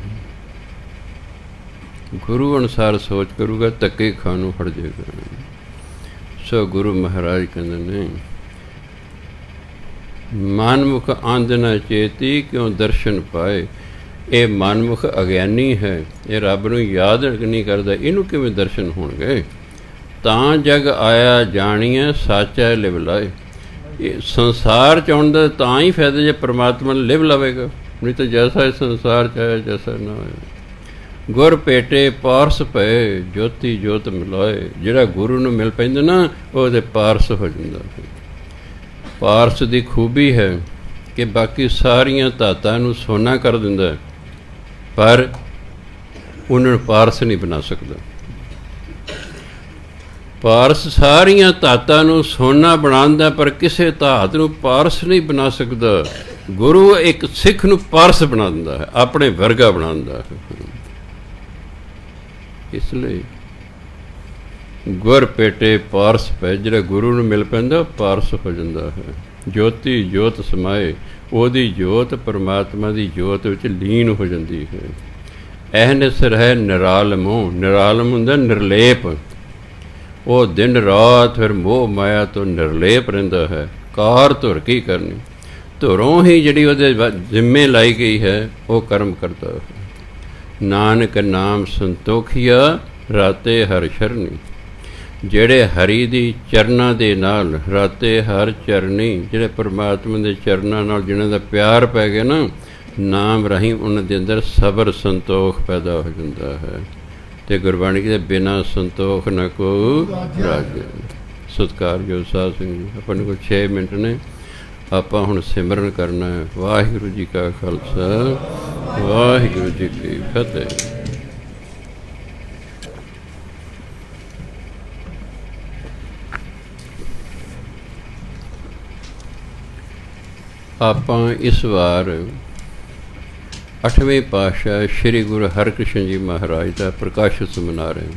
ਗੁਰੂ ਅਨੁਸਾਰ ਸੋਚ ਕਰੂਗਾ, ਧੱਕੇ ਖਾਣ ਨੂੰ ਹਟ ਜਾਏਗਾ। ਸੋ ਗੁਰੂ ਮਹਾਰਾਜ ਕਹਿੰਦੇ ਨੇ, ਮਨਮੁਖ ਅੰਧ ਨ ਚੇਤੀ ਕਿਉਂ ਦਰਸ਼ਨ ਪਾਏ। ਇਹ ਮਨਮੁਖ ਅਗਿਆਨੀ ਹੈ, ਇਹ ਰੱਬ ਨੂੰ ਯਾਦ ਨਹੀਂ ਕਰਦਾ, ਇਹਨੂੰ ਕਿਵੇਂ ਦਰਸ਼ਨ ਹੋਣਗੇ। ਤਾਂ ਜਗ ਆਇਆ ਜਾਣੀਏ ਸਾਚਾ ਲਿਵ ਲਾਏ। ਇਹ ਸੰਸਾਰ 'ਚ ਆਉਣ ਦਾ ਤਾਂ ਹੀ ਫਾਇਦਾ ਜੇ ਪਰਮਾਤਮਾ ਨੂੰ ਲਿਵ ਲਵੇਗਾ, ਨਹੀਂ ਤਾਂ ਜੈਸਾ ਇਸ ਸੰਸਾਰ 'ਚ ਆਇਆ ਜੈਸਾ ਨਾ ਹੋਇਆ। ਗੁਰ ਭੇਟੇ ਪਾਰਸ ਪਏ ਜੋਤੀ ਜੋਤ ਮਿਲਾਏ। ਜਿਹੜਾ ਗੁਰੂ ਨੂੰ ਮਿਲ ਪੈਂਦਾ ਨਾ, ਉਹਦੇ ਪਾਰਸ ਹੋ ਜਾਂਦਾ। ਪਾਰਸ ਦੀ ਖੂਬੀ ਹੈ ਕਿ ਬਾਕੀ ਸਾਰੀਆਂ ਧਾਤਾਂ ਨੂੰ ਸੋਨਾ ਕਰ ਦਿੰਦਾ, ਪਰ ਉਹਨਾਂ ਨੂੰ ਪਾਰਸ ਨਹੀਂ ਬਣਾ ਸਕਦਾ। ਪਾਰਸ ਸਾਰੀਆਂ ਧਾਤਾਂ ਨੂੰ ਸੋਨਾ ਬਣਾਉਂਦਾ, ਪਰ ਕਿਸੇ ਧਾਤ ਨੂੰ ਪਾਰਸ ਨਹੀਂ ਬਣਾ ਸਕਦਾ। ਗੁਰੂ ਇੱਕ ਸਿੱਖ ਨੂੰ ਪਾਰਸ ਬਣਾ ਦਿੰਦਾ ਹੈ, ਆਪਣੇ ਵਰਗਾ ਬਣਾ ਦਿੰਦਾ ਹੈ। ਇਸ ਲਈ ਗੁਰ ਭੇਟੇ ਪਾਰਸ ਪੈ, ਜਿਹੜਾ ਗੁਰੂ ਨੂੰ ਮਿਲ ਪੈਂਦਾ ਪਾਰਸ ਹੋ ਜਾਂਦਾ ਹੈ। ਜੋਤੀ ਜੋਤ ਸਮਾਏ, ਉਹਦੀ ਜੋਤ ਪਰਮਾਤਮਾ ਦੀ ਜੋਤ ਵਿੱਚ ਲੀਨ ਹੋ ਜਾਂਦੀ ਹੈ। ਅਹਨਿਸਰ ਹੈ ਨਿਰਾਲਮੋਂ, ਨਿਰਾਲਮ ਹੁੰਦਾ ਨਿਰਲੇਪ। ਉਹ ਦਿਨ ਰਾਤ ਫਿਰ ਮੋਹ ਮਾਇਆ ਤੋਂ ਨਿਰਲੇਪ ਰਹਿੰਦਾ ਹੈ। ਕਾਰ ਧੁਰ ਕੀ ਕਰਨੀ, ਧੁਰੋਂ ਹੀ ਜਿਹੜੀ ਉਹਦੇ ਜ਼ਿੰਮੇ ਲਾਈ ਗਈ ਹੈ ਉਹ ਕਰਮ ਕਰਦਾ ਹੈ। ਨਾਨਕ ਨਾਮ ਸੰਤੋਖੀਆ ਰਾਤੇ ਹਰ ਸ਼ਰਨੀ। ਜਿਹੜੇ ਹਰੀ ਦੀ ਚਰਨਾਂ ਦੇ ਨਾਲ, ਰਾਤੇ ਹਰ ਚਰਨੀ, ਜਿਹੜੇ ਪਰਮਾਤਮਾ ਦੇ ਚਰਨਾਂ ਨਾਲ ਜਿਹਨਾਂ ਦਾ ਪਿਆਰ ਪੈ ਗਿਆ ਨਾ, ਨਾਮ ਰਾਹੀਂ ਉਹਨਾਂ ਦੇ ਅੰਦਰ ਸਬਰ ਸੰਤੋਖ ਪੈਦਾ ਹੋ ਜਾਂਦਾ ਹੈ। ਅਤੇ ਗੁਰਬਾਣੀ ਦੇ ਬਿਨਾਂ ਸੰਤੋਖ ਨਾ ਕੋ ਰਾਜੇ। ਸਤਿਕਾਰਯੋਗ ਸਾਧ ਸਿੰਘ ਜੀ, ਆਪਾਂ ਨੂੰ ਕੋਈ 6 ਮਿੰਟ ਨੇ, ਆਪਾਂ ਹੁਣ ਸਿਮਰਨ ਕਰਨਾ ਹੈ। ਵਾਹਿਗੁਰੂ ਜੀ ਕਾ ਖਾਲਸਾ, ਵਾਹਿਗੁਰੂ ਜੀ ਕੀ ਫਤਿਹ। ਆਪਾਂ ਇਸ ਵਾਰ 8ਵੇਂ ਪਾਤਸ਼ਾਹ ਸ਼੍ਰੀ ਗੁਰੂ ਹਰਿਕ੍ਰਿਸ਼ਨ ਜੀ ਮਹਾਰਾਜ ਦਾ ਪ੍ਰਕਾਸ਼ਤ ਮਨਾ ਰਹੇ ਹਾਂ।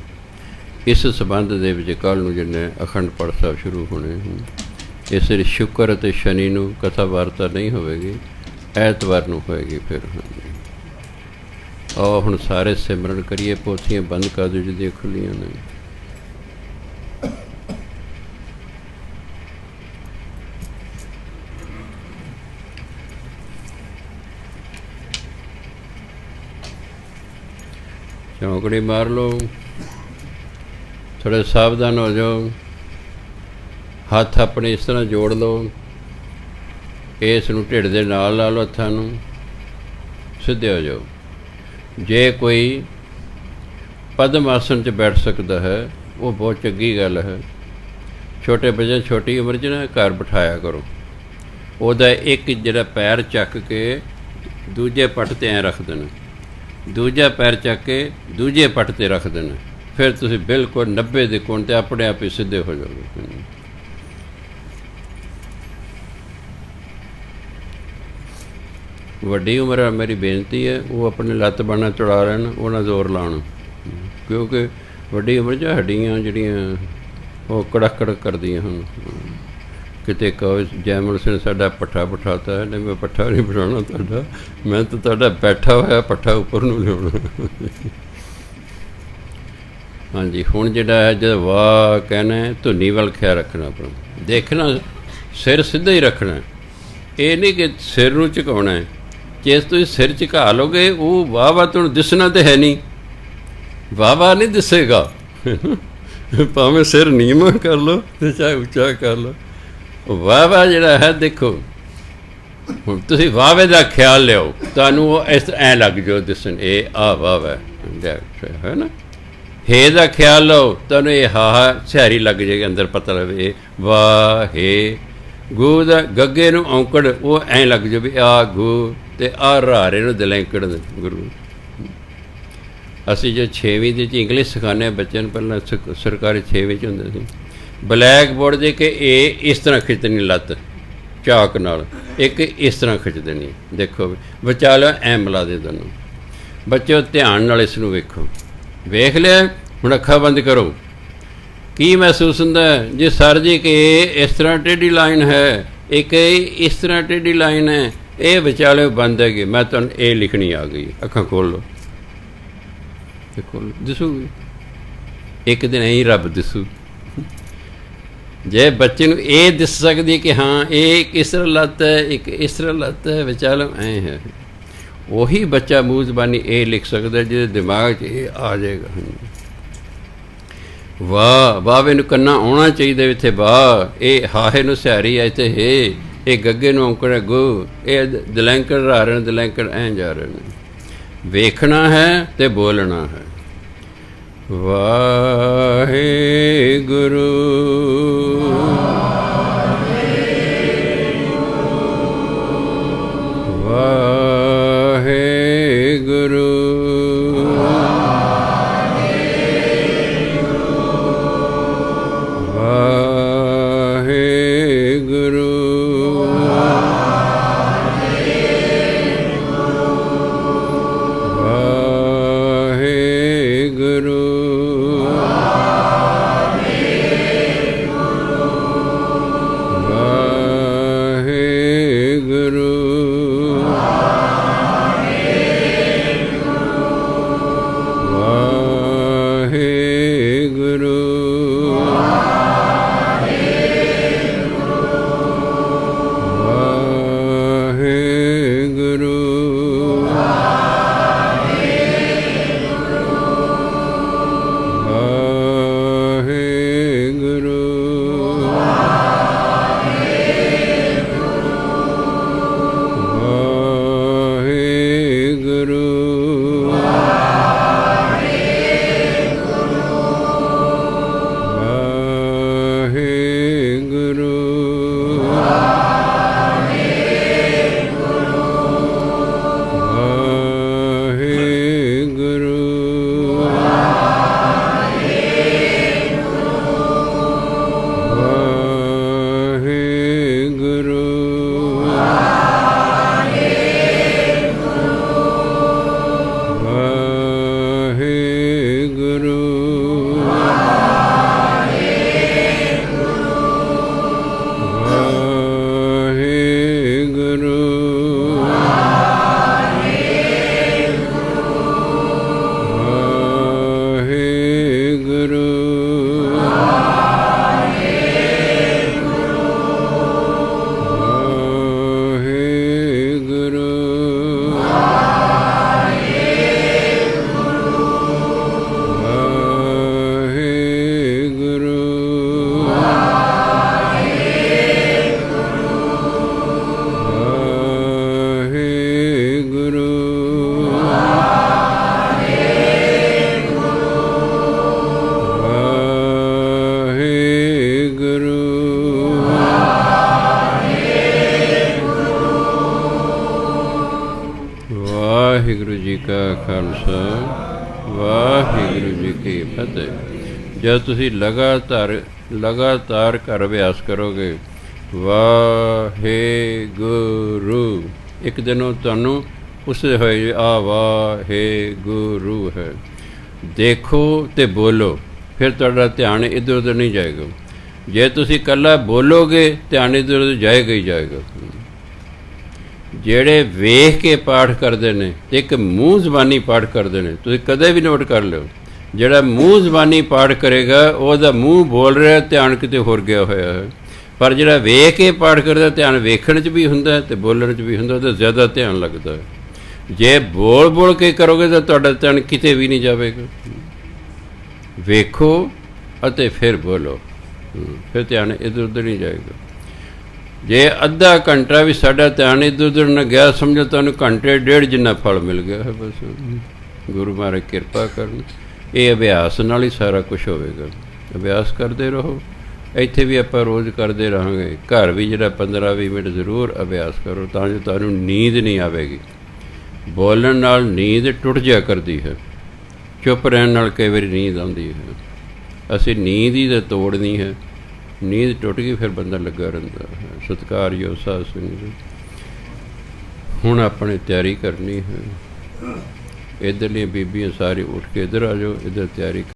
ਇਸ ਸੰਬੰਧ ਦੇ ਵਿੱਚ ਕੱਲ੍ਹ ਨੂੰ ਜਿਹਨੇ ਅਖੰਡ ਪਾਠ ਸਾਹਿਬ ਸ਼ੁਰੂ ਹੋਣੇ ਹਨ। ਇਸ ਲਈ ਸ਼ੁੱਕਰ ਅਤੇ ਸ਼ਨੀ ਨੂੰ ਕਥਾ ਵਾਰਤਾ ਨਹੀਂ ਹੋਵੇਗੀ, ਐਤਵਾਰ ਨੂੰ ਹੋਏਗੀ। ਫਿਰ ਆਓ ਹੁਣ ਸਾਰੇ ਸਿਮਰਨ ਕਰੀਏ। ਪੋਥੀਆਂ ਬੰਦ ਕਰ ਦਿਓ ਜਿਹੜੀਆਂ ਖੁੱਲ੍ਹੀਆਂ ਨੇ। ਚੌਂਕੜੀ ਮਾਰ ਲਓ, ਥੋੜ੍ਹੇ ਸਾਵਧਾਨ ਹੋ ਜਾਓ। ਹੱਥ ਆਪਣੇ ਇਸ ਤਰ੍ਹਾਂ ਜੋੜ ਲਓ, ਇਸ ਨੂੰ ਢਿੱਡ ਦੇ ਨਾਲ ਲਾ ਲਓ, ਹੱਥਾਂ ਨੂੰ ਸਿੱਧੇ ਹੋ ਜਾਓ। ਜੇ ਕੋਈ ਪਦਮ ਆਸਨ 'ਚ ਬੈਠ ਸਕਦਾ ਹੈ ਉਹ ਬਹੁਤ ਚੰਗੀ ਗੱਲ ਹੈ। ਛੋਟੇ ਬੱਚੇ ਛੋਟੀ ਉਮਰ 'ਚ ਨਾ ਘਰ ਬਿਠਾਇਆ ਕਰੋ। ਉਹਦਾ ਇੱਕ ਜਿਹੜਾ ਪੈਰ ਚੱਕ ਕੇ ਦੂਜੇ ਪੱਟ 'ਤੇ ਐਂ ਰੱਖ ਦੇਣਾ, ਦੂਜਾ ਪੈਰ ਚੱਕ ਕੇ ਦੂਜੇ ਪੱਟ 'ਤੇ ਰੱਖ ਦੇਣਾ। ਫਿਰ ਤੁਸੀਂ ਬਿਲਕੁਲ 90 ਦੇ ਕੋਣ 'ਤੇ ਆਪਣੇ ਆਪ ਹੀ ਸਿੱਧੇ ਹੋ ਜਾਓਗੇ। ਵੱਡੀ ਉਮਰ ਆ, ਮੇਰੀ ਬੇਨਤੀ ਹੈ ਉਹ ਆਪਣੇ ਲੱਤ ਬਾਹਾਂ ਚੜਾ ਲੈਣ, ਉਹਨਾਂ ਜ਼ੋਰ ਲਾਉਣ, ਕਿਉਂਕਿ ਵੱਡੀ ਉਮਰ 'ਚ ਹੱਡੀਆਂ ਜਿਹੜੀਆਂ ਉਹ ਕੜਕ ਕੜਕ ਕਰਦੀਆਂ ਹਨ। ਕਿਤੇ ਕਹੋ ਜੈਮਲ ਸਿੰਘ ਸਾਡਾ ਪੱਠਾ ਬਿਠਾਤਾ ਹੈ, ਨਹੀਂ ਮੈਂ ਪੱਠਾ ਨਹੀਂ ਬਿਠਾਉਣਾ ਤੁਹਾਡਾ, ਮੈਂ ਤਾਂ ਤੁਹਾਡਾ ਬੈਠਾ ਹੋਇਆ ਪੱਠਾ ਉੱਪਰ ਨੂੰ ਲਿਆਉਣਾ। ਹਾਂਜੀ, ਹੁਣ ਜਿਹੜਾ ਹੈ ਜਦ ਵਾਹ ਕਹਿਣਾ, ਧੁਨੀ ਵੱਲ ਖਿਆਲ ਰੱਖਣਾ, ਆਪਣਾ ਦੇਖਣਾ, ਸਿਰ ਸਿੱਧਾ ਹੀ ਰੱਖਣਾ, ਇਹ ਨਹੀਂ ਕਿ ਸਿਰ ਨੂੰ ਝੁਕਾਉਣਾ ਹੈ। ਜੇ ਤੁਸੀਂ ਸਿਰ ਝੁਕਾ ਲਓਗੇ ਉਹ ਵਾਹ ਵਾਹ ਤੁਹਾਨੂੰ ਦਿਸਣਾ ਤਾਂ ਹੈ ਨਹੀਂ, ਵਾਹ ਵਾਹ ਨਹੀਂ ਦਿਸੇਗਾ। ਭਾਵੇਂ ਸਿਰ ਨੀਵਾਂ ਕਰ ਲਓ ਤੇ ਚਾਹੇ ਉੱਚਾ ਕਰ ਲਓ, ਵਾਹ ਵਾਹ ਜਿਹੜਾ ਹੈ ਦੇਖੋ। ਹੁਣ ਤੁਸੀਂ ਵਾਹਵੇ ਦਾ ਖਿਆਲ ਲਿਓ, ਤੁਹਾਨੂੰ ਉਹ ਇਸ ਐਂ ਲੱਗ ਜਾਓ ਦਿਸਣ, ਇਹ ਆ ਵਾਹ ਹੈ ਨਾ। ਹੇ ਦਾ ਖਿਆਲ ਲਓ, ਤੁਹਾਨੂੰ ਇਹ ਹਾ ਸਿਹਾਰੀ ਲੱਗ ਜਾਏਗੀ, ਅੰਦਰ ਪਤਾ ਲਵੇ ਵਾਹ ਹੇ। ਗੂ ਦਾ ਗੱਗੇ ਨੂੰ ਔਂਕੜ ਉਹ ਐਂ ਲੱਗ ਜਾਵੇ ਆ ਗੂ, ਅਤੇ ਆ ਰਾਰੇ ਨੂੰ ਦਲੈਂਕੜ ਗੁਰੂ। ਅਸੀਂ ਜੋ 6ਵੀਂ ਦੇ 'ਚ ਇੰਗਲਿਸ਼ ਸਿਖਾਉਂਦੇ ਹਾਂ ਬੱਚਿਆਂ ਨੂੰ, ਪਹਿਲਾਂ ਸਰਕਾਰੀ 6ਵੀਂ 'ਚ ਹੁੰਦੇ ਸੀ, ਬਲੈਕ ਬੋਰਡ ਦੇ ਕਿ ਇਹ ਇਸ ਤਰ੍ਹਾਂ ਖਿੱਚਣੀ ਲੱਤ ਚਾਕ ਨਾਲ, ਇੱਕ ਇਸ ਤਰ੍ਹਾਂ ਖਿੱਚ ਦੇਣੀ। ਦੇਖੋ ਵਿਚਾਲੇ ਐਂ ਮਿਲਾ ਦੇ ਦੋਨੋਂ। ਬੱਚਿਓ ਧਿਆਨ ਨਾਲ ਇਸ ਨੂੰ ਵੇਖੋ। ਵੇਖ ਲਿਆ, ਹੁਣ ਅੱਖਾਂ ਬੰਦ ਕਰੋ। ਕੀ ਮਹਿਸੂਸ ਹੁੰਦਾ ਜੇ ਸਰ ਜੀ ਕਿ ਇਸ ਤਰ੍ਹਾਂ ਟੇਢੀ ਲਾਈਨ ਹੈ, ਇੱਕ ਇਸ ਤਰ੍ਹਾਂ ਟੇਢੀ ਲਾਈਨ ਹੈ, ਇਹ ਵਿਚਾਲੇ ਬੰਦ ਹੈਗੀ, ਮੈਂ ਤੁਹਾਨੂੰ ਇਹ ਲਿਖਣੀ ਆ ਗਈ। ਅੱਖਾਂ ਖੋਲ੍ਹ ਲਓ, ਖੋਲ੍ਹ ਦਿਸੂਗੀ। ਇੱਕ ਦਿਨ ਐਂ ਰੱਬ ਦਿਸੂ। ਜੇ ਬੱਚੇ ਨੂੰ ਇਹ ਦਿਸ ਸਕਦੀ ਕਿ ਹਾਂ ਇਹ ਕਿਸ ਤਰ੍ਹਾਂ ਲੱਤ ਹੈ, ਇੱਕ ਇਸ ਤਰ੍ਹਾਂ ਲੱਤ ਹੈ, ਵਿਚਾਲੇ ਐਂ ਹੈ, ਉਹੀ ਬੱਚਾ ਮੂੰਹ ਜ਼ਬਾਨੀ ਇਹ ਲਿਖ ਸਕਦਾ ਜਿਹਦੇ ਦਿਮਾਗ 'ਚ ਇਹ ਆ ਜਾਏਗਾ। ਵਾਹ ਵਾਹਵੇ ਨੂੰ ਕੰਨਾ ਆਉਣਾ ਚਾਹੀਦਾ ਇੱਥੇ, ਵਾਹ ਇਹ ਹਾਹੇ ਨੂੰ ਸਿਹਾਰੀ ਹੈ ਇੱਥੇ ਹੇ, ਇਹ ਗੱਗੇ ਨੂੰ ਔਂਕੜ ਗੋ, ਇਹ ਦਲੈਂਕੜ ਰਾ ਰਹੇ ਨੇ, ਦਲੈਂਕੜ ਐਂ ਜਾ ਰਹੇ ਨੇ। ਵੇਖਣਾ ਹੈ ਅਤੇ ਬੋਲਣਾ ਹੈ। ਵਾਹਿਗੁਰੂ ਵਾਹਿਗੁਰੂ ਵਾਹਿਗੁਰੂ ਵਾਹਿਗੁਰੂ ਵਾਹਿਗੁਰੂ ਜੀ ਕਾ ਖਾਲਸਾ ਵਾਹਿਗੁਰੂ ਜੀ ਕੀ ਫਤਿਹ। ਜਦ ਤੁਸੀਂ ਲਗਾਤਾਰ ਘਰ ਅਭਿਆਸ ਕਰੋਗੇ ਵਾਹਿਗੁਰੂ, ਇੱਕ ਦਿਨ ਉਹ ਤੁਹਾਨੂੰ ਉਸੇ ਹੋਏ ਆ ਵਾਹਿਗੁਰੂ ਹੈ। ਦੇਖੋ ਅਤੇ ਬੋਲੋ, ਫਿਰ ਤੁਹਾਡਾ ਧਿਆਨ ਇੱਧਰ ਉੱਧਰ ਨਹੀਂ ਜਾਏਗਾ। ਜੇ ਤੁਸੀਂ ਇਕੱਲਾ ਬੋਲੋਗੇ ਧਿਆਨ ਇੱਧਰ ਉੱਧਰ ਜਾਏਗਾ ਹੀ ਜਾਏਗਾ। ਜਿਹੜੇ ਵੇਖ ਕੇ ਪਾਠ ਕਰਦੇ ਨੇ ਅਤੇ ਇੱਕ ਮੂੰਹ ਜ਼ਬਾਨੀ ਪਾਠ ਕਰਦੇ ਨੇ, ਤੁਸੀਂ ਕਦੇ ਵੀ ਨੋਟ ਕਰ ਲਿਓ, ਜਿਹੜਾ ਮੂੰਹ ਜ਼ਬਾਨੀ ਪਾਠ ਕਰੇਗਾ ਉਹਦਾ ਮੂੰਹ ਬੋਲ ਰਿਹਾ, ਧਿਆਨ ਕਿਤੇ ਹੋਰ ਗਿਆ ਹੋਇਆ ਹੈ। ਪਰ ਜਿਹੜਾ ਵੇਖ ਕੇ ਪਾਠ ਕਰਦਾ, ਧਿਆਨ ਵੇਖਣ 'ਚ ਵੀ ਹੁੰਦਾ ਅਤੇ ਬੋਲਣ 'ਚ ਵੀ ਹੁੰਦਾ, ਤਾਂ ਜ਼ਿਆਦਾ ਧਿਆਨ ਲੱਗਦਾ। ਜੇ ਬੋਲ ਬੋਲ ਕੇ ਕਰੋਗੇ ਤਾਂ ਤੁਹਾਡਾ ਧਿਆਨ ਕਿਤੇ ਵੀ ਨਹੀਂ ਜਾਵੇਗਾ। ਵੇਖੋ ਅਤੇ ਫਿਰ ਬੋਲੋ, ਫਿਰ ਧਿਆਨ ਇੱਧਰ ਉੱਧਰ ਨਹੀਂ ਜਾਏਗਾ। ਜੇ ਅੱਧਾ ਘੰਟਾ ਵੀ ਸਾਡਾ ਧਿਆਨ ਇੱਧਰ ਉੱਧਰ ਨਾ ਗਿਆ, ਸਮਝੋ ਤੁਹਾਨੂੰ ਘੰਟੇ ਡੇਢ ਜਿੰਨਾ ਫਲ ਮਿਲ ਗਿਆ ਹੈ। ਬਸ ਗੁਰੂ ਮਹਾਰਾਜ ਕਿਰਪਾ ਕਰਨ। ਇਹ ਅਭਿਆਸ ਨਾਲ ਹੀ ਸਾਰਾ ਕੁਛ ਹੋਵੇਗਾ। ਅਭਿਆਸ ਕਰਦੇ ਰਹੋ। ਇੱਥੇ ਵੀ ਆਪਾਂ ਰੋਜ਼ ਕਰਦੇ ਰਹਾਂਗੇ। ਘਰ ਵੀ ਜਿਹੜਾ 15-20 ਮਿੰਟ ਜ਼ਰੂਰ ਅਭਿਆਸ ਕਰੋ, ਤਾਂ ਜੋ ਤੁਹਾਨੂੰ ਨੀਂਦ ਨਹੀਂ ਆਵੇਗੀ। ਬੋਲਣ ਨਾਲ ਨੀਂਦ ਟੁੱਟ ਜਾ ਕਰਦੀ ਹੈ, ਚੁੱਪ ਰਹਿਣ ਨਾਲ ਕਈ ਵਾਰੀ ਨੀਂਦ ਆਉਂਦੀ ਹੈ। ਅਸੀਂ ਨੀਂਦ ਹੀ ਤਾਂ ਤੋੜਨੀ ਹੈ। ਨੀਂਦ ਟੁੱਟ ਗਈ ਫਿਰ ਬੰਦਾ ਲੱਗਾ ਰਹਿੰਦਾ ਹੈ। ਸਤਿਕਾਰਯੋਗ ਸਾਧ ਸੰਗਤ ਜੀ, ਹੁਣ ਆਪਣੇ ਤਿਆਰੀ ਕਰਨੀ ਹੈ। ਇੱਧਰਲੀਆਂ ਬੀਬੀਆਂ ਸਾਰੇ ਉੱਠ ਕੇ ਇੱਧਰ ਆ ਜਾਓ, ਇੱਧਰ ਤਿਆਰੀ